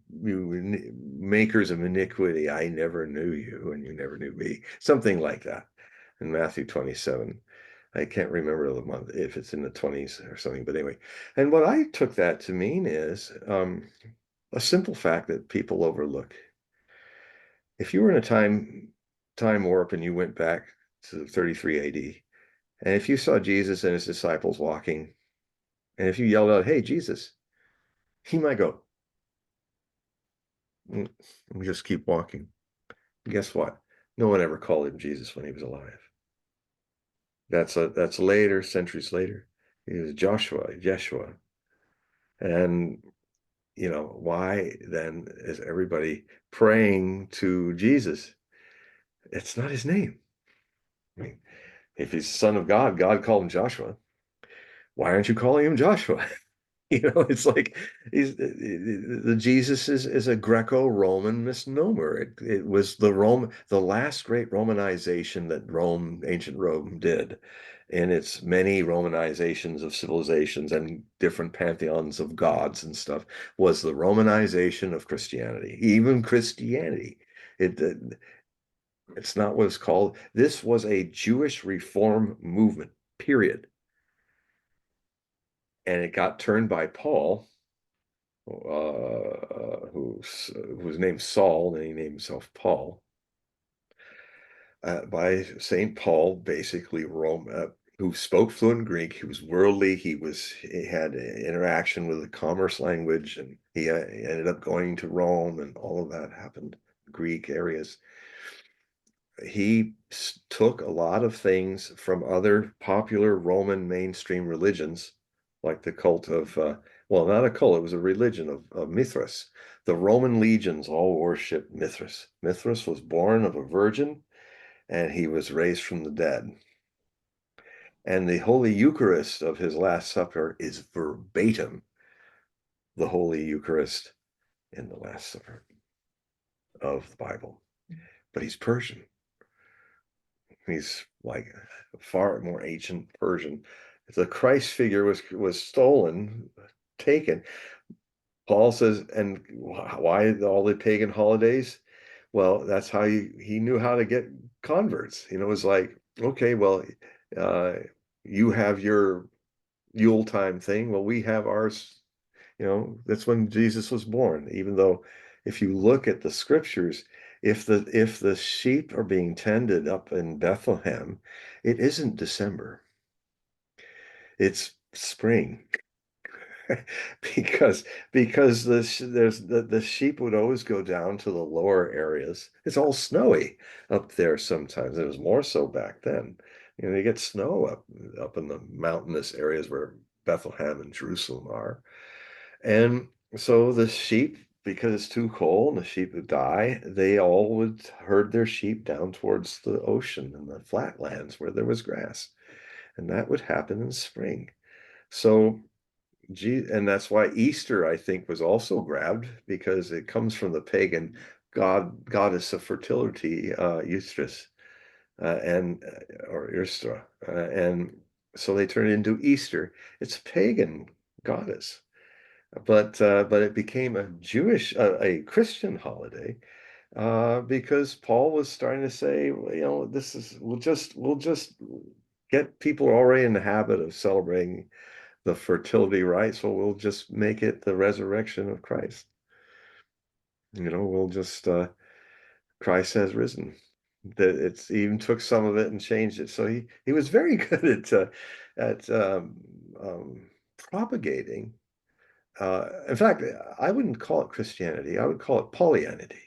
makers of iniquity, I never knew you, and you never knew me. Something like that in Matthew 27. I can't remember the month, if it's in the 20s or something, but anyway. And what I took that to mean is a simple fact that people overlook. If you were in a time warp and you went back to 33 AD, and if you saw Jesus and his disciples walking, and if you yelled out, hey, Jesus, he might go, we just keep walking. And guess what? No one ever called him Jesus when he was alive. That's later, centuries later. He was Joshua, Yeshua. And why then is everybody praying to Jesus? It's not his name. I mean, if he's the son of God, God called him Joshua. Why aren't you calling him Joshua? It's like the Jesus is a Greco-Roman misnomer. It was the last great Romanization that ancient Rome did, in its many Romanizations of civilizations and different pantheons of gods and stuff, was the Romanization of Christianity. Even Christianity, it's not what it's called. This was a Jewish reform movement, period. And it got turned by Paul, whose name's Saul, and he named himself Paul, by St. Paul, basically Rome, who spoke fluent Greek. He was worldly. He had interaction with the commerce language, and he ended up going to Rome, and all of that happened, Greek areas. He took a lot of things from other popular Roman mainstream religions, like the cult of, well, not a cult, it was a religion of Mithras. The Roman legions all worshiped Mithras. Mithras was born of a virgin, and he was raised from the dead. And the Holy Eucharist of his Last Supper is verbatim the Holy Eucharist in the Last Supper of the Bible. But he's Persian. He's like far more ancient Persian. The Christ figure was stolen, taken. Paul says, and why all the pagan holidays? Well, that's how he knew how to get converts. It was like, okay, well, you have your Yule time thing. Well, we have ours. That's when Jesus was born. Even though, if you look at the scriptures, if the sheep are being tended up in Bethlehem, it isn't December. It's spring. because the sheep would always go down to the lower areas. It's all snowy up there sometimes. It was more so back then. You know, you get snow up in the mountainous areas where Bethlehem and Jerusalem are. And so the sheep, because it's too cold and the sheep would die, they all would herd their sheep down towards the ocean and the flatlands where there was grass. And that would happen in spring. So, and that's why Easter, I think, was also grabbed because it comes from the pagan goddess of fertility, Estrus, and or Istra, and so they turned it into Easter. It's a pagan goddess, but it became a a Christian holiday because Paul was starting to say, well, you know, this is we'll just get people already in the habit of celebrating the fertility rites, so we'll just make it the resurrection of Christ. You know, we'll just Christ has risen. That it's he even took some of it and changed it. So he was very good at propagating. In fact, I wouldn't call it Christianity. I would call it Paulianity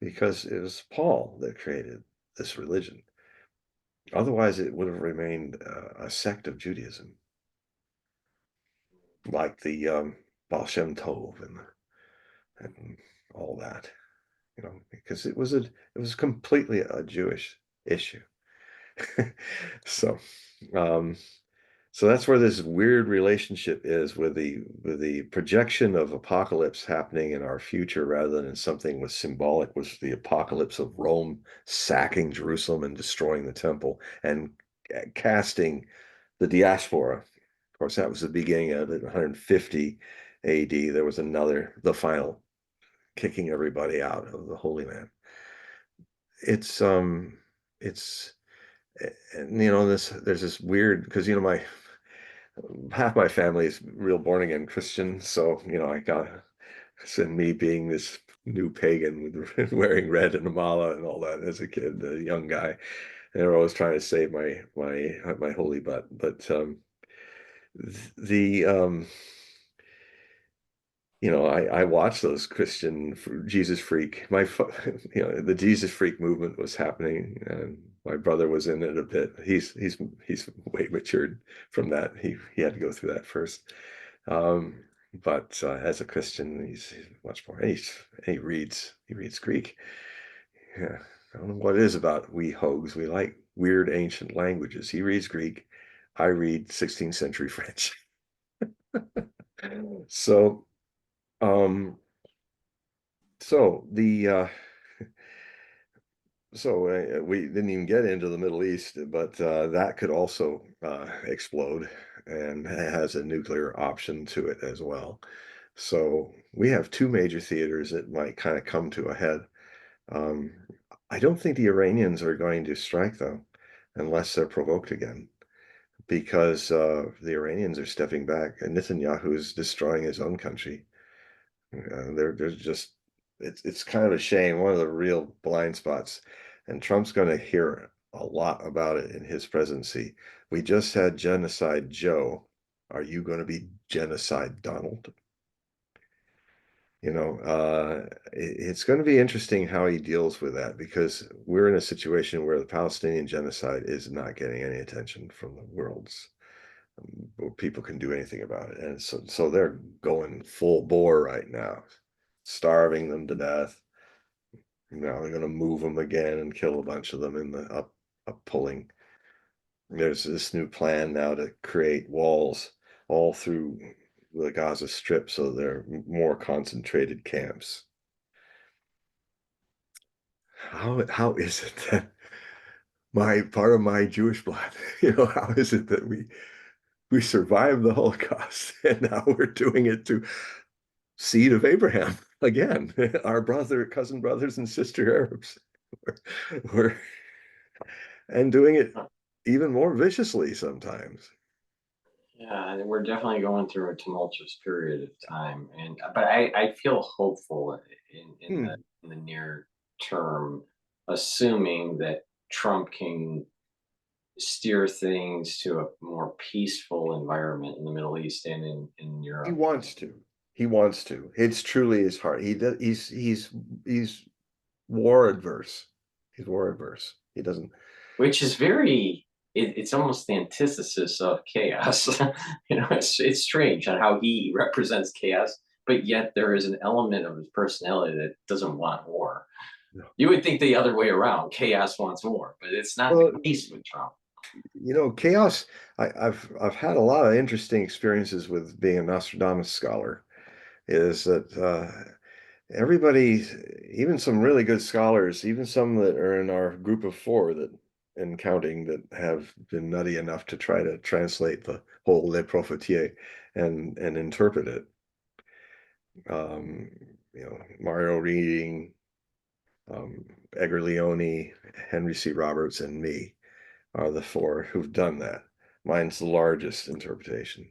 because it was Paul that created this religion. Otherwise, it would have remained a sect of Judaism, like the Baal Shem Tov and all that. You know, because it was completely a Jewish issue. So, um, so that's where this weird relationship is with the projection of apocalypse happening in our future rather than something was symbolic, was the apocalypse of Rome sacking Jerusalem and destroying the temple and casting the diaspora. Of course, that was the beginning of it, 150 AD. There was the final kicking everybody out of the Holy Land. It's it's and you know there's this weird because you know my half my family is real born again Christian, so you know I got and me being this new pagan with wearing red and a mala and all that as a kid, a young guy, and they're always trying to save my holy butt. But the you know, I watched those Christian Jesus freak. You know, the Jesus freak movement was happening, and my brother was in it a bit. He's way matured from that. He had to go through that first. Um, but as a Christian, he's much more. He reads Greek. Yeah, I don't know what it is about we Hogues. We like weird ancient languages. He reads Greek. I read 16th century French. So. Um, So we didn't even get into the Middle East, but that could also explode and has a nuclear option to it as well. So we have two major theaters that might kind of come to a head. Um, I don't think the Iranians are going to strike though, unless they're provoked again, because the Iranians are stepping back and Netanyahu is destroying his own country. There's just it's kind of a shame. One of the real blind spots, and Trump's going to hear a lot about it in his presidency. We just had genocide Joe. Are you going to be genocide Donald? You know, it's going to be interesting how he deals with that because we're in a situation where the Palestinian genocide is not getting any attention from the world's where people can do anything about it. And so they're going full bore right now, starving them to death. Now they're going to move them again and kill a bunch of them in the up pulling. There's this new plan now to create walls all through the Gaza Strip so they're more concentrated camps. How is it that my part of my Jewish blood, you know, how is it that we survived the Holocaust and now we're doing it to seed of Abraham again, our cousin brothers and sister Arabs. We're and doing it even more viciously sometimes. Yeah, and we're definitely going through a tumultuous period of time, and but I feel hopeful Hmm. in the near term, assuming that Trump can steer things to a more peaceful environment in the Middle East and in He Europe. wants to. He wants to. It's truly his heart. He does. He's war adverse. He's war adverse. He doesn't. Which is very, it's almost the antithesis of chaos. It's strange on how he represents chaos, but yet there is an element of his personality that doesn't want war. No. You would think the other way around, chaos wants war, but it's not the Well, case with Trump. chaos. I've had a lot of interesting experiences with being a Nostradamus scholar. Is that everybody, even some really good scholars, even some that are in our group of four that and counting that have been nutty enough to try to translate the whole Le Prophète and interpret it. Um, Mario Reading, Edgar Leone, Henry C. Roberts, and me are the four who've done that. Mine's the largest interpretation.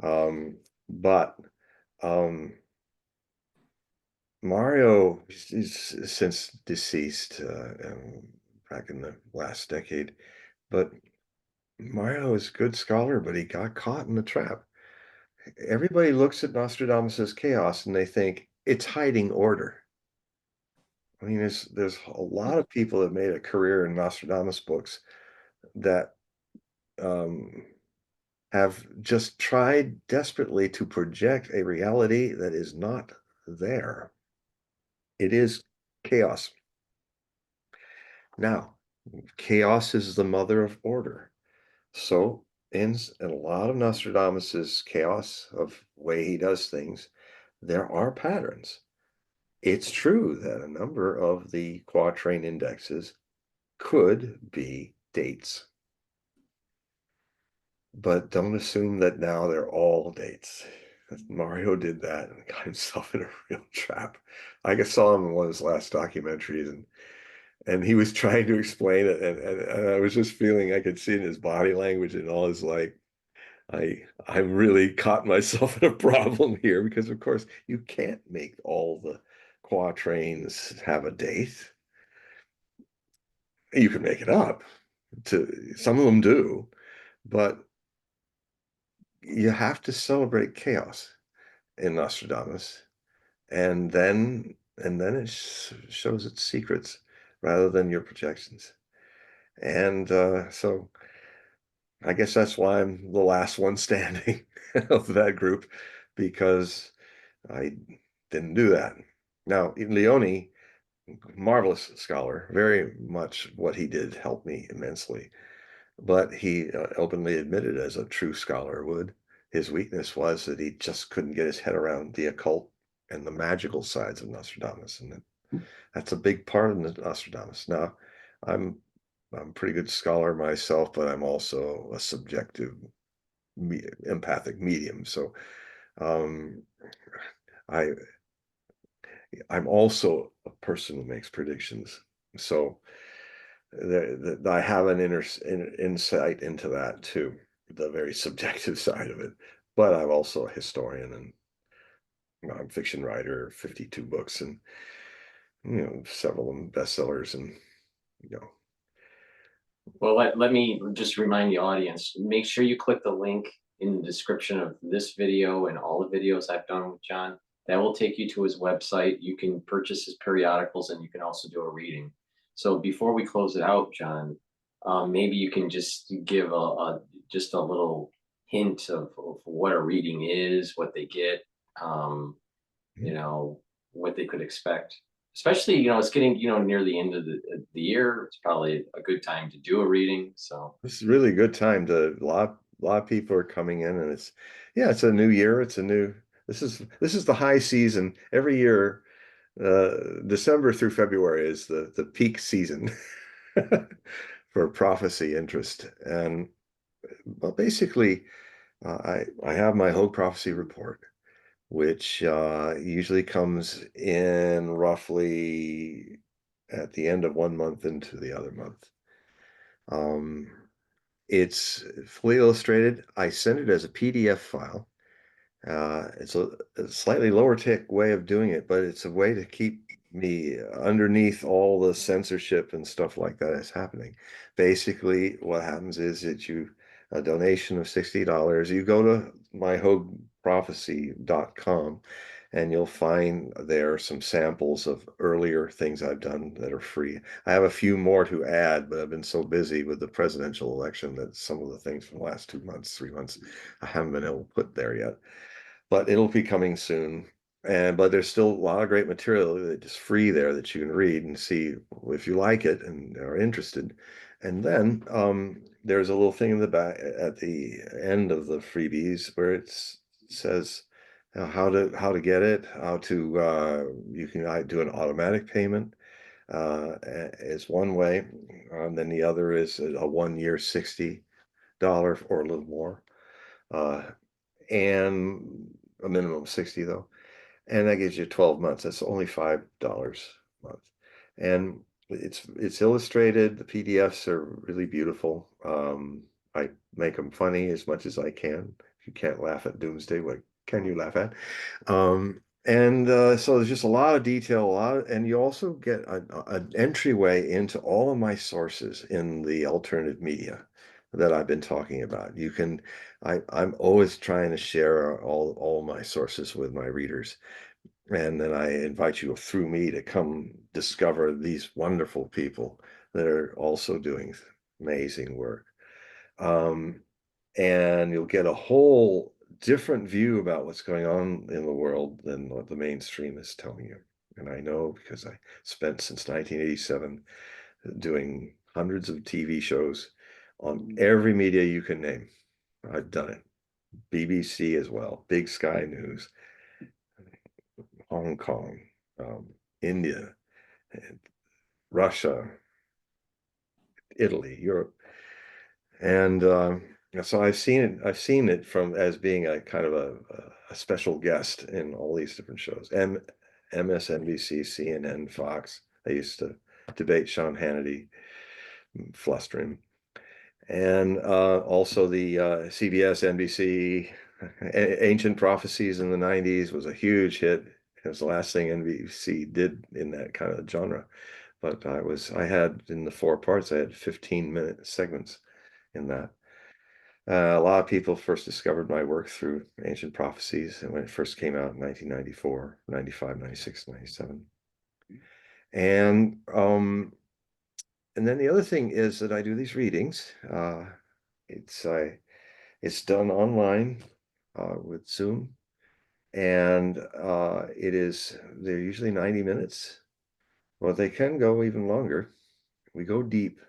But Mario is since deceased back in the last decade, but Mario is a good scholar, but he got caught in the trap. Everybody looks at Nostradamus as chaos and they think it's hiding order. I mean, there's a lot of people that made a career in Nostradamus books that um, have just tried desperately to project a reality that is not there. It is chaos. Now, chaos is the mother of order. So, in a lot of Nostradamus's chaos of way he does things, there are patterns. It's true that a number of the quatrain indexes could be dates, but don't assume that now they're all dates. Mario did that and got himself in a real trap. I saw him in one of his last documentaries, and he was trying to explain it, and I was just feeling I could see in his body language and all his like, I really caught myself in a problem here because of course you can't make all the quatrains have a date. You can make it up. To some of them do, but you have to celebrate chaos in Nostradamus, and then it shows its secrets rather than your projections. And so I guess that's why I'm the last one standing of that group, because I didn't do that. Now, Leone, marvelous scholar, very much what he did helped me immensely. But he openly admitted, as a true scholar would, his weakness was that he just couldn't get his head around the occult and the magical sides of Nostradamus, and that's a big part of Nostradamus. Now, I'm I'm a pretty good scholar myself, but I'm also a subjective, empathic medium. So um, I I'm also a person who makes predictions. So I have an insight into that too, the very subjective side of it. But I'm also a historian and nonfiction writer, 52 books, and several of them bestsellers, and you know. Well, let me just remind the audience, make sure you click the link in the description of this video and all the videos I've done with John. That will take you to his website. You can purchase his periodicals and you can also do a reading. So before we close it out, John, maybe you can just give just a little hint of what a reading is, what they get, um, you know, what they could expect. Especially, it's getting, near the end of the year. It's probably a good time to do a reading. So, This is really a good time to a lot of people are coming in, and it's a new year. This is the high season every year. December through February is the peak season for prophecy interest. And well, basically, I have my Hogue prophecy report, which usually comes in roughly at the end of one month into the other month. Um, it's fully illustrated. I send it as a PDF file. It's a slightly lower tech way of doing it, but it's a way to keep me underneath all the censorship and stuff like that is happening. Basically, what happens is that you a donation of $60, you go to myhoagprophecy.com and you'll find there some samples of earlier things I've done that are free. I have a few more to add, but I've been so busy with the presidential election that some of the things from the last 2 months, 3 months, I haven't been able to put there yet. But it'll be coming soon. But there's still a lot of great material that is free there that you can read and see if you like it and are interested. And then there's a little thing in the back at the end of the freebies where it says how to get it, how to you can do an automatic payment is one way. Then the other is a 1 year $60 or a little more. And a minimum of 60 though. And that gives you 12 months. That's only $5 a month. And it's illustrated. The PDFs are really beautiful. I make them funny as much as I can. If you can't laugh at Doomsday, what can you laugh at? And so there's just a lot of detail, and you also get an entryway into all of my sources in the alternative media that I've been talking about. I'm always trying to share all my sources with my readers. And then I invite you through me to come discover these wonderful people that are also doing amazing work. Um, and you'll get a whole different view about what's going on in the world than what the mainstream is telling you. And I know because I spent since 1987 doing hundreds of TV shows on every media you can name. I've done it. BBC as well, Big Sky News, Hong Kong, India, Russia, Italy, Europe, and so I've seen it from as being a kind of a special guest in all these different shows. MSNBC, CNN, Fox. I used to debate Sean Hannity, fluster him, and also the CBS, NBC. Ancient Prophecies in the 90s was a huge hit. It was the last thing NBC did in that kind of genre. But I had in the 4 parts, I had 15-minute segments in that. A lot of people first discovered my work through Ancient Prophecies and when it first came out in 1994, 95, 96, 97. And then the other thing is that I do these readings. It's it's done online with Zoom, and they're usually 90 minutes. Well, they can go even longer. We go deep.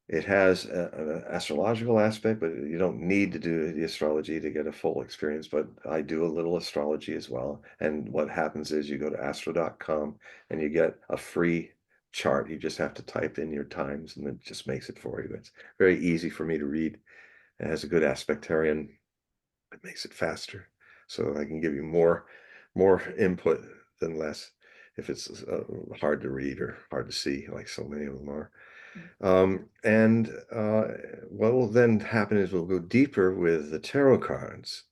It has an astrological aspect, but you don't need to do the astrology to get a full experience. But I do a little astrology as well. And what happens is you go to astro.com and you get a free chart. You just have to type in your times and it just makes it for you. It's very easy for me to read. It has a good aspectarian. It makes it faster. So I can give you more input than less if it's hard to read or hard to see, like so many of them are. And what will then happen is we'll go deeper with the tarot cards,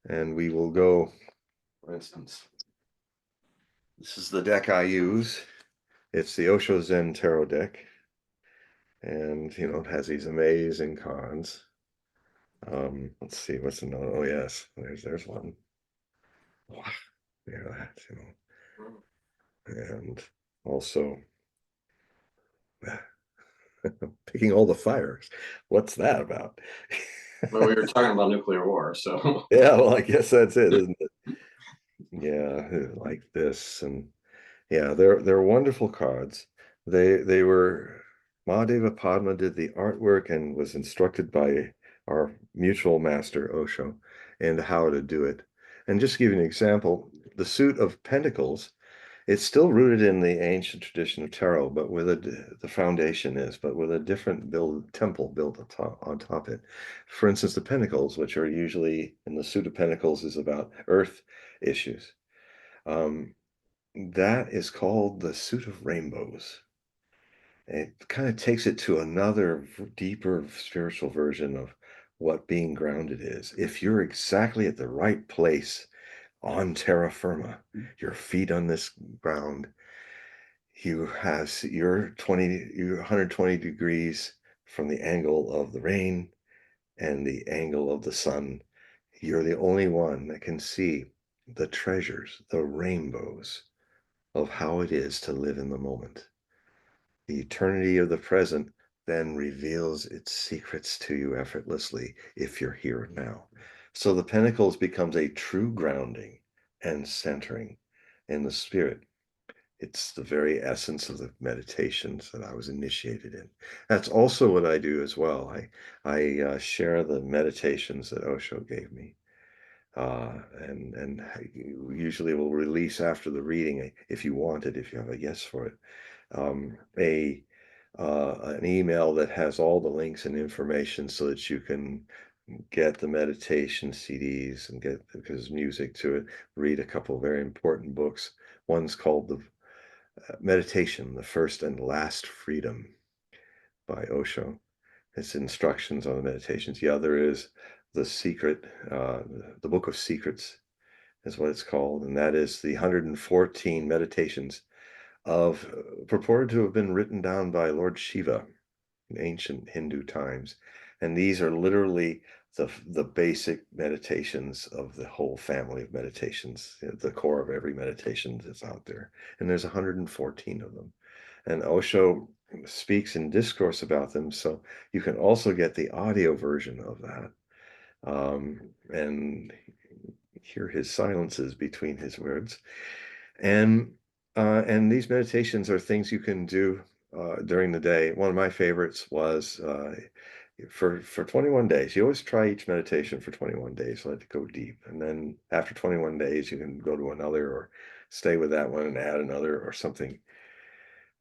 and we will go, for instance, this is the deck I use. It's the Osho Zen Tarot deck, and it has these amazing cards. Let's see what's another. Oh yes, there's one. Wow, yeah, and also picking all the fires. What's that about? Well, we were talking about nuclear war, so Yeah, well, I guess that's it, isn't it? Yeah, like this, and yeah, they're wonderful cards. They were Mahadeva Padma did the artwork and was instructed by our mutual master Osho and how to do it. And just to give you an example, the suit of Pentacles, it's still rooted in the ancient tradition of tarot, but the foundation is, but with a different temple built on top of it. For instance, the Pentacles, which are usually in the suit of Pentacles, is about earth issues. That is called the suit of rainbows. It kind of takes it to another deeper spiritual version of what being grounded is. If you're exactly at the right place on terra firma, your feet on this ground, you're 120 degrees from the angle of the rain and the angle of the sun. You're the only one that can see the treasures, the rainbows of how it is to live in the moment. The eternity of the present then reveals its secrets to you effortlessly if you're here now. So the Pentacles becomes a true grounding and centering in the spirit. It's the very essence of the meditations that I was initiated in. That's also what I do as well. I share the meditations that Osho gave me, and I usually will release after the reading, if you want it, if you have a yes for it, a an email that has all the links and information so that you can get the meditation CDs and get, because there's music to it, read a couple of very important books. One's called the Meditation, the First and Last Freedom by Osho. It's instructions on the meditations. The other is the secret, the Book of Secrets is what it's called, and that is the 114 meditations of purported to have been written down by Lord Shiva in ancient Hindu times. And these are literally the basic meditations of the whole family of meditations, the core of every meditation that's out there. And there's 114 of them. And Osho speaks in discourse about them. So you can also get the audio version of that, and hear his silences between his words. And these meditations are things you can do during the day. One of my favorites was for 21 days. You always try each meditation for 21 days, let it go deep. And then after 21 days, you can go to another or stay with that one and add another or something.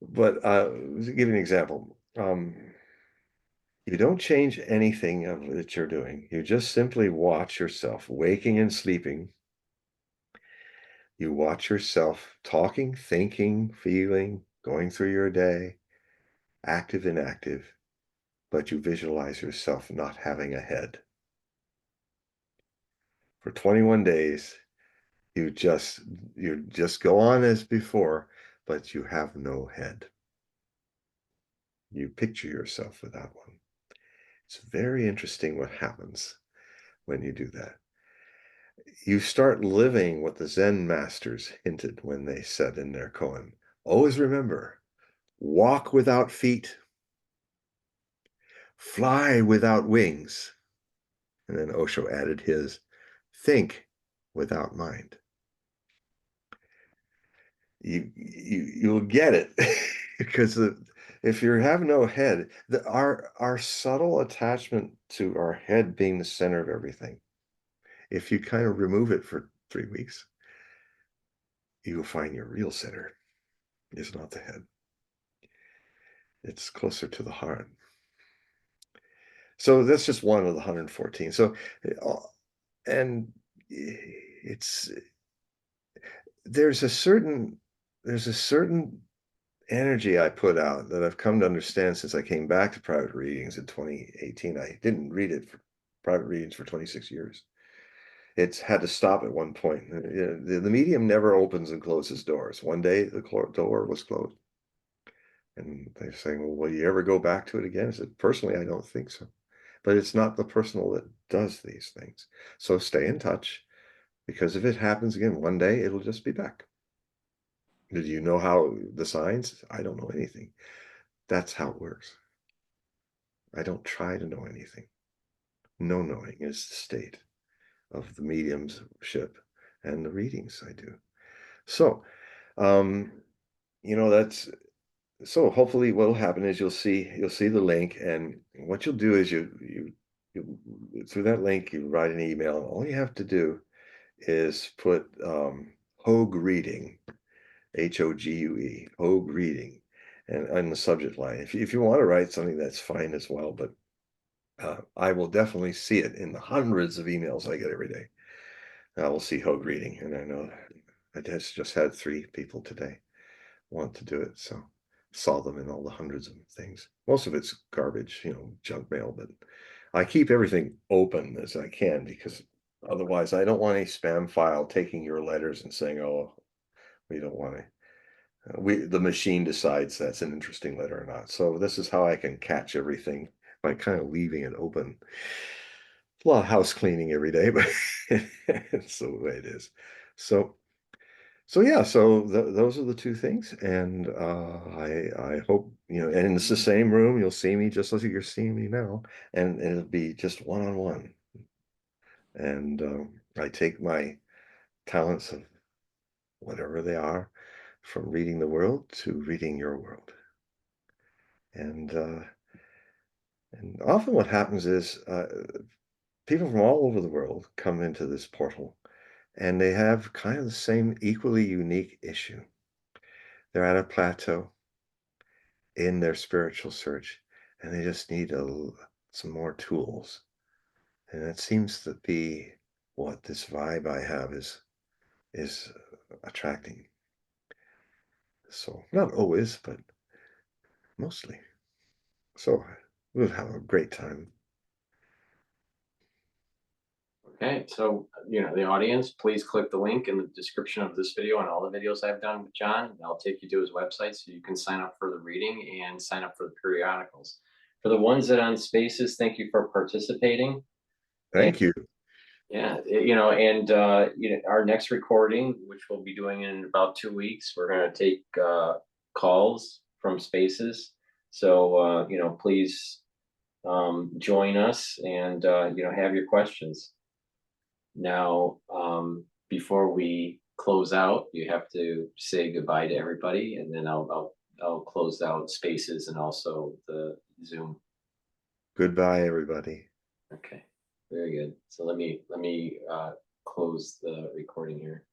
But to give you an example, you don't change anything that you're doing. You just simply watch yourself waking and sleeping. You watch yourself talking, thinking, feeling, going through your day, active, inactive, but you visualize yourself not having a head. For 21 days, you just go on as before, but you have no head. You picture yourself without one. It's very interesting what happens when you do that. You start living what the Zen masters hinted when they said in their koan, always remember, walk without feet, fly without wings. And then Osho added his, think without mind. You'll get it because if you have no head, our subtle attachment to our head being the center of everything, if you kind of remove it for 3 weeks, you will find your real center is not the head. It's closer to the heart. So that's just one of the 114. So, and it's there's a certain energy I put out that I've come to understand since I came back to private readings in 2018. I didn't read it for private readings for 26 years. It's had to stop at one point. The medium never opens and closes doors. One day the door was closed. And they're saying, well, will you ever go back to it again? I said, personally, I don't think so. But it's not the personal that does these things. So stay in touch, because if it happens again one day, it'll just be back. Did you know how the signs? I don't know anything. That's how it works. I don't try to know anything. No knowing is the state of the mediumship and the readings I do. So, that's so hopefully what'll happen is you'll see the link, and what you'll do is you through that link you write an email, and all you have to do is put Hogue reading, Hogue, Hogue reading, and on the subject line. If you want to write something, that's fine as well, but I will definitely see it in the hundreds of emails I get every day. I will see Hogue reading, and I know I just had 3 people today want to do it, so saw them in all the hundreds of things. Most of it's garbage, junk mail, but I keep everything open as I can, because otherwise I don't want any spam file taking your letters and saying, oh, we don't want to The machine decides that's an interesting letter or not. So this is how I can catch everything by kind of leaving it open. A lot of house cleaning every day, but it's the way it is. So yeah, so those are the two things, and I hope, and it's the same room. You'll see me just like you're seeing me now, and it'll be just one-on-one. And I take my talents of whatever they are, from reading the world to reading your world. And often what happens is people from all over the world come into this portal, and they have kind of the same equally unique issue. They're at a plateau in their spiritual search, and they just need some more tools. And it seems to be what this vibe I have is attracting. So not always, but mostly. So we'll have a great time. Okay, so the audience, please click the link in the description of this video and all the videos I've done with John. And I'll take you to his website so you can sign up for the reading and sign up for the periodicals. For the ones that on Spaces, thank you for participating. Thank you. Yeah, and our next recording, which we'll be doing in about 2 weeks, we're going to take calls from Spaces. So please join us and have your questions. Now, before we close out, you have to say goodbye to everybody, and then I'll close out Spaces and also the Zoom. Goodbye, everybody. Okay, very good. So let me close the recording here.